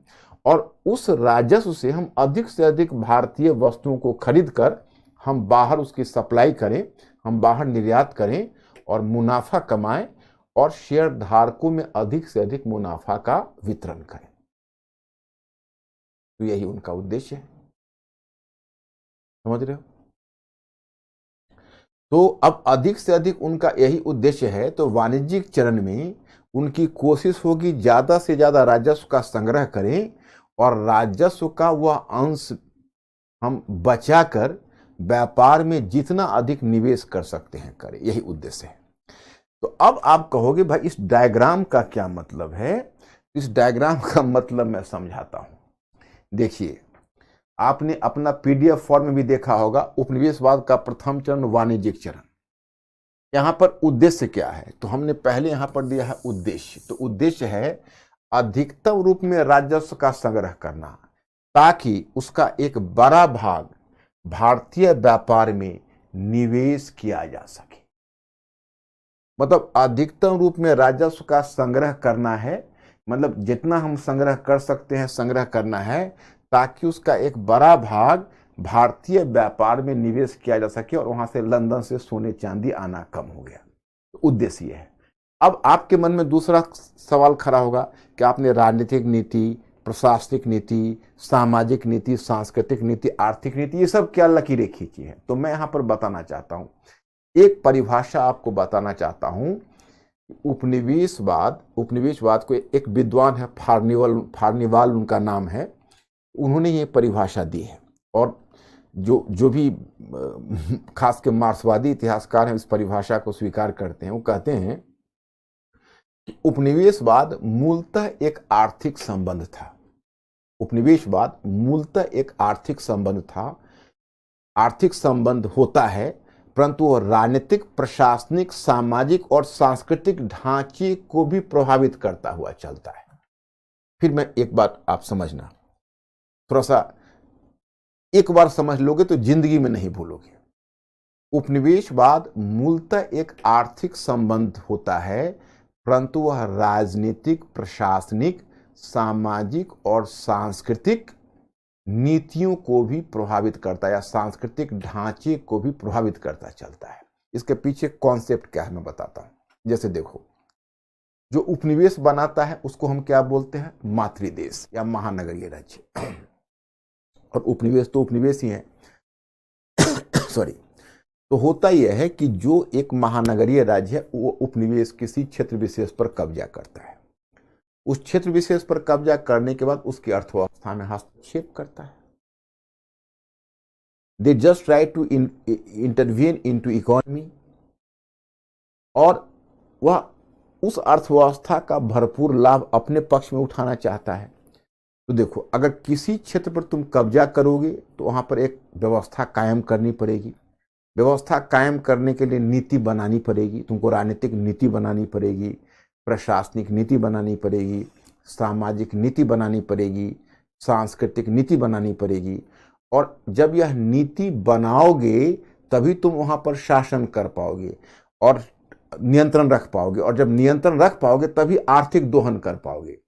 और उस राजस्व से हम अधिक से अधिक भारतीय वस्तुओं को खरीद कर हम बाहर उसकी सप्लाई करें, हम बाहर निर्यात करें और मुनाफा कमाएं, और शेयर धारकों में अधिक से अधिक मुनाफा का वितरण करें। तो यही उनका उद्देश्य है, समझ रहे हो। तो अब अधिक से अधिक उनका यही उद्देश्य है, तो वाणिज्यिक चरण में उनकी कोशिश होगी ज्यादा से ज्यादा राजस्व का संग्रह करें, और राजस्व का वह अंश हम बचाकर व्यापार में जितना अधिक निवेश कर सकते हैं करें, यही उद्देश्य है। तो अब आप कहोगे भाई इस डायग्राम का क्या मतलब है। इस डायग्राम का मतलब मैं समझाता हूं। देखिए, आपने अपना पीडीएफ फॉर्म में भी देखा होगा, उपनिवेशवाद का प्रथम चरण वाणिज्यिक चरण। यहां पर उद्देश्य क्या है, तो हमने पहले यहां पर दिया है उद्देश्य। तो उद्देश्य है अधिकतम रूप में राजस्व का संग्रह करना, ताकि उसका एक बड़ा भाग भारतीय व्यापार में निवेश किया जा सके। मतलब अधिकतम रूप में राजस्व का संग्रह करना है, मतलब जितना हम संग्रह कर सकते हैं संग्रह करना है, ताकि उसका एक बड़ा भाग भारतीय व्यापार में निवेश किया जा सके, और वहां से लंदन से सोने चांदी आना कम हो गया। तो उद्देश्य यह है। अब आपके मन में दूसरा सवाल खड़ा होगा कि आपने राजनीतिक नीति, प्रशासनिक नीति, सामाजिक नीति, सांस्कृतिक नीति, आर्थिक नीति, ये सब क्या लकीरें खींची है। तो मैं यहां पर बताना चाहता हूं, एक परिभाषा आपको बताना चाहता हूं। उपनिवेशवाद को एक विद्वान है फार्निवाल उनका नाम है, उन्होंने ये परिभाषा दी है। और जो भी खास के मार्क्सवादी इतिहासकार हैं इस परिभाषा को स्वीकार करते हैं। वो कहते हैं कि उपनिवेशवाद मूलतः एक आर्थिक संबंध था। उपनिवेशवाद मूलतः एक आर्थिक संबंध था। आर्थिक संबंध होता है, परंतु वह राजनीतिक, प्रशासनिक, सामाजिक और सांस्कृतिक ढांचे को भी प्रभावित करता हुआ चलता है। फिर मैं एक बात आप समझना, थोड़ा सा एक बार समझ लोगे तो जिंदगी में नहीं भूलोगे। उपनिवेशवाद मूलतः एक आर्थिक संबंध होता है, परंतु वह राजनीतिक, प्रशासनिक, सामाजिक और सांस्कृतिक नीतियों को भी प्रभावित करता है या सांस्कृतिक ढांचे को भी प्रभावित करता चलता है। इसके पीछे कॉन्सेप्ट क्या है मैं बताता हूं। जैसे देखो, जो उपनिवेश बनाता है उसको हम क्या बोलते हैं? मातृदेश या महानगरीय राज्य। और उपनिवेश तो उपनिवेश ही है सॉरी। तो होता यह है कि जो एक महानगरीय राज्य है वो उपनिवेश किसी क्षेत्र विशेष पर कब्जा करता है। उस क्षेत्र विशेष पर कब्जा करने के बाद उसकी अर्थव्यवस्था में हस्तक्षेप करता है। They just try to intervene into economy, और वह उस अर्थव्यवस्था का भरपूर लाभ अपने पक्ष में उठाना चाहता है। तो देखो, अगर किसी क्षेत्र पर तुम कब्जा करोगे तो वहां पर एक व्यवस्था कायम करनी पड़ेगी। व्यवस्था कायम करने के लिए नीति बनानी पड़ेगी। तुमको राजनीतिक नीति बनानी पड़ेगी, प्रशासनिक नीति बनानी पड़ेगी, सामाजिक नीति बनानी पड़ेगी, सांस्कृतिक नीति बनानी पड़ेगी। और जब यह नीति बनाओगे तभी तुम वहां पर शासन कर पाओगे और नियंत्रण रख पाओगे, और जब नियंत्रण रख पाओगे तभी आर्थिक दोहन कर पाओगे।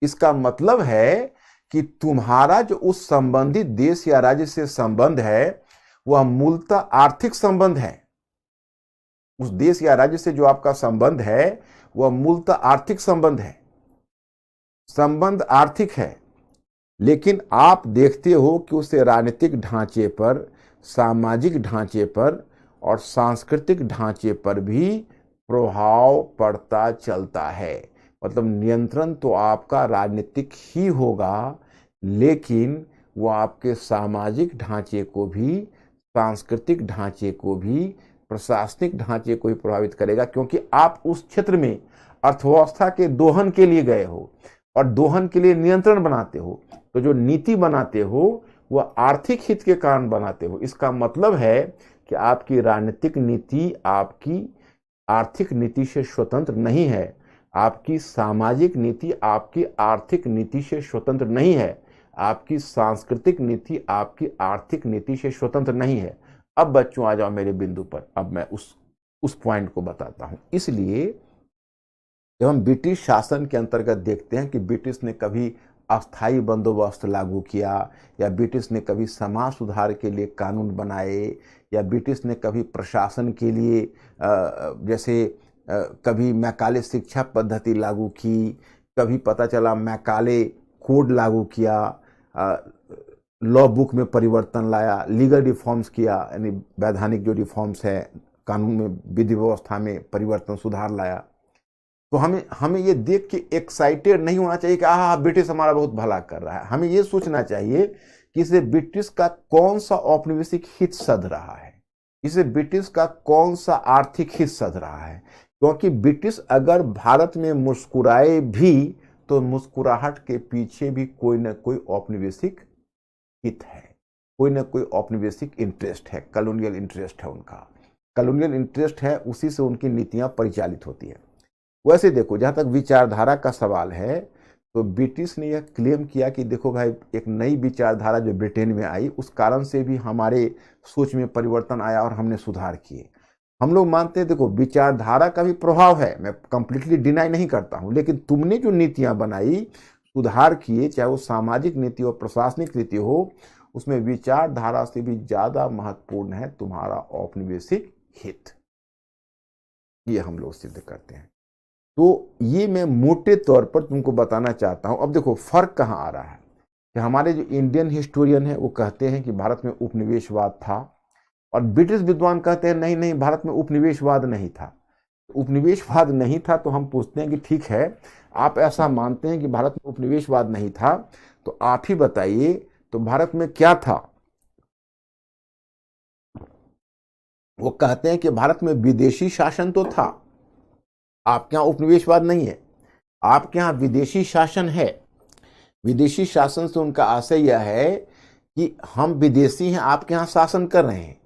इसका मतलब है कि तुम्हारा जो उस संबंधित देश या राज्य से संबंध है वह मूलतः आर्थिक संबंध है। उस देश या राज्य से जो आपका संबंध है वह मूलतः आर्थिक संबंध है। संबंध आर्थिक है, लेकिन आप देखते हो कि उसे राजनीतिक ढांचे पर, सामाजिक ढांचे पर और सांस्कृतिक ढांचे पर भी प्रभाव पड़ता चलता है। मतलब नियंत्रण तो आपका राजनीतिक ही होगा, लेकिन वो आपके सामाजिक ढांचे को भी, सांस्कृतिक ढांचे को भी, प्रशासनिक ढांचे को भी प्रभावित करेगा, क्योंकि आप उस क्षेत्र में अर्थव्यवस्था के दोहन के लिए गए हो और दोहन के लिए नियंत्रण बनाते हो। तो जो नीति बनाते हो वह आर्थिक हित के कारण बनाते हो। इसका मतलब है कि आपकी राजनीतिक नीति आपकी आर्थिक नीति से स्वतंत्र नहीं है, आपकी सामाजिक नीति आपकी आर्थिक नीति से स्वतंत्र नहीं है, आपकी सांस्कृतिक नीति आपकी आर्थिक नीति से स्वतंत्र नहीं है। अब बच्चों आ जाओ मेरे बिंदु पर, अब मैं उस पॉइंट को बताता हूं। इसलिए जब हम ब्रिटिश शासन के अंतर्गत देखते हैं कि ब्रिटिश ने कभी अस्थायी बंदोबस्त लागू किया, या ब्रिटिश ने कभी समाज सुधार के लिए कानून बनाए, या ब्रिटिश ने कभी प्रशासन के लिए जैसे कभी मैकाले शिक्षा पद्धति लागू की, कभी पता चला मैकाले कोड लागू किया, लॉ बुक में परिवर्तन लाया, लीगल रिफॉर्म्स किया, यानी वैधानिक जो रिफॉर्म्स है, कानून में, विधि व्यवस्था में परिवर्तन, सुधार लाया। तो हमें ये देख के एक्साइटेड नहीं होना चाहिए कि आहा ब्रिटिश हमारा बहुत भला कर रहा है। हमें ये सोचना चाहिए कि इसे ब्रिटिश का कौन सा औपनिवेशिक हित सध रहा है, इसे ब्रिटिश का कौन सा आर्थिक हित सध रहा है। क्योंकि ब्रिटिश अगर भारत में मुस्कुराए भी तो मुस्कुराहट के पीछे भी कोई ना कोई औपनिवेशिक हित है, कोई ना कोई औपनिवेशिक इंटरेस्ट है, कॉलोनियल इंटरेस्ट है उनका। कॉलोनियल इंटरेस्ट है, उसी से उनकी नीतियां परिचालित होती है। वैसे देखो, जहां तक विचारधारा का सवाल है तो ब्रिटिश ने यह क्लेम किया कि देखो भाई, एक नई विचारधारा जो ब्रिटेन में आई उस कारण से भी हमारे सोच में परिवर्तन आया और हमने सुधार किए। हम लोग मानते हैं देखो विचारधारा का भी प्रभाव है, मैं कंप्लीटली डिनाई नहीं करता हूं, लेकिन तुमने जो नीतियां बनाई, सुधार किए, चाहे वो सामाजिक नीति हो, प्रशासनिक नीति हो, उसमें विचारधारा से भी ज्यादा महत्वपूर्ण है तुम्हारा औपनिवेशिक हित। ये हम लोग सिद्ध करते हैं। तो ये मैं मोटे तौर पर तुमको बताना चाहता हूं। अब देखो फर्क कहां आ रहा है कि हमारे जो इंडियन हिस्टोरियन है वो कहते हैं कि भारत में उपनिवेशवाद था, और ब्रिटिश विद्वान कहते हैं नहीं नहीं, भारत में उपनिवेशवाद नहीं था। उपनिवेशवाद नहीं था तो हम पूछते हैं कि ठीक है, आप ऐसा मानते हैं कि भारत में उपनिवेशवाद नहीं था, तो आप ही बताइए तो भारत में क्या था? वो कहते हैं कि भारत में विदेशी शासन तो था, आपके यहाँ उपनिवेशवाद नहीं है, आपके यहाँ विदेशी शासन है। विदेशी शासन से उनका आशय यह है कि हम विदेशी हैं, आपके यहाँ शासन कर रहे हैं।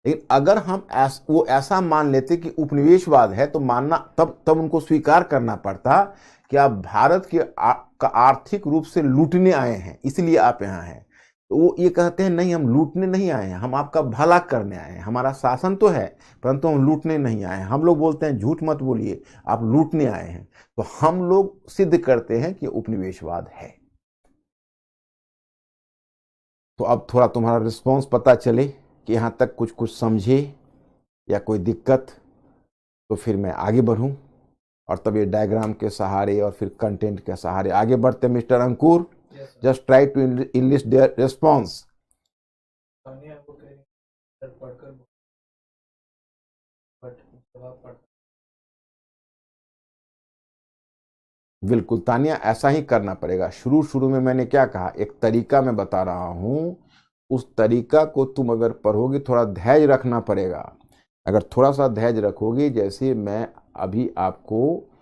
लेकिन अगर हम वो ऐसा मान लेते कि उपनिवेशवाद है तो मानना तब उनको स्वीकार करना पड़ता कि आप भारत का आर्थिक रूप से लूटने आए हैं, इसलिए आप यहाँ हैं। तो वो ये कहते हैं नहीं, हम लूटने नहीं आए हैं, हम आपका भला करने आए हैं। हमारा शासन तो है परंतु हम लूटने नहीं आए हैं। हम लोग बोलते हैं झूठ मत बोलिए, आप लूटने आए हैं। तो हम लोग सिद्ध करते हैं कि उपनिवेशवाद है। तो अब थोड़ा तुम्हारा रिस्पॉन्स पता चले कि यहाँ तक कुछ समझे या कोई दिक्कत, तो फिर मैं आगे बढ़ूँ और तब ये डायग्राम के सहारे और फिर कंटेंट के सहारे आगे बढ़ते। Mister Ankur, just try to enlist their response. बिल्कुल तानिया, ऐसा ही करना पड़ेगा। शुरू में मैंने क्या कहा, एक तरीका मैं बता रहा हूं, उस तरीका को तुम अगर पढ़ोगे, थोड़ा धैर्य रखना पड़ेगा। अगर थोड़ा सा धैर्य रखोगे, जैसे मैं अभी आपको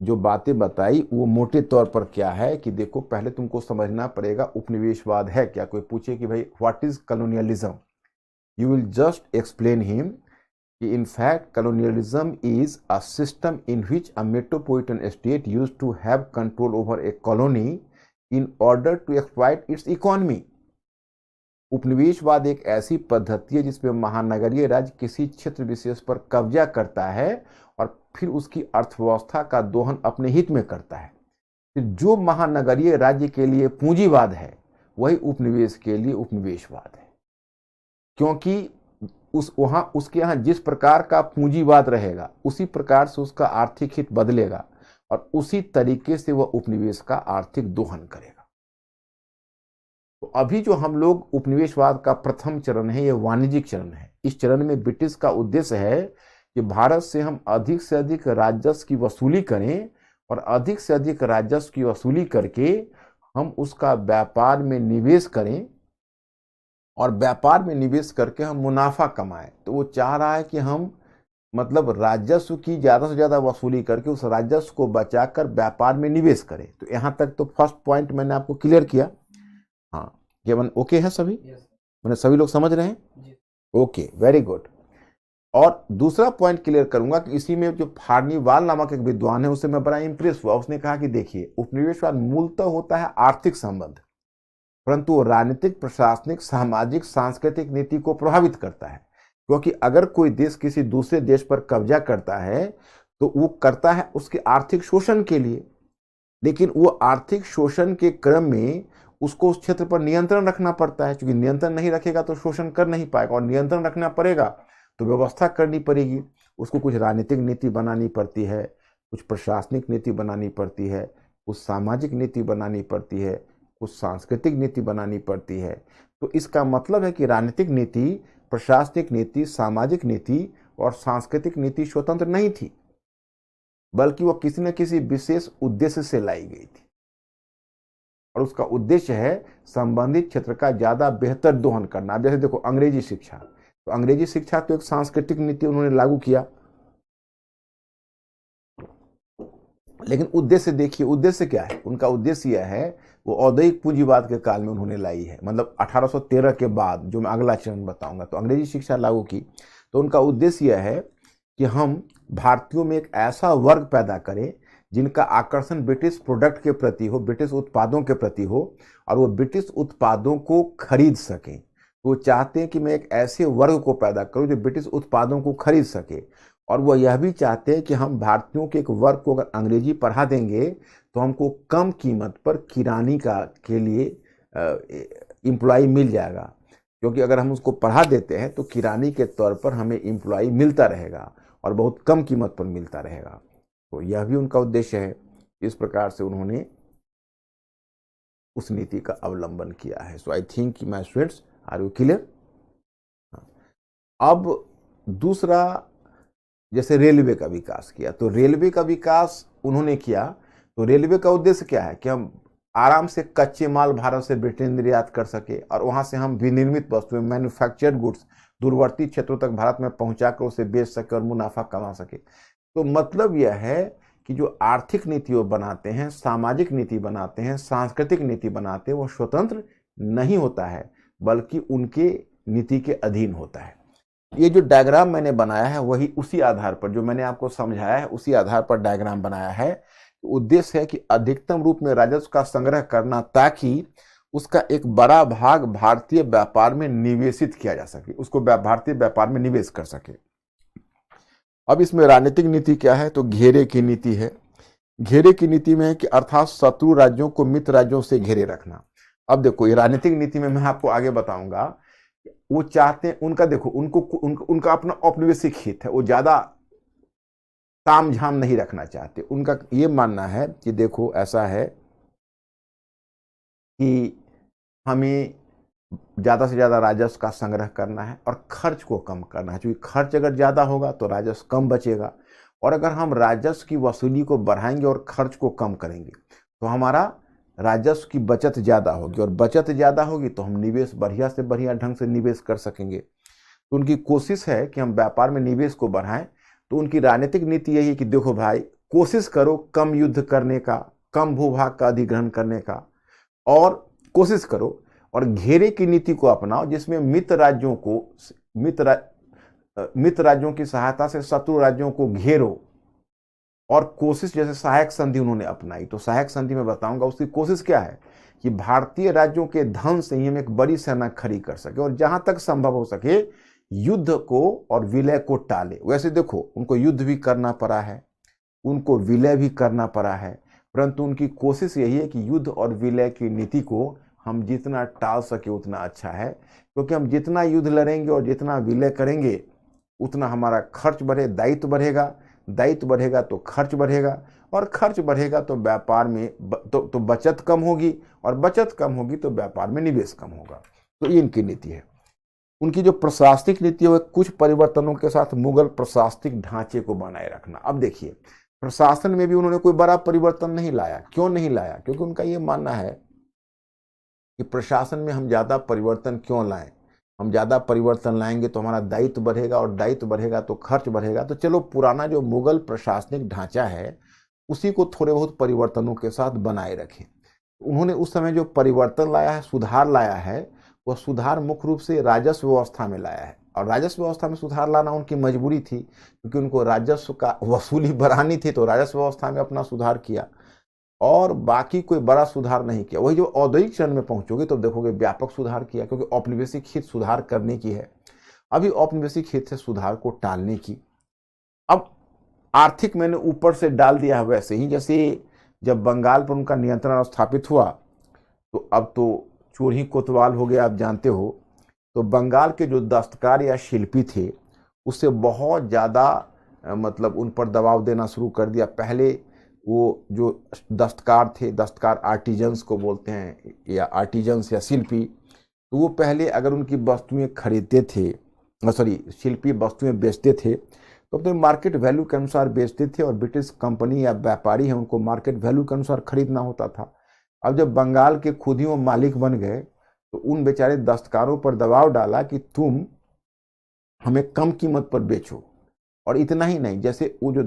जो बातें बताई वो मोटे तौर पर क्या है कि देखो, पहले तुमको समझना पड़ेगा उपनिवेशवाद है क्या। कोई पूछे कि भाई what is colonialism, you will just explain him कि in fact colonialism is a system in which a metropolitan state used to have control over a colony in order to exploit its economy। उपनिवेशवाद एक ऐसी पद्धति है जिसमें महानगरीय राज्य किसी क्षेत्र विशेष पर कब्जा करता है और फिर उसकी अर्थव्यवस्था का दोहन अपने हित में करता है। फिर जो महानगरीय राज्य के लिए पूंजीवाद है वही उपनिवेश के लिए उपनिवेशवाद है, क्योंकि उसके यहाँ जिस प्रकार का पूंजीवाद रहेगा उसी प्रकार से उसका आर्थिक हित बदलेगा और उसी तरीके से वह उपनिवेश का आर्थिक दोहन करेगा। तो अभी जो हम लोग उपनिवेशवाद का प्रथम चरण है, यह वाणिज्यिक चरण है। इस चरण में ब्रिटिश का उद्देश्य है कि भारत से हम अधिक से अधिक राजस्व की वसूली करें और अधिक से अधिक राजस्व की वसूली करके हम उसका व्यापार में निवेश करें और व्यापार में निवेश करके हम मुनाफा कमाएं। तो वो चाह रहा है कि हम मतलब राजस्व की ज़्यादा से ज़्यादा वसूली करके उस राजस्व को बचाकर व्यापार में निवेश करें। तो यहाँ तक तो फर्स्ट पॉइंट मैंने आपको क्लियर किया। हाँ, ये ओके है सभी? मैंने सभी लोग समझ रहे हैं? Okay, very good. और दूसरा पॉइंट क्लियर करूंगा कि इसी में जो फार्नीवाल नामक एक विद्वान है, उससे मैं बड़ा इंप्रेस हुआ। उसने कहा कि देखिए, उपनिवेशवाद मूलतः होता है आर्थिक संबंध, परंतु राजनीतिक, प्रशासनिक, सामाजिक, सांस्कृतिक नीति को प्रभावित करता है। क्योंकि अगर कोई देश किसी दूसरे देश पर कब्जा करता है तो वो करता है उसके आर्थिक शोषण के लिए, लेकिन वो आर्थिक शोषण के क्रम में उसको उस क्षेत्र पर नियंत्रण रखना पड़ता है। क्योंकि नियंत्रण नहीं रखेगा तो शोषण कर नहीं पाएगा, और नियंत्रण रखना पड़ेगा तो व्यवस्था करनी पड़ेगी। उसको कुछ राजनीतिक नीति बनानी पड़ती है, कुछ प्रशासनिक नीति बनानी पड़ती है, कुछ सामाजिक नीति बनानी पड़ती है, कुछ सांस्कृतिक नीति बनानी पड़ती है। तो इसका मतलब है कि राजनीतिक नीति, प्रशासनिक नीति, सामाजिक नीति और सांस्कृतिक नीति स्वतंत्र नहीं थी, बल्कि वो किसी न किसी विशेष उद्देश्य से लाई गई थी, और उसका उद्देश्य है संबंधित क्षेत्र का ज्यादा बेहतर दोहन करना। जैसे देखो अंग्रेजी शिक्षा, तो अंग्रेजी शिक्षा तो एक सांस्कृतिक नीति उन्होंने लागू किया, लेकिन उद्देश्य देखिए, उद्देश्य क्या है उनका? उद्देश्य यह है, वो औद्योगिक पूंजीवाद के काल में उन्होंने लाई है, मतलब 1813 के बाद, जो मैं अगला चरण बताऊंगा। तो अंग्रेजी शिक्षा लागू की, तो उनका उद्देश्य यह है कि हम भारतीयों में एक ऐसा वर्ग पैदा करें जिनका आकर्षण ब्रिटिश प्रोडक्ट के प्रति हो, ब्रिटिश उत्पादों के प्रति हो, और वो ब्रिटिश उत्पादों को खरीद सकें। तो वो चाहते हैं कि मैं एक ऐसे वर्ग को पैदा करूं जो ब्रिटिश उत्पादों को खरीद सके, और वह यह भी चाहते हैं कि हम भारतीयों के एक वर्ग को अगर अंग्रेजी पढ़ा देंगे तो हमको कम कीमत पर किरानी के लिए एम्प्लॉय मिल जाएगा। क्योंकि अगर हम उसको पढ़ा देते हैं तो किरानी के तौर पर हमें एम्प्लॉय मिलता रहेगा और बहुत कम कीमत पर मिलता रहेगा। तो यह भी उनका उद्देश्य है। इस प्रकार से उन्होंने उस नीति का अवलंबन किया है। So I think my students, are you clear? अब दूसरा, जैसे रेलवे का विकास किया, तो रेलवे का विकास उन्होंने किया। तो रेलवे का उद्देश्य क्या है कि हम आराम से कच्चे माल भारत से ब्रिटेन निर्यात कर सके और वहां से हम विनिर्मित वस्तुएं, मैन्युफैक्चर्ड गुड्स दूरवर्ती क्षेत्रों तक भारत में पहुंचाकर उसे बेच सके और मुनाफा कमा सके। तो मतलब यह है कि जो आर्थिक नीति वो बनाते हैं, सामाजिक नीति बनाते हैं, सांस्कृतिक नीति बनाते हैं, वो स्वतंत्र नहीं होता है बल्कि उनके नीति के अधीन होता है। ये जो डायग्राम मैंने बनाया है वही उसी आधार पर, जो मैंने आपको समझाया है उसी आधार पर डायग्राम बनाया है। उद्देश्य है कि अधिकतम रूप में राजस्व का संग्रह करना ताकि उसका एक बड़ा भाग भारतीय व्यापार में निवेशित किया जा सके, उसको भारतीय व्यापार में निवेश कर सके। अब इसमें राजनीतिक नीति क्या है, तो घेरे की नीति है। घेरे की नीति में है कि अर्थात शत्रु राज्यों को मित्र राज्यों से घेरे रखना। अब देखो ये राजनीतिक नीति में मैं आपको आगे बताऊंगा, वो चाहते हैं, उनका देखो उनका अपना औपनिवेशिक हित है, वो ज्यादा ताम झाम नहीं रखना चाहते। उनका ये मानना है कि देखो ऐसा है कि हमें ज्यादा से ज्यादा राजस्व का संग्रह करना है और खर्च को कम करना है, क्योंकि खर्च अगर ज्यादा होगा तो राजस्व कम बचेगा, और अगर हम राजस्व की वसूली को बढ़ाएंगे और खर्च को कम करेंगे तो हमारा राजस्व की बचत ज्यादा होगी, और बचत ज्यादा होगी तो हम निवेश बढ़िया से बढ़िया ढंग से निवेश कर सकेंगे। तो उनकी कोशिश है कि हम व्यापार में निवेश को बढ़ाएं। तो उनकी राजनीतिक नीति यही है कि देखो भाई, कोशिश करो कम युद्ध करने का, कम भूभाग का अधिग्रहण करने का, और कोशिश करो और घेरे की नीति को अपनाओ, जिसमें मित्र राज्यों की सहायता से शत्रु राज्यों को घेरो, और कोशिश जैसे सहायक संधि उन्होंने अपनाई। तो सहायक संधि में बताऊंगा उसकी कोशिश क्या है कि भारतीय राज्यों के धन से ही हम एक बड़ी सेना खड़ी कर सके और जहां तक संभव हो सके युद्ध को और विलय को टाले। वैसे देखो उनको युद्ध भी करना पड़ा है, उनको विलय भी करना पड़ा है, परंतु उनकी कोशिश यही है कि युद्ध और विलय की नीति को हम जितना टाल सके उतना अच्छा है, क्योंकि हम जितना युद्ध लड़ेंगे और जितना विलय करेंगे उतना हमारा खर्च बढ़े, दायित्व बढ़ेगा, दायित्व बढ़ेगा तो खर्च बढ़ेगा, और खर्च बढ़ेगा तो व्यापार में तो बचत कम होगी, और बचत कम होगी तो व्यापार में निवेश कम होगा। तो ये इनकी नीति है। उनकी जो प्रशासनिक नीति है कुछ परिवर्तनों के साथ मुगल प्रशासनिक ढांचे को बनाए रखना। अब देखिए प्रशासन में भी उन्होंने कोई बड़ा परिवर्तन नहीं लाया। क्यों नहीं लाया? क्योंकि उनका ये मानना है कि प्रशासन में हम ज्यादा परिवर्तन क्यों लाएं, हम ज्यादा परिवर्तन लाएंगे तो हमारा दायित्व बढ़ेगा, और दायित्व बढ़ेगा तो खर्च बढ़ेगा। तो चलो पुराना जो मुगल प्रशासनिक ढांचा है उसी को थोड़े बहुत परिवर्तनों के साथ बनाए रखें। उन्होंने उस समय जो परिवर्तन लाया है, सुधार लाया है, वह सुधार मुख्य रूप से राजस्व व्यवस्था में लाया है। और राजस्व व्यवस्था में सुधार लाना उनकी मजबूरी थी, क्योंकि उनको राजस्व का वसूली बढ़ानी थी, तो राजस्व व्यवस्था में अपना सुधार किया, और बाकी कोई बड़ा सुधार नहीं किया। वही जो औद्योगिक चरण में पहुंचोगे तो देखोगे व्यापक सुधार किया, क्योंकि औपनिवेशिक हित सुधार करने की है, अभी औपनिवेशिक हित से सुधार को टालने की। अब आर्थिक मैंने ऊपर से डाल दिया है, वैसे ही जैसे जब बंगाल पर उनका नियंत्रण स्थापित हुआ तो अब तो चोर ही कोतवाल हो गया, आप जानते हो। तो बंगाल के जो दस्तकार या शिल्पी थे उससे बहुत ज़्यादा मतलब उन पर दबाव देना शुरू कर दिया। पहले वो जो दस्तकार थे, दस्तकार आर्टिजन्स को बोलते हैं, या आर्टिजन्स या शिल्पी, तो वो पहले अगर उनकी वस्तुएं खरीदते थे, शिल्पी वस्तुएं बेचते थे तो अपने मार्केट वैल्यू के अनुसार बेचते थे, और ब्रिटिश कंपनी या व्यापारी हैं उनको मार्केट वैल्यू के अनुसार खरीदना होता था। अब जब बंगाल के खुद ही वो मालिक बन गए तो उन बेचारे दस्तकारों पर दबाव डाला कि तुम हमें कम कीमत पर बेचो। और इतना ही नहीं, जैसे वो जो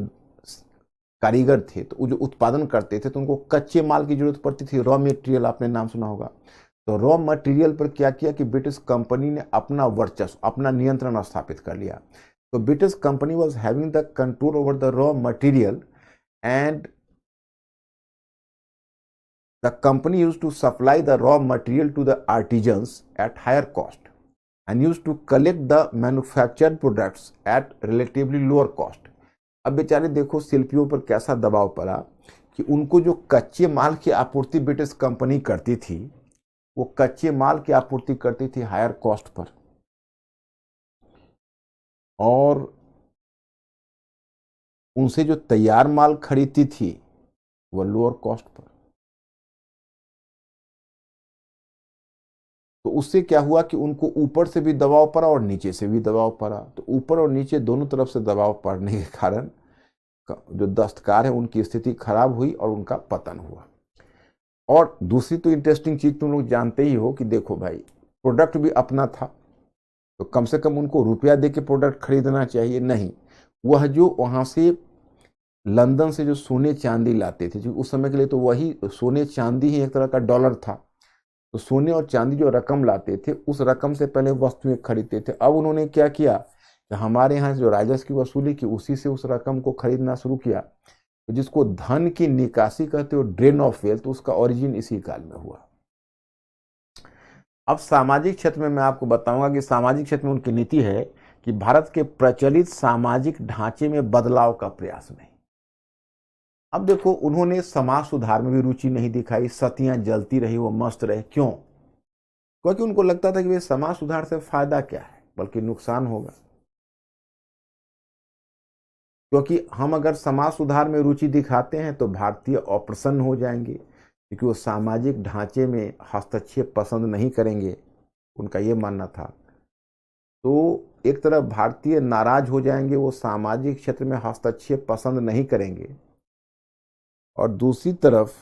कारीगर थे तो वो जो उत्पादन करते थे तो उनको कच्चे माल की जरूरत पड़ती थी, रॉ मटेरियल, आपने नाम सुना होगा। तो रॉ मटेरियल पर क्या किया कि ब्रिटिश कंपनी ने अपना वर्चस्व, अपना नियंत्रण स्थापित कर लिया। तो British company was having the control over the raw material, and the company used to supply the raw material to the artisans at higher cost and used to collect the manufactured products at relatively lower cost। अब बेचारे देखो शिल्पियों पर कैसा दबाव पड़ा कि उनको जो कच्चे माल की आपूर्ति ब्रिटिश कंपनी करती थी, वो कच्चे माल की आपूर्ति करती थी हायर कॉस्ट पर, और उनसे जो तैयार माल खरीदती थी वो लोअर कॉस्ट पर। तो उससे क्या हुआ कि उनको ऊपर से भी दबाव पड़ा और नीचे से भी दबाव पड़ा। तो ऊपर और नीचे दोनों तरफ से दबाव पड़ने के कारण जो दस्तकार है उनकी स्थिति खराब हुई और उनका पतन हुआ। और दूसरी तो इंटरेस्टिंग चीज तुम लोग जानते ही हो कि देखो भाई, प्रोडक्ट भी अपना था, तो कम से कम उनको रुपया दे के प्रोडक्ट खरीदना चाहिए। नहीं, वह जो वहाँ से लंदन से जो सोने चांदी लाते थे, जो उस समय के लिए तो वही सोने चांदी ही एक तरह का डॉलर था, तो सोने और चांदी जो रकम लाते थे उस रकम से पहले वस्तुएं खरीदते थे। अब उन्होंने क्या किया कि हमारे यहाँ जो राजस्व की वसूली की उसी से उस रकम को खरीदना शुरू किया, तो जिसको धन की निकासी कहते हो, ड्रेन ऑफ वेल्थ, तो उसका ओरिजिन इसी काल में हुआ। अब सामाजिक क्षेत्र में मैं आपको बताऊंगा कि सामाजिक क्षेत्र में उनकी नीति है कि भारत के प्रचलित सामाजिक ढांचे में बदलाव का प्रयास नहीं। अब देखो, उन्होंने समाज सुधार में भी रुचि नहीं दिखाई, सतियां जलती रही, वो मस्त रहे। क्यों? क्योंकि उनको लगता था कि वे समाज सुधार से फायदा क्या है, बल्कि नुकसान होगा। क्योंकि हम अगर समाज सुधार में रुचि दिखाते हैं तो भारतीय अप्रसन्न हो जाएंगे, क्योंकि वो सामाजिक ढांचे में हस्तक्षेप पसंद नहीं करेंगे, उनका ये मानना था। तो एक तरफ भारतीय नाराज हो जाएंगे, वो सामाजिक क्षेत्र में हस्तक्षेप पसंद नहीं करेंगे, और दूसरी तरफ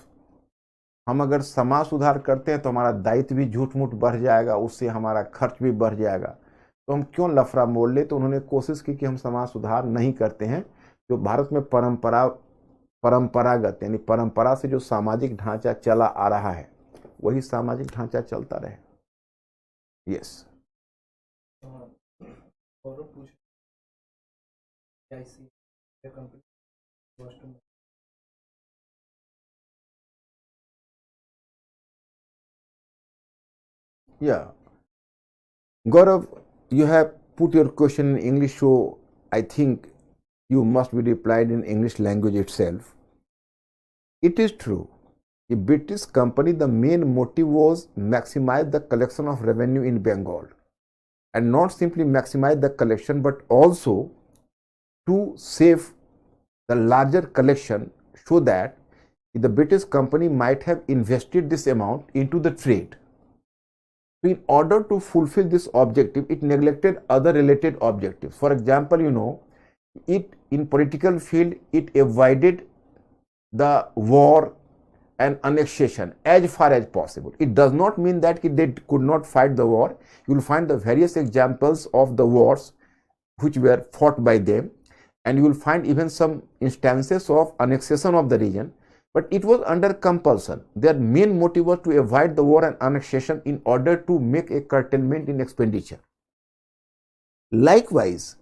हम अगर समाज सुधार करते हैं तो हमारा दायित्व भी झूठ मूठ बढ़ जाएगा, उससे हमारा खर्च भी बढ़ जाएगा, तो हम क्यों लफड़ा मोड़ ले। तो उन्होंने कोशिश की कि हम समाज सुधार नहीं करते हैं। जो भारत में परंपरागत यानी परंपरा से जो सामाजिक ढांचा चला आ रहा है वही सामाजिक ढांचा चलता रहे। यस। और पूछ क्या इसी company Yeah, Gaurav, you have put your question in English, so I think you must be replied in English language itself. It is true. A British company, the main motive was maximize the collection of revenue in Bengal, and not simply maximize the collection, but also to save the larger collection, so that the British company might have invested this amount into the trade. So in order to fulfill this objective, it neglected other related objectives. For example, it in political field, it avoided the war and annexation as far as possible. It does not mean that they could not fight the war. You will find the various examples of the wars which were fought by them, and you will find even some instances of annexation of the region. But it was under compulsion. Their main motive was to avoid the war and annexation in order to make a curtailment in expenditure. Likewise,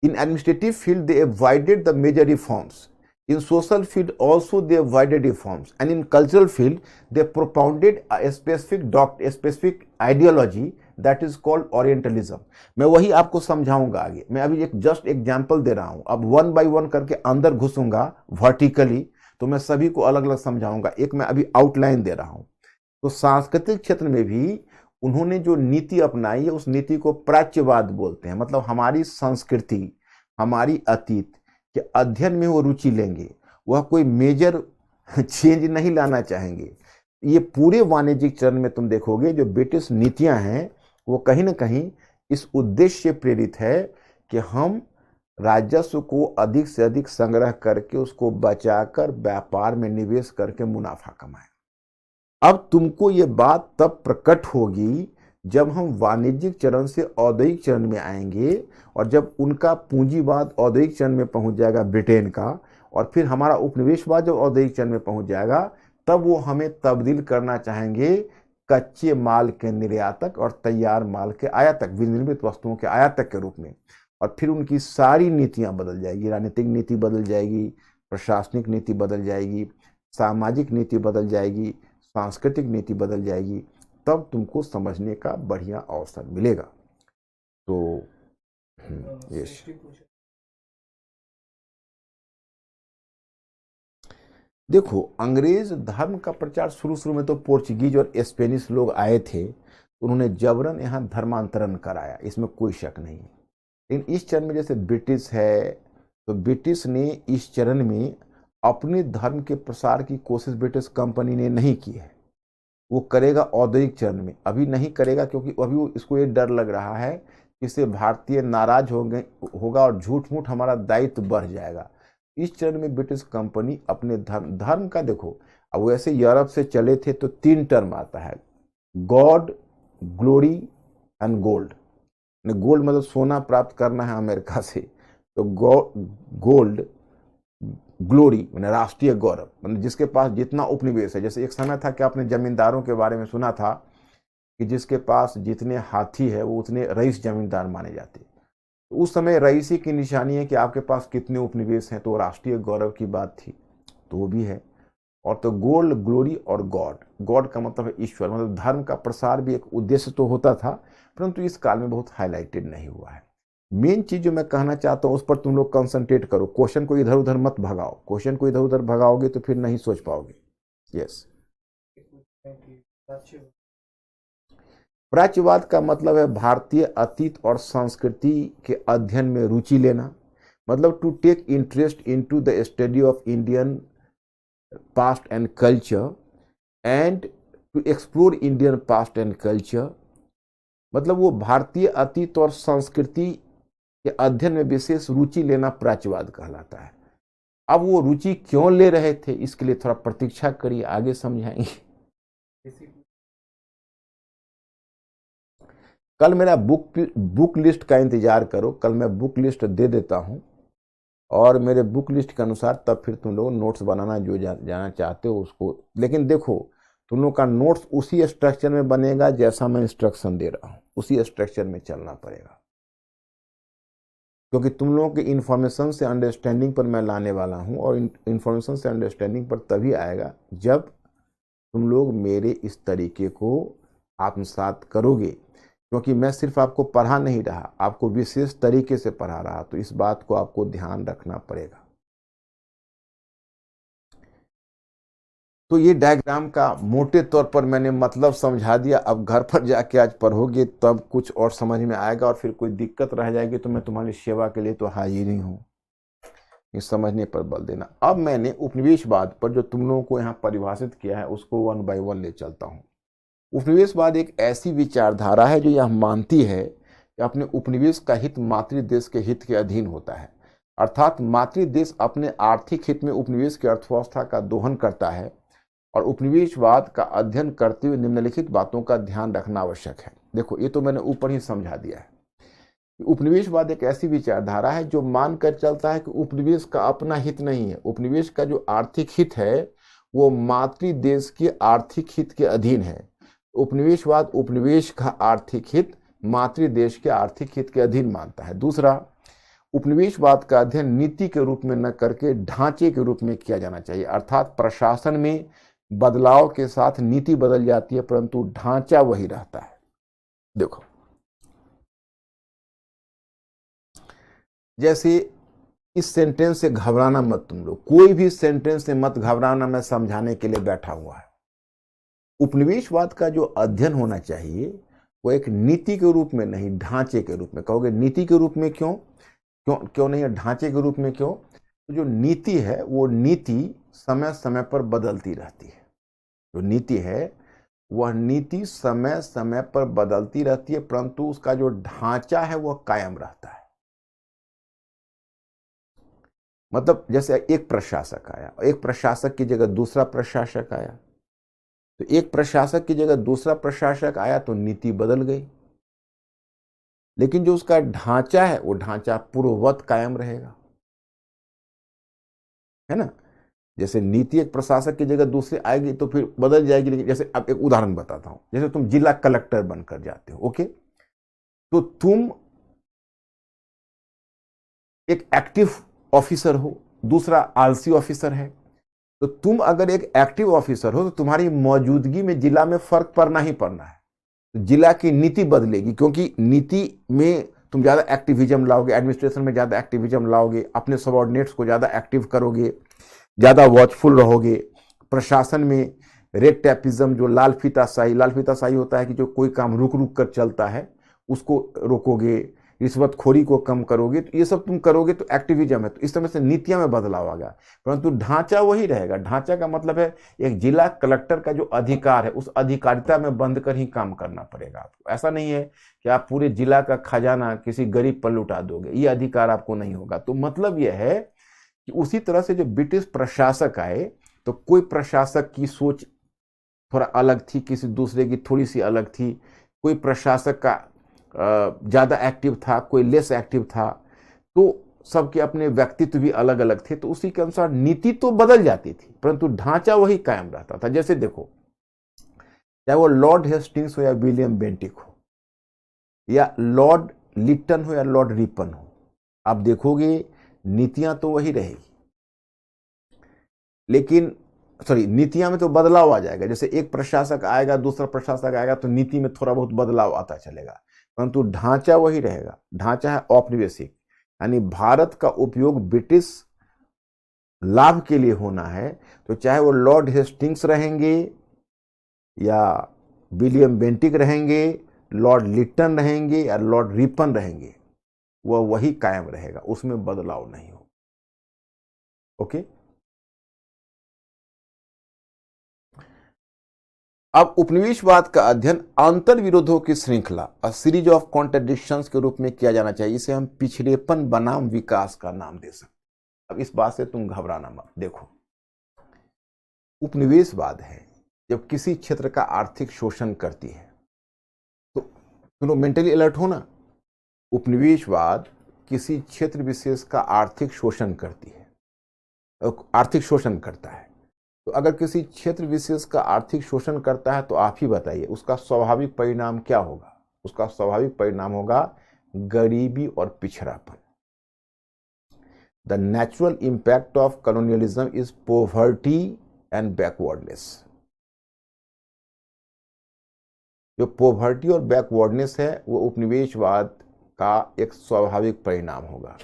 in administrative field, they avoided the major reforms. In social field also they avoided reforms, and in cultural field they propounded a specific ideology that is called Orientalism. मैं वही आपको समझाऊंगा आगे। मैं अभी एक just example दे रहा हूं, अब वन बाय वन करके अंदर घुसूंगा वर्टिकली, तो मैं सभी को अलग अलग समझाऊंगा। एक मैं अभी आउटलाइन दे रहा हूं। तो सांस्कृतिक क्षेत्र में भी उन्होंने जो नीति अपनाई है उस नीति को प्राच्यवाद बोलते हैं। मतलब हमारी संस्कृति, हमारी अतीत के अध्ययन में वो रुचि लेंगे, वह कोई मेजर चेंज नहीं लाना चाहेंगे। ये पूरे वाणिज्यिक चरण में तुम देखोगे जो ब्रिटिश नीतियां हैं वो कहीं ना कहीं इस उद्देश्य से प्रेरित है कि हम राजस्व को अधिक से अधिक संग्रह करके उसको बचाकर व्यापार में निवेश करके मुनाफा कमाएं। अब तुमको ये बात तब प्रकट होगी जब हम वाणिज्यिक चरण से औद्योगिक चरण में आएंगे, और जब उनका पूंजीवाद औद्योगिक चरण में पहुंच जाएगा ब्रिटेन का, और फिर हमारा उपनिवेशवाद जब औद्योगिक चरण में पहुंच जाएगा, तब वो हमें तब्दील करना चाहेंगे कच्चे माल के निर्यातक और तैयार माल के आयातक, विनिर्मित वस्तुओं के आयातक के रूप में। और फिर उनकी सारी नीतियां बदल जाएगी, राजनीतिक नीति बदल जाएगी, प्रशासनिक नीति बदल जाएगी, सामाजिक नीति बदल जाएगी, सांस्कृतिक नीति बदल जाएगी। तब तुमको समझने का बढ़िया अवसर मिलेगा। तो यस, देखो, अंग्रेज धर्म का प्रचार शुरू में तो पोर्चुगीज और स्पेनिश लोग आए थे, तो उन्होंने जबरन यहाँ धर्मांतरण कराया, इसमें कोई शक नहीं। लेकिन इस चरण में जैसे ब्रिटिश है, तो ब्रिटिश ने इस चरण में अपने धर्म के प्रसार की कोशिश ब्रिटिश कंपनी ने नहीं की है। वो करेगा औद्योगिक चरण में, अभी नहीं करेगा, क्योंकि अभी इसको ये डर लग रहा है कि इससे भारतीय नाराज होगा और झूठ मूठ हमारा दायित्व बढ़ जाएगा। इस चरण में ब्रिटिश कंपनी अपने धर्म का, देखो अब वैसे यूरोप से चले थे तो 3 टर्म आता है, God, glory and gold. Gold मतलब सोना प्राप्त करना है अमेरिका से, तो गोल्ड ग्लोरी मैंने राष्ट्रीय गौरव, मतलब जिसके पास जितना उपनिवेश है। जैसे एक समय था कि आपने जमींदारों के बारे में सुना था कि जिसके पास जितने हाथी है वो उतने रईस जमींदार माने जाते। तो उस समय रईसी की निशानी है कि आपके पास कितने उपनिवेश हैं, तो राष्ट्रीय गौरव की बात थी, तो वो भी है। और तो गोल्ड ग्लोरी और गॉड, गॉड का मतलब है ईश्वर, मतलब धर्म का प्रसार भी एक उद्देश्य तो होता था, परंतु इस काल में बहुत हाईलाइटेड नहीं हुआ है। मेन चीज जो मैं कहना चाहता हूं उस पर तुम लोग कंसंट्रेट करो, क्वेश्चन को इधर उधर मत भगाओ, क्वेश्चन को इधर उधर भगाओगे तो फिर नहीं सोच पाओगे। यस, प्राच्यवाद का मतलब है भारतीय अतीत और संस्कृति के अध्ययन में रुचि लेना, मतलब to take interest into the study of Indian past and culture and to explore Indian past and culture, मतलब वो भारतीय अतीत और संस्कृति के अध्ययन में विशेष रुचि लेना प्राच्यवाद कहलाता है। अब वो रुचि क्यों ले रहे थे इसके लिए थोड़ा प्रतीक्षा करिए, आगे समझाएंगे। कल मेरा बुक लिस्ट का इंतजार करो, कल मैं बुक लिस्ट दे देता हूं और मेरे बुक लिस्ट के अनुसार तब फिर तुम लोग नोट्स बनाना जो जाना चाहते हो उसको। लेकिन देखो तुम लोग का नोट्स उसी स्ट्रक्चर में बनेगा जैसा मैं इंस्ट्रक्शन दे रहा हूं, उसी स्ट्रक्चर में चलना पड़ेगा, क्योंकि तुम लोगों के इन्फॉर्मेशन से अंडरस्टैंडिंग पर मैं लाने वाला हूं। और इन्फॉर्मेशन से अंडरस्टैंडिंग पर तभी आएगा जब तुम लोग मेरे इस तरीके को आत्मसात करोगे, क्योंकि मैं सिर्फ आपको पढ़ा नहीं रहा, आपको विशेष तरीके से पढ़ा रहा, तो इस बात को आपको ध्यान रखना पड़ेगा। तो ये डायग्राम का मोटे तौर पर मैंने मतलब समझा दिया। अब घर पर जाके आज पढ़ोगे तब कुछ और समझ में आएगा, और फिर कोई दिक्कत रह जाएगी तो मैं तुम्हारी सेवा के लिए तो हाजिर ही हूँ, ये समझने पर बल देना। अब मैंने उपनिवेशवाद पर जो तुम लोगों को यहाँ परिभाषित किया है उसको 1 बाय 1 ले चलता हूँ। उपनिवेशवाद एक ऐसी विचारधारा है जो यह मानती है कि अपने उपनिवेश का हित मातृदेश के हित के अधीन होता है, अर्थात मातृदेश अपने आर्थिक हित में उपनिवेश की अर्थव्यवस्था का दोहन करता है, और उपनिवेशवाद का अध्ययन करते हुए निम्नलिखित बातों का ध्यान रखना आवश्यक है। देखो ये तो मैंने ऊपर ही समझा दिया है। उपनिवेशवाद एक ऐसी विचारधारा है जो मानकर चलता है कि उपनिवेश का अपना हित नहीं है, उपनिवेश का जो आर्थिक हित है वो मातृदेश के आर्थिक हित के अधीन है। उपनिवेशवाद उपनिवेश का आर्थिक हित मातृदेश के आर्थिक हित के अधीन मानता है। दूसरा, उपनिवेशवाद का अध्ययन नीति के रूप में न करके ढांचे के रूप में किया जाना चाहिए, अर्थात प्रशासन में बदलाव के साथ नीति बदल जाती है परंतु ढांचा वही रहता है। देखो जैसे इस सेंटेंस से घबराना मत, तुम लोग कोई भी सेंटेंस से मत घबराना, मैं समझाने के लिए बैठा हुआ है। उपनिवेशवाद का जो अध्ययन होना चाहिए वो एक नीति के रूप में नहीं, ढांचे के रूप में। कहोगे नीति के रूप में क्यों क्यों क्यों नहीं है, ढांचे के रूप में क्यों? तो जो नीति है वो नीति समय समय पर बदलती रहती है। जो नीति है वह नीति समय समय पर बदलती रहती है, परंतु उसका जो ढांचा है वह कायम रहता है। मतलब जैसे एक प्रशासक आया, एक प्रशासक की जगह दूसरा प्रशासक आया, तो एक प्रशासक की जगह दूसरा प्रशासक आया तो नीति बदल गई, लेकिन जो उसका ढांचा है वो ढांचा पूर्ववत कायम रहेगा, है ना। जैसे नीति एक प्रशासक की जगह दूसरे आएगी तो फिर बदल जाएगी, लेकिन जैसे अब एक उदाहरण बताता हूं, जैसे तुम जिला कलेक्टर बनकर जाते हो, ओके, तो तुम एक एक्टिव ऑफिसर हो, दूसरा आलसी ऑफिसर है। तो तुम अगर एक एक्टिव ऑफिसर हो तो तुम्हारी मौजूदगी में जिला में फर्क पड़ना ही पड़ना है, तो जिला की नीति बदलेगी, क्योंकि नीति में तुम ज्यादा एक्टिविज्म लाओगे, एडमिनिस्ट्रेशन में ज्यादा एक्टिविज्म लाओगे, अपने सबऑर्डिनेट्स को ज्यादा एक्टिव करोगे, ज्यादा वॉचफुल रहोगे। प्रशासन में रेड टैपिज्म, जो लाल फीताशाही होता है कि जो कोई काम रुक रुक कर चलता है उसको रोकोगे, रिश्वतखोरी को कम करोगे, तो ये सब तुम करोगे तो एक्टिविज्म है। तो इस तरह से नीतियां में बदलाव आएगा, परंतु ढांचा वही रहेगा। ढांचा का मतलब है एक जिला कलेक्टर का जो अधिकार है उस अधिकारिता में बंध कर ही काम करना पड़ेगा आपको। ऐसा नहीं है कि आप पूरे जिला का खजाना किसी गरीब पर लुटा दोगे, ये अधिकार आपको नहीं होगा। तो मतलब यह है कि उसी तरह से जो ब्रिटिश प्रशासक आए तो कोई प्रशासक की सोच थोड़ा अलग थी, किसी दूसरे की थोड़ी सी अलग थी, कोई प्रशासक का ज़्यादा एक्टिव था, कोई लेस एक्टिव था, तो सबके अपने व्यक्तित्व भी अलग अलग थे, तो उसी के अनुसार नीति तो बदल जाती थी परंतु ढांचा वही कायम रहता था। जैसे देखो, चाहे वो लॉर्ड हेस्टिंग्स हो या विलियम बेंटिक हो या लॉर्ड लिटन हो या लॉर्ड रिपन हो, आप देखोगे नीतियां तो वही रहेगी, लेकिन नीतियां में तो बदलाव आ जाएगा। जैसे एक प्रशासक आएगा, दूसरा प्रशासक आएगा, तो नीति में थोड़ा बहुत बदलाव आता चलेगा, परंतु ढांचा वही रहेगा। ढांचा है औपनिवेशिक, यानी भारत का उपयोग ब्रिटिश लाभ के लिए होना है, तो चाहे वो लॉर्ड हेस्टिंग्स रहेंगे या विलियम बेंटिक रहेंगे, लॉर्ड लिटन रहेंगे या लॉर्ड रिपन रहेंगे, वह वही कायम रहेगा, उसमें बदलाव नहीं हो। ओके, अब उपनिवेशवाद का अध्ययन अंतर विरोधों की श्रृंखला, अ सीरीज ऑफ कॉन्ट्रडिक्शंस के रूप में किया जाना चाहिए। इसे हम पिछड़ेपन बनाम विकास का नाम दे सकते। अब इस बात से तुम घबराना मत। देखो, उपनिवेशवाद है जब किसी क्षेत्र का आर्थिक शोषण करती है, तो सुनो, मेंटली अलर्ट हो ना। उपनिवेशवाद किसी क्षेत्र विशेष का आर्थिक शोषण करती है, आर्थिक शोषण करता है। तो अगर किसी क्षेत्र विशेष का आर्थिक शोषण करता है, तो आप ही बताइए उसका स्वाभाविक परिणाम क्या होगा? उसका स्वाभाविक परिणाम होगा गरीबी और पिछड़ापन। The natural impact of colonialism is poverty and backwardness. जो पॉवर्टी और बैकवर्डनेस है वो उपनिवेशवाद का एक स्वाभाविक परिणाम होगा,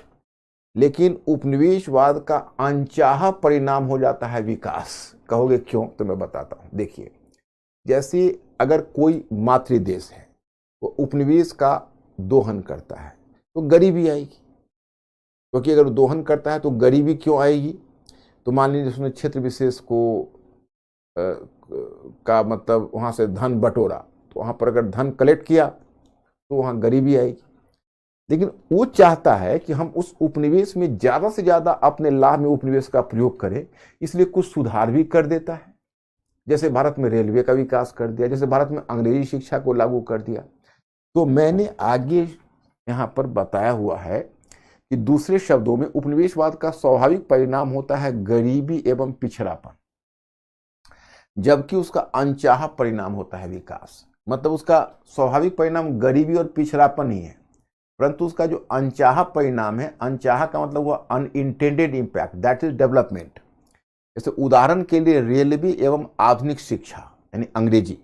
लेकिन उपनिवेशवाद का अनचाहा परिणाम हो जाता है विकास। कहोगे क्यों? तो मैं बताता हूं। देखिए, जैसे अगर कोई मातृ देश है, वो उपनिवेश का दोहन करता है, तो गरीबी आएगी, क्योंकि अगर दोहन करता है तो गरीबी क्यों आएगी? तो मान लीजिए उसने क्षेत्र विशेष को का मतलब वहां से धन बटोरा, तो वहां पर अगर धन कलेक्ट किया तो वहां गरीबी आएगी। लेकिन वो चाहता है कि हम उस उपनिवेश में ज्यादा से ज्यादा अपने लाभ में उपनिवेश का प्रयोग करें, इसलिए कुछ सुधार भी कर देता है। जैसे भारत में रेलवे का विकास कर दिया, जैसे भारत में अंग्रेजी शिक्षा को लागू कर दिया। तो मैंने आगे यहाँ पर बताया हुआ है कि दूसरे शब्दों में उपनिवेशवाद का स्वाभाविक परिणाम होता है गरीबी एवं पिछड़ापन, जबकि उसका अनचाहा परिणाम होता है विकास। मतलब उसका स्वाभाविक परिणाम गरीबी और पिछड़ापन ही है, परंतु उसका जो अनचाहा परिणाम है, अनचाहा का मतलब हुआ unintended impact, that is development. जैसे उदाहरण के लिए रेलवे एवं आधुनिक शिक्षा यानी अंग्रेजी,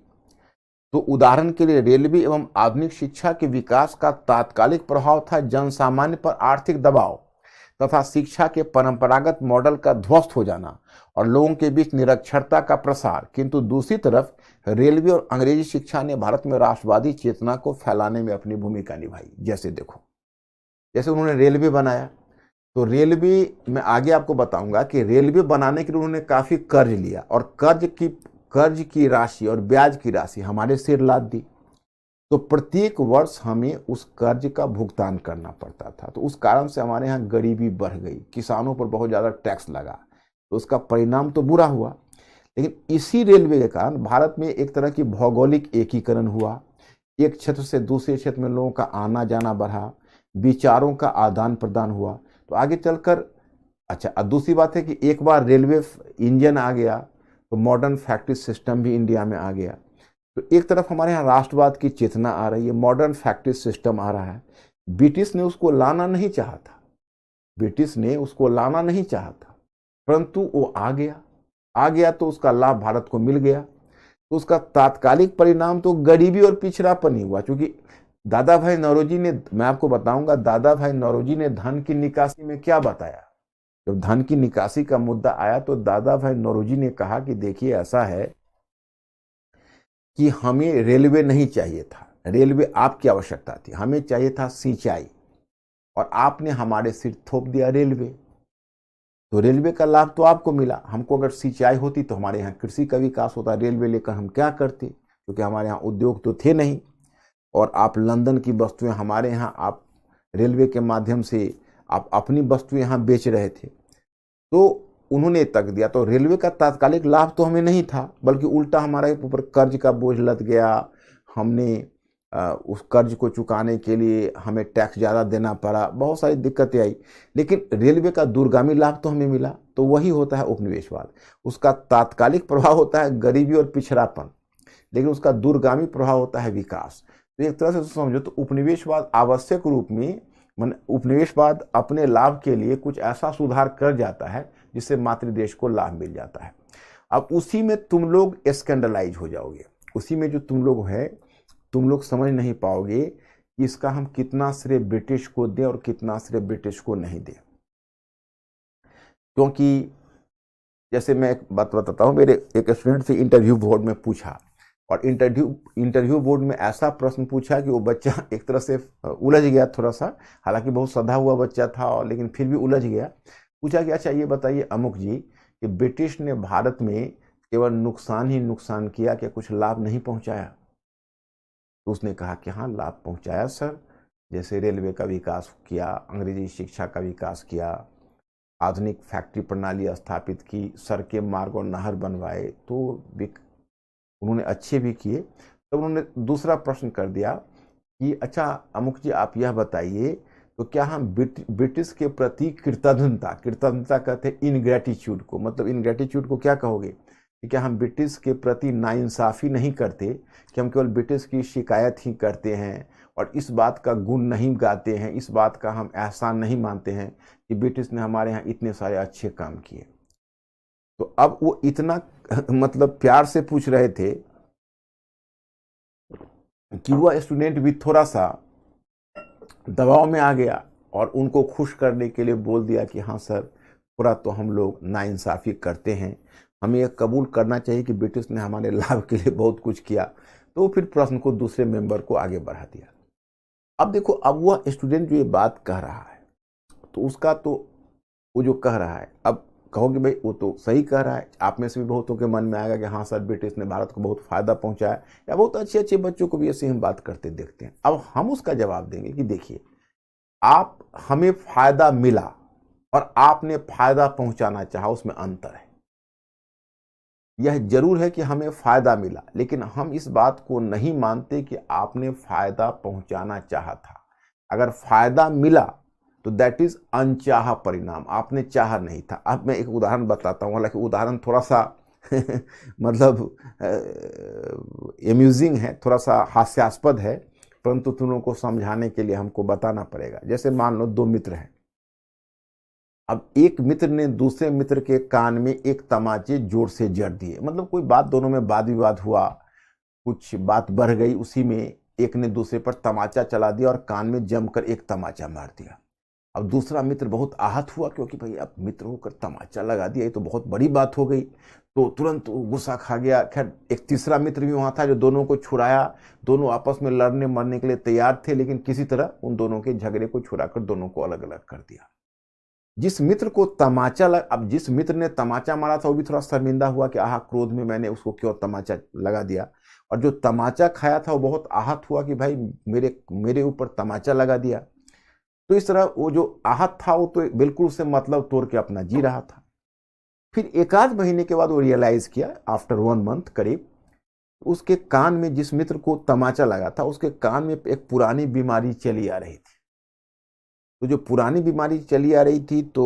तो उदाहरण के लिए रेलवे एवं आधुनिक शिक्षा के विकास का तात्कालिक प्रभाव था जनसामान्य पर आर्थिक दबाव तथा शिक्षा के परंपरागत मॉडल का ध्वस्त हो जाना और लोगों के बीच निरक्षरता का प्रसार। किंतु दूसरी तरफ रेलवे और अंग्रेजी शिक्षा ने भारत में राष्ट्रवादी चेतना को फैलाने में अपनी भूमिका निभाई। जैसे देखो, जैसे उन्होंने रेलवे बनाया, तो रेलवे में आगे आपको बताऊंगा कि रेलवे बनाने के लिए उन्होंने काफी कर्ज लिया और कर्ज की राशि और ब्याज की राशि हमारे सिर लाद दी। तो प्रत्येक वर्ष हमें उस कर्ज का भुगतान करना पड़ता था, तो उस कारण से हमारे यहाँ गरीबी बढ़ गई, किसानों पर बहुत ज़्यादा टैक्स लगा, तो उसका परिणाम तो बुरा हुआ। लेकिन इसी रेलवे के कारण भारत में एक तरह की भौगोलिक एकीकरण हुआ, एक क्षेत्र से दूसरे क्षेत्र में लोगों का आना जाना बढ़ा, विचारों का आदान प्रदान हुआ। तो आगे चलकर अच्छा, दूसरी बात है कि एक बार रेलवे इंजन आ गया तो मॉडर्न फैक्ट्री सिस्टम भी इंडिया में आ गया। तो एक तरफ हमारे यहाँ राष्ट्रवाद की चेतना आ रही है, मॉडर्न फैक्ट्री सिस्टम आ रहा है। ब्रिटिश ने उसको लाना नहीं चाहा था, ब्रिटिश ने उसको लाना नहीं चाहा था, परंतु वो आ गया तो उसका लाभ भारत को मिल गया। तो उसका तात्कालिक परिणाम तो गरीबी और पिछड़ापन ही हुआ, क्योंकि दादा भाई नौरोजी ने, मैं आपको बताऊंगा, दादा भाई नौरोजी ने धन की निकासी में क्या बताया। जब धन की निकासी का मुद्दा आया तो दादा भाई नौरोजी ने कहा कि देखिए, ऐसा है कि हमें रेलवे नहीं चाहिए था, रेलवे आपकी आवश्यकता थी, हमें चाहिए था सिंचाई, और आपने हमारे सिर थोप दिया रेलवे। तो रेलवे का लाभ तो आपको मिला, हमको अगर सिंचाई होती तो हमारे यहाँ कृषि का विकास होता, रेलवे लेकर हम क्या करते, क्योंकि हमारे यहाँ उद्योग तो थे नहीं। और आप लंदन की वस्तुएं हमारे यहाँ, आप रेलवे के माध्यम से आप अपनी वस्तुएं यहाँ बेच रहे थे, तो उन्होंने तक दिया। तो रेलवे का तात्कालिक लाभ तो हमें नहीं था, बल्कि उल्टा हमारे ऊपर कर्ज का बोझ लद गया, हमने उस कर्ज को चुकाने के लिए हमें टैक्स ज़्यादा देना पड़ा, बहुत सारी दिक्कतें आई। लेकिन रेलवे का दूरगामी लाभ तो हमें मिला, तो वही होता है उपनिवेशवाद। उसका तात्कालिक प्रभाव होता है गरीबी और पिछड़ापन, लेकिन उसका दूरगामी प्रभाव होता है विकास। तो एक तरह से समझो तो उपनिवेशवाद आवश्यक रूप में, उपनिवेशवाद अपने लाभ के लिए कुछ ऐसा सुधार कर जाता है जिससे मातृदेश को लाभ मिल जाता है। अब उसी में तुम लोग स्कैंडलाइज हो जाओगे, उसी में जो तुम लोग है, तुम लोग समझ नहीं पाओगे कि इसका हम कितना श्रेय ब्रिटिश को दें और कितना श्रेय ब्रिटिश को नहीं दें। क्योंकि जैसे मैं एक बात बताता हूँ, मेरे एक स्टूडेंट से इंटरव्यू बोर्ड में पूछा, और इंटरव्यू बोर्ड में ऐसा प्रश्न पूछा कि वो बच्चा एक तरह से उलझ गया थोड़ा सा, हालांकि बहुत सधा हुआ बच्चा था और लेकिन फिर भी उलझ गया। पूछा कि अच्छा ये बताइए अमुक जी कि ब्रिटिश ने भारत में केवल नुकसान ही नुकसान किया, क्या कुछ लाभ नहीं पहुंचाया? तो उसने कहा कि हाँ लाभ पहुंचाया सर, जैसे रेलवे का विकास किया, अंग्रेजी शिक्षा का विकास किया, आधुनिक फैक्ट्री प्रणाली स्थापित की, सड़कें, मार्ग और नहर बनवाए, तो उन्होंने अच्छे भी किए। तो उन्होंने दूसरा प्रश्न कर दिया कि अच्छा अमुक जी आप यह बताइए, तो क्या हम ब्रिटिश के प्रति कृतज्ञता कहते हैं इनग्रेटिट्यूड को, मतलब इनग्रेटिट्यूड को क्या कहोगे कि क्या हम ब्रिटिश के प्रति नाइंसाफ़ी नहीं करते, कि हम केवल ब्रिटिश की शिकायत ही करते हैं और इस बात का गुण नहीं गाते हैं, इस बात का हम एहसान नहीं मानते हैं कि ब्रिटिश ने हमारे यहाँ इतने सारे अच्छे काम किए। तो अब वो इतना मतलब प्यार से पूछ रहे थे कि वह स्टूडेंट भी थोड़ा सा दबाव में आ गया और उनको खुश करने के लिए बोल दिया कि हाँ सर थोड़ा तो हम लोग नाइंसाफ़ी करते हैं, हमें यह कबूल करना चाहिए कि ब्रिटिश ने हमारे लाभ के लिए बहुत कुछ किया। तो फिर प्रश्न को दूसरे मेंबर को आगे बढ़ा दिया। अब देखो, अब वह स्टूडेंट जो ये बात कह रहा है, तो उसका तो वो जो कह रहा है, अब कहोगे भाई वो तो सही कह रहा है, आप में से भी बहुतों के मन में आएगा कि हाँ सर ब्रिटिश ने भारत को बहुत फ़ायदा पहुंचाया, या बहुत अच्छे अच्छे बच्चों को भी ऐसे हम बात करते देखते हैं। अब हम उसका जवाब देंगे कि देखिए, आप हमें फ़ायदा मिला और आपने फ़ायदा पहुंचाना चाहा, उसमें अंतर है। यह जरूर है कि हमें फ़ायदा मिला, लेकिन हम इस बात को नहीं मानते कि आपने फ़ायदा पहुंचाना चाहा था। अगर फ़ायदा मिला तो दैट इज अनचाहा परिणाम, आपने चाहा नहीं था। अब मैं एक उदाहरण बताता हूँ, हालांकि उदाहरण थोड़ा सा मतलब एम्यूजिंग है, थोड़ा सा हास्यास्पद है, परंतु तुम लोगों को समझाने के लिए हमको बताना पड़ेगा। जैसे मान लो दो मित्र हैं, अब एक मित्र ने दूसरे मित्र के कान में एक तमाचे जोर से जड़ दिए, मतलब कोई बात, दोनों में वाद विवाद हुआ, कुछ बात बढ़ गई, उसी में एक ने दूसरे पर तमाचा चला दिया और कान में जमकर एक तमाचा मार दिया। अब दूसरा मित्र बहुत आहत हुआ, क्योंकि भाई अब मित्र होकर तमाचा लगा दिया, ये तो बहुत बड़ी बात हो गई, तो तुरंत गुस्सा खा गया। खैर एक तीसरा मित्र भी वहां था जो दोनों को छुड़ाया, दोनों आपस में लड़ने मरने के लिए तैयार थे, लेकिन किसी तरह उन दोनों के झगड़े को छुड़ाकर दोनों को अलग अलग कर दिया। जिस मित्र को तमाचा अब जिस मित्र ने तमाचा मारा था वो भी थोड़ा शर्मिंदा हुआ कि आह क्रोध में मैंने उसको क्यों तमाचा लगा दिया, और जो तमाचा खाया था वो बहुत आहत हुआ कि भाई मेरे ऊपर तमाचा लगा दिया। तो इस तरह वो जो आहत था वो तो बिल्कुल उससे मतलब तोड़ के अपना जी रहा था। फिर एक आध महीने के बाद वो रियलाइज किया, आफ्टर 1 मंथ करीब, उसके कान में, जिस मित्र को तमाचा लगा था उसके कान में एक पुरानी बीमारी चली आ रही थी। तो जो पुरानी बीमारी चली आ रही थी तो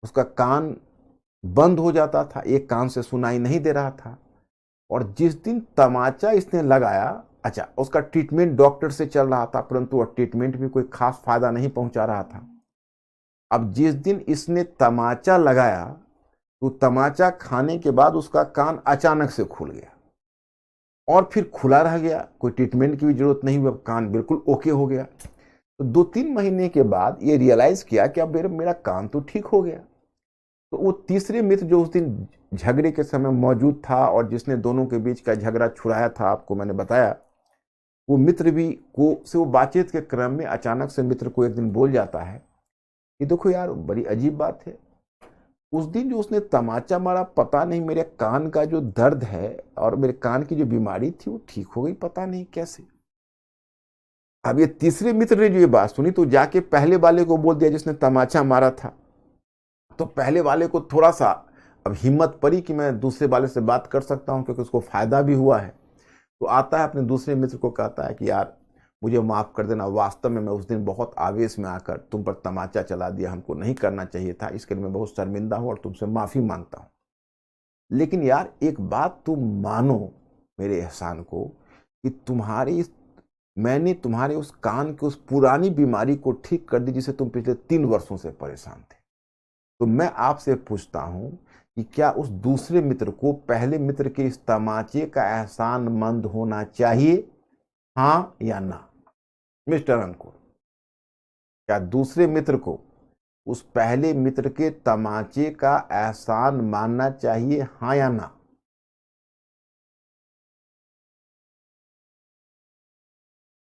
उसका कान बंद हो जाता था, एक कान से सुनाई नहीं दे रहा था। और जिस दिन तमाचा इसने लगाया, अच्छा उसका ट्रीटमेंट डॉक्टर से चल रहा था, परंतु वह ट्रीटमेंट भी कोई खास फायदा नहीं पहुंचा रहा था। अब जिस दिन इसने तमाचा लगाया तो तमाचा खाने के बाद उसका कान अचानक से खुल गया और फिर खुला रह गया, कोई ट्रीटमेंट की भी जरूरत नहीं हुई, कान बिल्कुल ओके हो गया। तो 2-3 महीने के बाद ये रियलाइज किया कि अब मेरा कान तो ठीक हो गया। तो वो तीसरे मित्र जो उस दिन झगड़े के समय मौजूद था और जिसने दोनों के बीच का झगड़ा छुड़ाया था, आपको मैंने बताया, वो मित्र भी वो बातचीत के क्रम में अचानक से मित्र को एक दिन बोल जाता है कि देखो यार बड़ी अजीब बात है, उस दिन जो उसने तमाचा मारा, पता नहीं मेरे कान का जो दर्द है और मेरे कान की जो बीमारी थी वो ठीक हो गई, पता नहीं कैसे। अब ये तीसरे मित्र ने जो ये बात सुनी तो जाके पहले वाले को बोल दिया जिसने तमाचा मारा था। तो पहले वाले को थोड़ा सा अब हिम्मत पड़ी कि मैं दूसरे वाले से बात कर सकता हूं क्योंकि उसको फायदा भी हुआ है। तो आता है अपने दूसरे मित्र को कहता है कि यार मुझे माफ़ कर देना, वास्तव में मैं उस दिन बहुत आवेश में आकर तुम पर तमाचा चला दिया, हमको नहीं करना चाहिए था, इसके लिए मैं बहुत शर्मिंदा हूँ और तुमसे माफ़ी मांगता हूँ। लेकिन यार एक बात तुम मानो मेरे एहसान को कि मैंने तुम्हारे उस कान की उस पुरानी बीमारी को ठीक कर दी जिसे तुम पिछले 3 वर्षों से परेशान थे। तो मैं आपसे पूछता हूं कि क्या उस दूसरे मित्र को पहले मित्र के इस तमाचे का एहसानमंद होना चाहिए, हाँ या ना? मिस्टर अंकुर, क्या दूसरे मित्र को उस पहले मित्र के तमाचे का एहसान मानना चाहिए, हाँ या ना?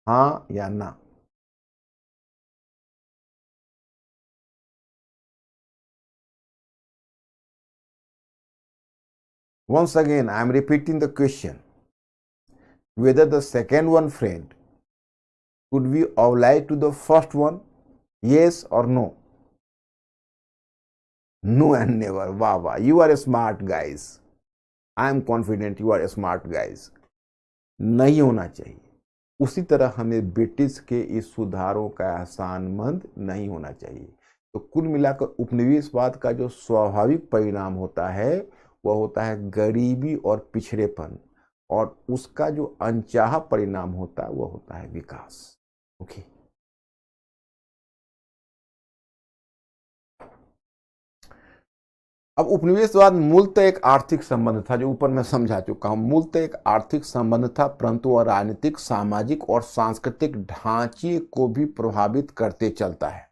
हाँ या ना? Once again, I am repeating the question. Whether the second one friend could be obliged to the first one, yes or no? No and never. Wow, wow. You are a smart guys. I am confident you are a smart guys. नहीं होना चाहिए। उसी तरह हमें British के इस सुधारों का एहसानमंद नहीं होना चाहिए। तो कुल मिलाकर उपनिवेशवाद का जो स्वाभाविक परिणाम होता है वह होता है गरीबी और पिछड़ेपन, और उसका जो अनचाहा परिणाम होता है वह होता है विकास। ओके, अब उपनिवेशवाद मूलतः एक आर्थिक संबंध था, जो ऊपर मैं समझा चुका हूं। मूलतः एक आर्थिक संबंध था, परंतु वह राजनीतिक, सामाजिक और सांस्कृतिक ढांचे को भी प्रभावित करते चलता है।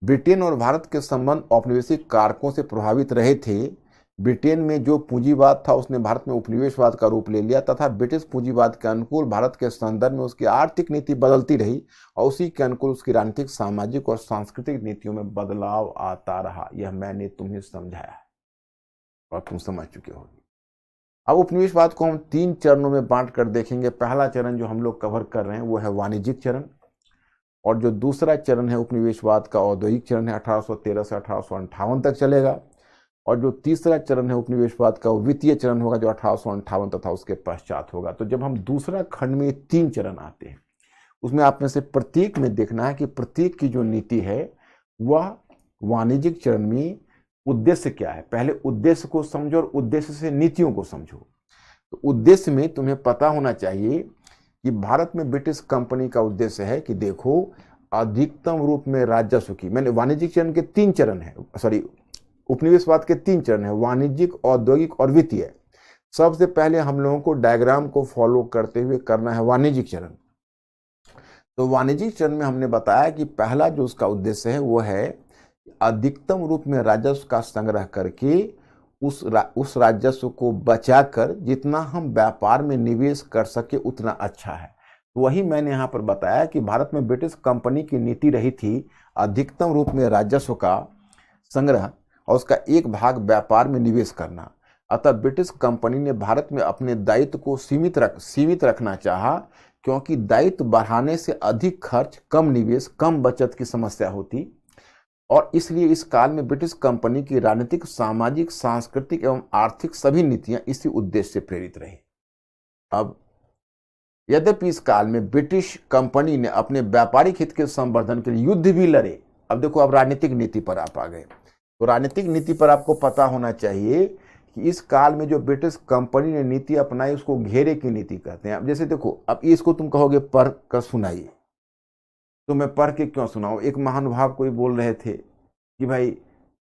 ब्रिटेन और भारत के संबंध औपनिवेशिक कारकों से प्रभावित रहे थे। ब्रिटेन में जो पूंजीवाद था उसने भारत में उपनिवेशवाद का रूप ले लिया, तथा ब्रिटिश पूंजीवाद के अनुकूल भारत के संदर्भ में उसकी आर्थिक नीति बदलती रही और उसी के अनुकूल उसकी राजनीतिक, सामाजिक और सांस्कृतिक नीतियों में बदलाव आता रहा। यह मैंने तुम्हें समझाया है और तुम समझ चुके हो। अब उपनिवेशवाद को हम 3 चरणों में बांट कर देखेंगे। पहला चरण जो हम लोग कवर कर रहे हैं वो है वाणिज्यिक चरण, और जो दूसरा चरण है उपनिवेशवाद का औद्योगिक चरण है, 1813 से 1858 तक चलेगा। और जो तीसरा चरण है उपनिवेशवाद का वो वित्तीय चरण होगा, जो 1858 तथा उसके पश्चात होगा। तो जब हम दूसरा खंड में 3 चरण आते हैं, उसमें आप में से प्रत्येक में देखना है कि प्रत्येक की जो नीति है वह वाणिज्यिक चरण में उद्देश्य क्या है। पहले उद्देश्य को समझो और उद्देश्य से नीतियों को समझो। तो उद्देश्य में तुम्हें पता होना चाहिए कि भारत में ब्रिटिश कंपनी का उद्देश्य है कि देखो, अधिकतम रूप में राजस्व की, मैंने वाणिज्यिक चरण के 3 चरण है, सॉरी उपनिवेशवाद के 3 चरण है, वाणिज्यिक, औद्योगिक और वित्तीय। सबसे पहले हम लोगों को डायग्राम को फॉलो करते हुए करना है वाणिज्यिक चरण। तो वाणिज्यिक चरण में हमने बताया कि पहला जो उसका उद्देश्य है वो है अधिकतम रूप में राजस्व का संग्रह करके उस राजस्व को बचाकर जितना हम व्यापार में निवेश कर सके उतना अच्छा है। तो वही मैंने यहाँ पर बताया कि भारत में ब्रिटिश कंपनी की नीति रही थी अधिकतम रूप में राजस्व का संग्रह और उसका एक भाग व्यापार में निवेश करना। अतः ब्रिटिश कंपनी ने भारत में अपने दायित्व को सीमित रखना चाहा, क्योंकि दायित्व बढ़ाने से अधिक खर्च, कम निवेश, कम बचत की समस्या होती, और इसलिए इस काल में ब्रिटिश कंपनी की राजनीतिक, सामाजिक, सांस्कृतिक एवं आर्थिक सभी नीतियां इसी उद्देश्य से प्रेरित रही। अब यद्यपि इस काल में ब्रिटिश कंपनी ने अपने व्यापारिक हित के संवर्धन के लिए युद्ध भी लड़े। अब देखो, अब राजनीतिक नीति पर आप आ गए। तो राजनीतिक नीति पर आपको पता होना चाहिए कि इस काल में जो ब्रिटिश कंपनी ने नीति अपनाई उसको घेरे की नीति कहते हैं। अब जैसे देखो, अब इसको तुम कहोगे पढ़ कर सुनाइए, तो मैं पढ़ के क्यों सुनाऊं? एक महानुभाव कोई बोल रहे थे कि भाई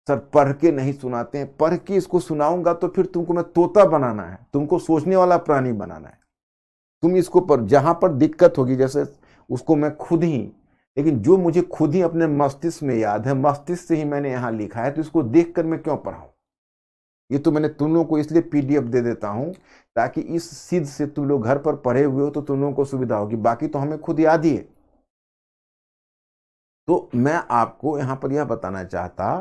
सर पढ़ के नहीं सुनाते हैं, पढ़ के इसको सुनाऊंगा तो फिर तुमको मैं तोता बनाना है, तुमको सोचने वाला प्राणी बनाना है। तुम इसको पर जहां पर दिक्कत होगी, जैसे उसको मैं खुद ही, लेकिन जो मुझे खुद ही अपने मस्तिष्क में याद है, मस्तिष्क से ही मैंने यहां लिखा है, तो इसको देखकर मैं क्यों पढ़ाऊं? ये तो मैंने तुम लोगों को इसलिए पीडीएफ दे देता हूं ताकि इस सिद्ध से तुम लोग घर पर पढ़े हुए हो तो तुम लोगों को सुविधा होगी, बाकी तो हमें खुद याद ही है। तो मैं आपको यहां पर यह बताना चाहता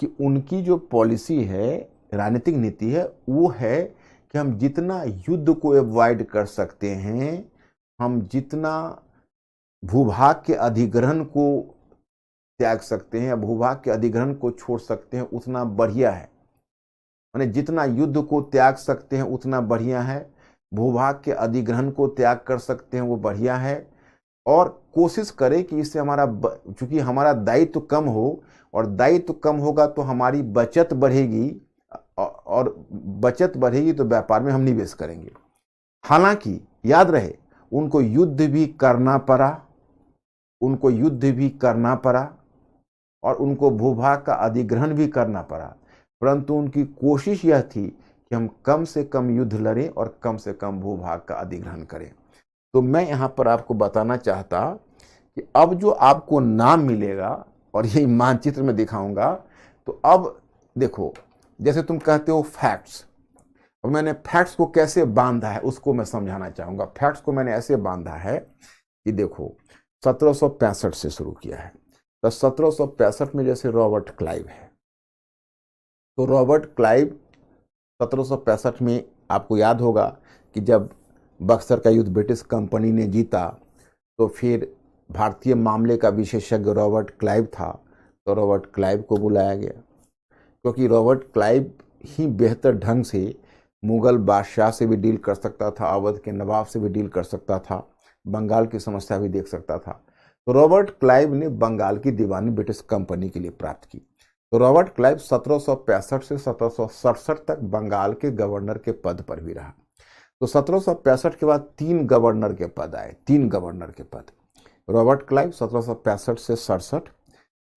कि उनकी जो पॉलिसी है, राजनीतिक नीति है, वो है कि हम जितना युद्ध को अवॉइड कर सकते हैं, हम जितना भूभाग के अधिग्रहण को त्याग सकते हैं या भूभाग के अधिग्रहण को छोड़ सकते हैं, उतना बढ़िया है। माने जितना युद्ध को त्याग सकते हैं उतना बढ़िया है, भूभाग के अधिग्रहण को त्याग कर सकते हैं वो बढ़िया है, और कोशिश करें कि इससे चूंकि हमारा दायित्व कम हो, और दायित्व कम होगा तो हमारी बचत बढ़ेगी, और बचत बढ़ेगी तो व्यापार में हम निवेश करेंगे। हालांकि याद रहे, उनको युद्ध भी करना पड़ा और उनको भूभाग का अधिग्रहण भी करना पड़ा, परंतु उनकी कोशिश यह थी कि हम कम से कम युद्ध लड़ें और कम से कम भूभाग का अधिग्रहण करें। तो मैं यहाँ पर आपको बताना चाहता कि अब जो आपको नाम मिलेगा और यही मानचित्र में दिखाऊंगा, तो अब देखो, जैसे तुम कहते हो फैक्ट्स, और मैंने फैक्ट्स को कैसे बांधा है उसको मैं समझाना चाहूंगा। फैक्ट्स को मैंने ऐसे बांधा है कि देखो 1765 से शुरू किया है, तो 1765 में जैसे रॉबर्ट क्लाइव है, तो रॉबर्ट क्लाइव 1765 में आपको याद होगा कि जब बक्सर का युद्ध ब्रिटिश कंपनी ने जीता, तो फिर भारतीय मामले का विशेषज्ञ रॉबर्ट क्लाइव था, तो रॉबर्ट क्लाइव को बुलाया गया, क्योंकि रॉबर्ट क्लाइव ही बेहतर ढंग से मुगल बादशाह से भी डील कर सकता था, अवध के नवाब से भी डील कर सकता था, बंगाल की समस्या भी देख सकता था। तो रॉबर्ट क्लाइव ने बंगाल की दीवानी ब्रिटिश कंपनी के लिए प्राप्त की। तो रॉबर्ट क्लाइव 1765 से 1767 तक बंगाल के गवर्नर के पद पर भी रहा। तो 1765 के बाद 3 गवर्नर के पद आए, 3 गवर्नर के पद। रॉबर्ट क्लाइव 1765 से 67,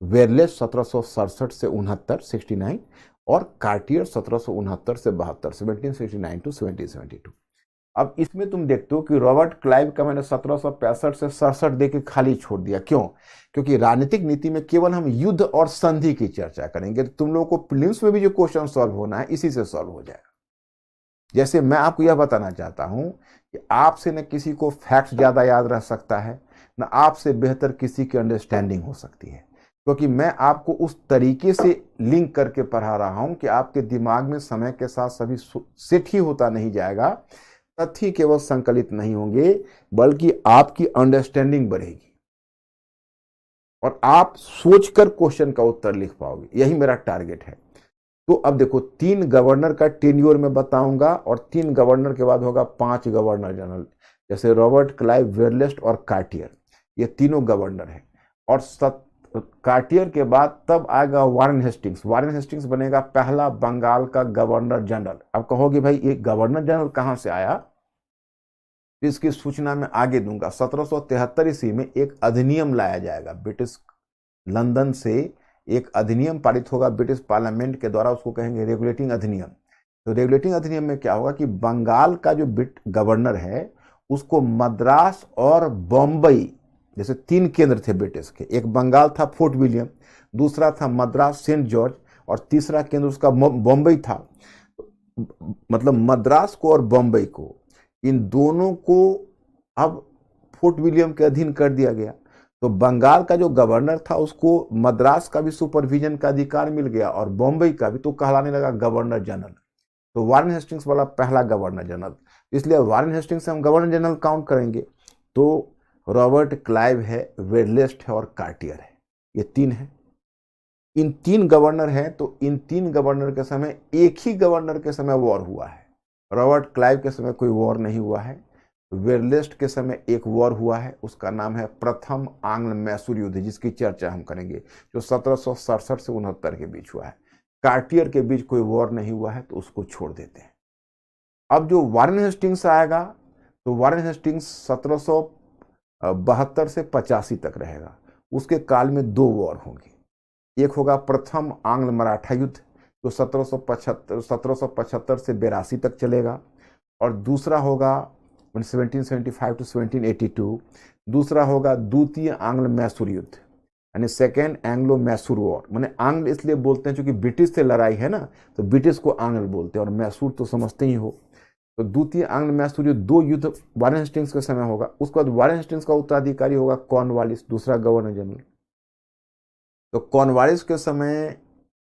वेरलेस 1767 से 69 69, और कार्टियर 1769 से 72 1769 टू 1772। अब इसमें तुम देखते हो कि रॉबर्ट क्लाइव का मैंने 1765 से 67 देके खाली छोड़ दिया। क्यों? क्योंकि राजनीतिक नीति में केवल हम युद्ध और संधि की चर्चा करेंगे, तो तुम लोगों को प्रीलिम्स में भी जो क्वेश्चन सॉल्व होना है इसी से सॉल्व हो जाएगा। जैसे मैं आपको यह बताना चाहता हूं कि आपसे न किसी को फैक्ट्स ज्यादा याद रह सकता है, न आपसे बेहतर किसी की अंडरस्टैंडिंग हो सकती है, क्योंकि मैं आपको उस तरीके से लिंक करके पढ़ा रहा हूं कि आपके दिमाग में समय के साथ सभी सेट ही होता नहीं जाएगा, तथ्य केवल संकलित नहीं होंगे, बल्कि आपकी अंडरस्टैंडिंग बढ़ेगी और आप सोचकर क्वेश्चन का उत्तर लिख पाओगे। यही मेरा टारगेट है। तो अब देखो, 3 गवर्नर का टेन्योर में बताऊंगा, और 3 गवर्नर के बाद होगा 5 गवर्नर जनरल, जैसे रॉबर्ट क्लाइव, वेरलेस्ट और कार्टियर, ये तीनों गवर्नर हैं। और कार्टियर के बाद तब आएगा वारेन हेस्टिंग्स। वारेन हेस्टिंग्स बनेगा पहला बंगाल का गवर्नर जनरल। अब कहोगे भाई ये गवर्नर जनरल कहां से आया? इसकी सूचना मैं आगे दूंगा। 1773 ईस्वी में एक अधिनियम लाया जाएगा, ब्रिटिश लंदन से एक अधिनियम पारित होगा ब्रिटिश पार्लियामेंट के द्वारा, उसको कहेंगे रेगुलेटिंग अधिनियम। तो रेगुलेटिंग अधिनियम में क्या होगा कि बंगाल का जो गवर्नर है उसको मद्रास और बॉम्बई, जैसे 3 केंद्र थे ब्रिटिश के, एक बंगाल था फोर्ट विलियम, दूसरा था मद्रास सेंट जॉर्ज, और तीसरा केंद्र उसका बॉम्बई था। मतलब मद्रास को और बॉम्बई को, इन दोनों को अब फोर्ट विलियम के अधीन कर दिया गया। तो बंगाल का जो गवर्नर था उसको मद्रास का भी सुपरविजन का अधिकार मिल गया और बॉम्बई का भी, तो कहलाने लगा गवर्नर जनरल। तो वारेन हेस्टिंग्स वाला पहला गवर्नर जनरल, इसलिए वारेन हेस्टिंग्स से हम गवर्नर जनरल काउंट करेंगे। तो रॉबर्ट क्लाइव है, वेरलेस्ट है और कार्टियर है, ये 3 है। इन 3 गवर्नर हैं, तो इन 3 गवर्नर के समय, एक ही गवर्नर के समय वॉर हुआ है। रॉबर्ट क्लाइव के समय कोई वॉर नहीं हुआ है। वेरलेस्ट के समय एक वॉर हुआ है, उसका नाम है प्रथम आंग्ल मैसूर युद्ध, जिसकी चर्चा हम करेंगे, जो 1767 से 69 के बीच हुआ है। कार्टियर के बीच कोई वॉर नहीं हुआ है, तो उसको छोड़ देते हैं। अब जो वारेन हेस्टिंग्स आएगा, तो वारेन हेस्टिंग्स 1772 से 85 तक रहेगा। उसके काल में 2 वॉर होंगे। एक होगा प्रथम आंग्ल मराठा युद्ध, जो 1775 से 82 तक चलेगा, और दूसरा होगा 1775 टू 1782। दूसरा होगा द्वितीय आंग्ल मैसूर युद्ध, यानी सेकेंड एंग्लो मैसूर वॉर। माने आंग्ल इसलिए बोलते हैं क्योंकि ब्रिटिश से लड़ाई है ना, तो ब्रिटिश को आंग्ल बोलते हैं, और मैसूर तो समझते ही हो। तो द्वितीय आंग्ल मैसूर युद्ध, 2 युद्ध वारेन हेस्टिंग्स के समय होगा। उसके बाद वारेन हेस्टिंग्स का उत्तराधिकारी होगा कॉर्नवालिस, दूसरा गवर्नर जनरल। तो कॉर्नवालिस के समय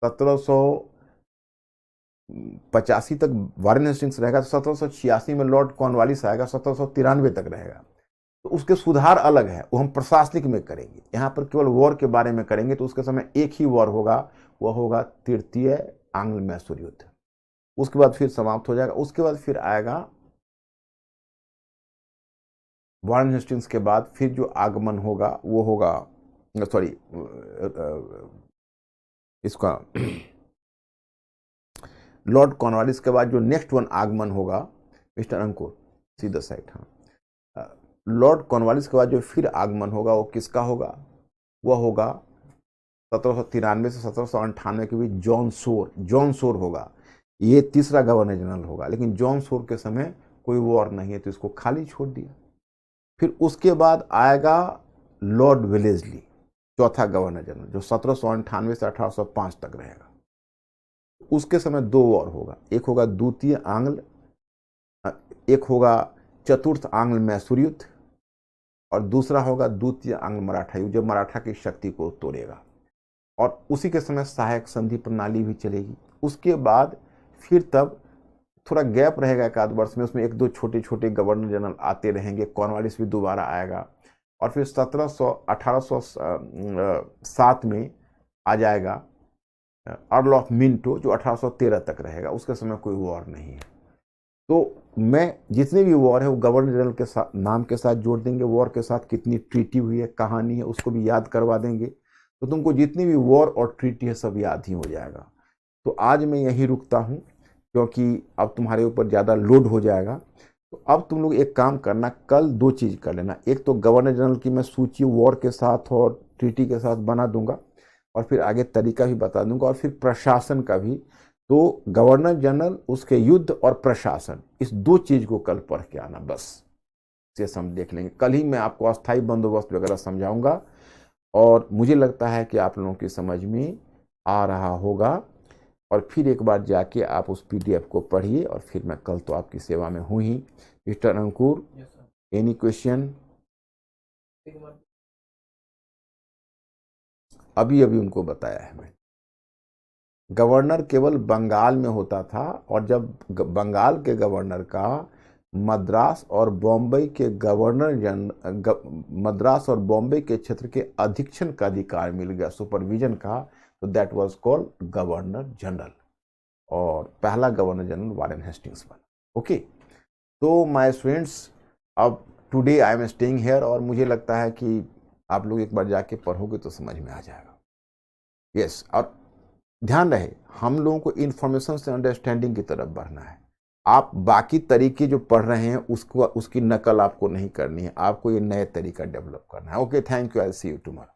1785 तक वारेन हेस्टिंग्स रहेगा, तो 1786 में लॉर्ड कॉर्नवालिस आएगा, 1793 तक रहेगा। तो उसके सुधार अलग है, वो हम प्रशासनिक में करेंगे, यहाँ पर केवल वॉर के बारे में करेंगे। तो उसके समय एक ही वॉर होगा, वह होगा तृतीय आंग्ल मैसूर युद्ध। उसके बाद फिर समाप्त हो जाएगा। उसके बाद फिर आएगा वॉरेन हेस्टिंग्स के बाद फिर जो आगमन होगा वो होगा, सॉरी, इसका लॉर्ड कॉर्नवालिस के बाद जो नेक्स्ट वन आगमन होगा, मिस्टर अंकुर सीधा साइड, हाँ, लॉर्ड कॉर्नवालिस के बाद जो फिर आगमन होगा वो किसका होगा? वह होगा 1793 से 1798 के बीच जॉन सोर होगा। ये तीसरा गवर्नर जनरल होगा, लेकिन जॉन सोर के समय कोई वॉर नहीं है तो इसको खाली छोड़ दिया। फिर उसके बाद आएगा लॉर्ड वेलेस्ली, चौथा गवर्नर जनरल, जो 1798 से 1805 तक रहेगा। उसके समय 2 वॉर होगा, एक होगा द्वितीय आंग्ल, एक होगा चतुर्थ आंग्ल मैसूर युद्ध, और दूसरा होगा द्वितीय आंग्ल मराठा युद्ध, जो मराठा की शक्ति को तोड़ेगा। और उसी के समय सहायक संधि प्रणाली भी चलेगी। उसके बाद फिर तब थोड़ा गैप रहेगा 1 आध वर्ष में, उसमें 1-2 छोटे छोटे गवर्नर जनरल आते रहेंगे। कॉर्नवालिस भी दोबारा आएगा, और फिर 1807 में आ जाएगा अर्ल ऑफ मिंटो, जो 1813 तक रहेगा। उसके समय कोई वॉर नहीं है। तो मैं जितने भी वॉर है वो गवर्नर जनरल के साथ नाम के साथ जोड़ देंगे, वॉर के साथ कितनी ट्रीटी हुई है, कहानी है, उसको भी याद करवा देंगे, तो तुमको जितनी भी वॉर और ट्रीटी है सब याद ही हो जाएगा। तो आज मैं यहीं रुकता हूँ, क्योंकि अब तुम्हारे ऊपर ज़्यादा लोड हो जाएगा। तो अब तुम लोग एक काम करना, कल 2 चीज़ कर लेना। एक तो गवर्नर जनरल की मैं सूची वॉर के साथ और ट्रीटी के साथ बना दूंगा, और फिर आगे तरीका भी बता दूंगा, और फिर प्रशासन का भी। तो गवर्नर जनरल, उसके युद्ध और प्रशासन, इस 2 चीज़ को कल पढ़ के आना, बस से हम देख लेंगे। कल ही मैं आपको अस्थायी बंदोबस्त वगैरह समझाऊंगा, और मुझे लगता है कि आप लोगों की समझ में आ रहा होगा। और फिर एक बार जाके आप उस PDF को पढ़िए, और फिर मैं कल तो आपकी सेवा में हूँ ही। मिस्टर अंकुर, एनी क्वेश्चन? अभी उनको बताया है मैंने, गवर्नर केवल बंगाल में होता था, और जब बंगाल के गवर्नर का मद्रास और बॉम्बे के मद्रास और बॉम्बे के क्षेत्र के अधीक्षण का अधिकार मिल गया, सुपरविजन का, तो that was called governor general. और पहला गवर्नर जनरल वॉरेन हेस्टिंग्स बना। ओके, तो माय स्टूडेंट्स, अब today I am staying here, और मुझे लगता है कि आप लोग एक बार जाके पढ़ोगे तो समझ में आ जाएगा। यस, और ध्यान रहे, हम लोगों को इन्फॉर्मेशन से अंडरस्टैंडिंग की तरफ बढ़ना है। आप बाकी तरीके जो पढ़ रहे हैं उसकी नकल आपको नहीं करनी है, आपको ये नए तरीका डेवलप करना है। Okay, thank you, I will see you tomorrow.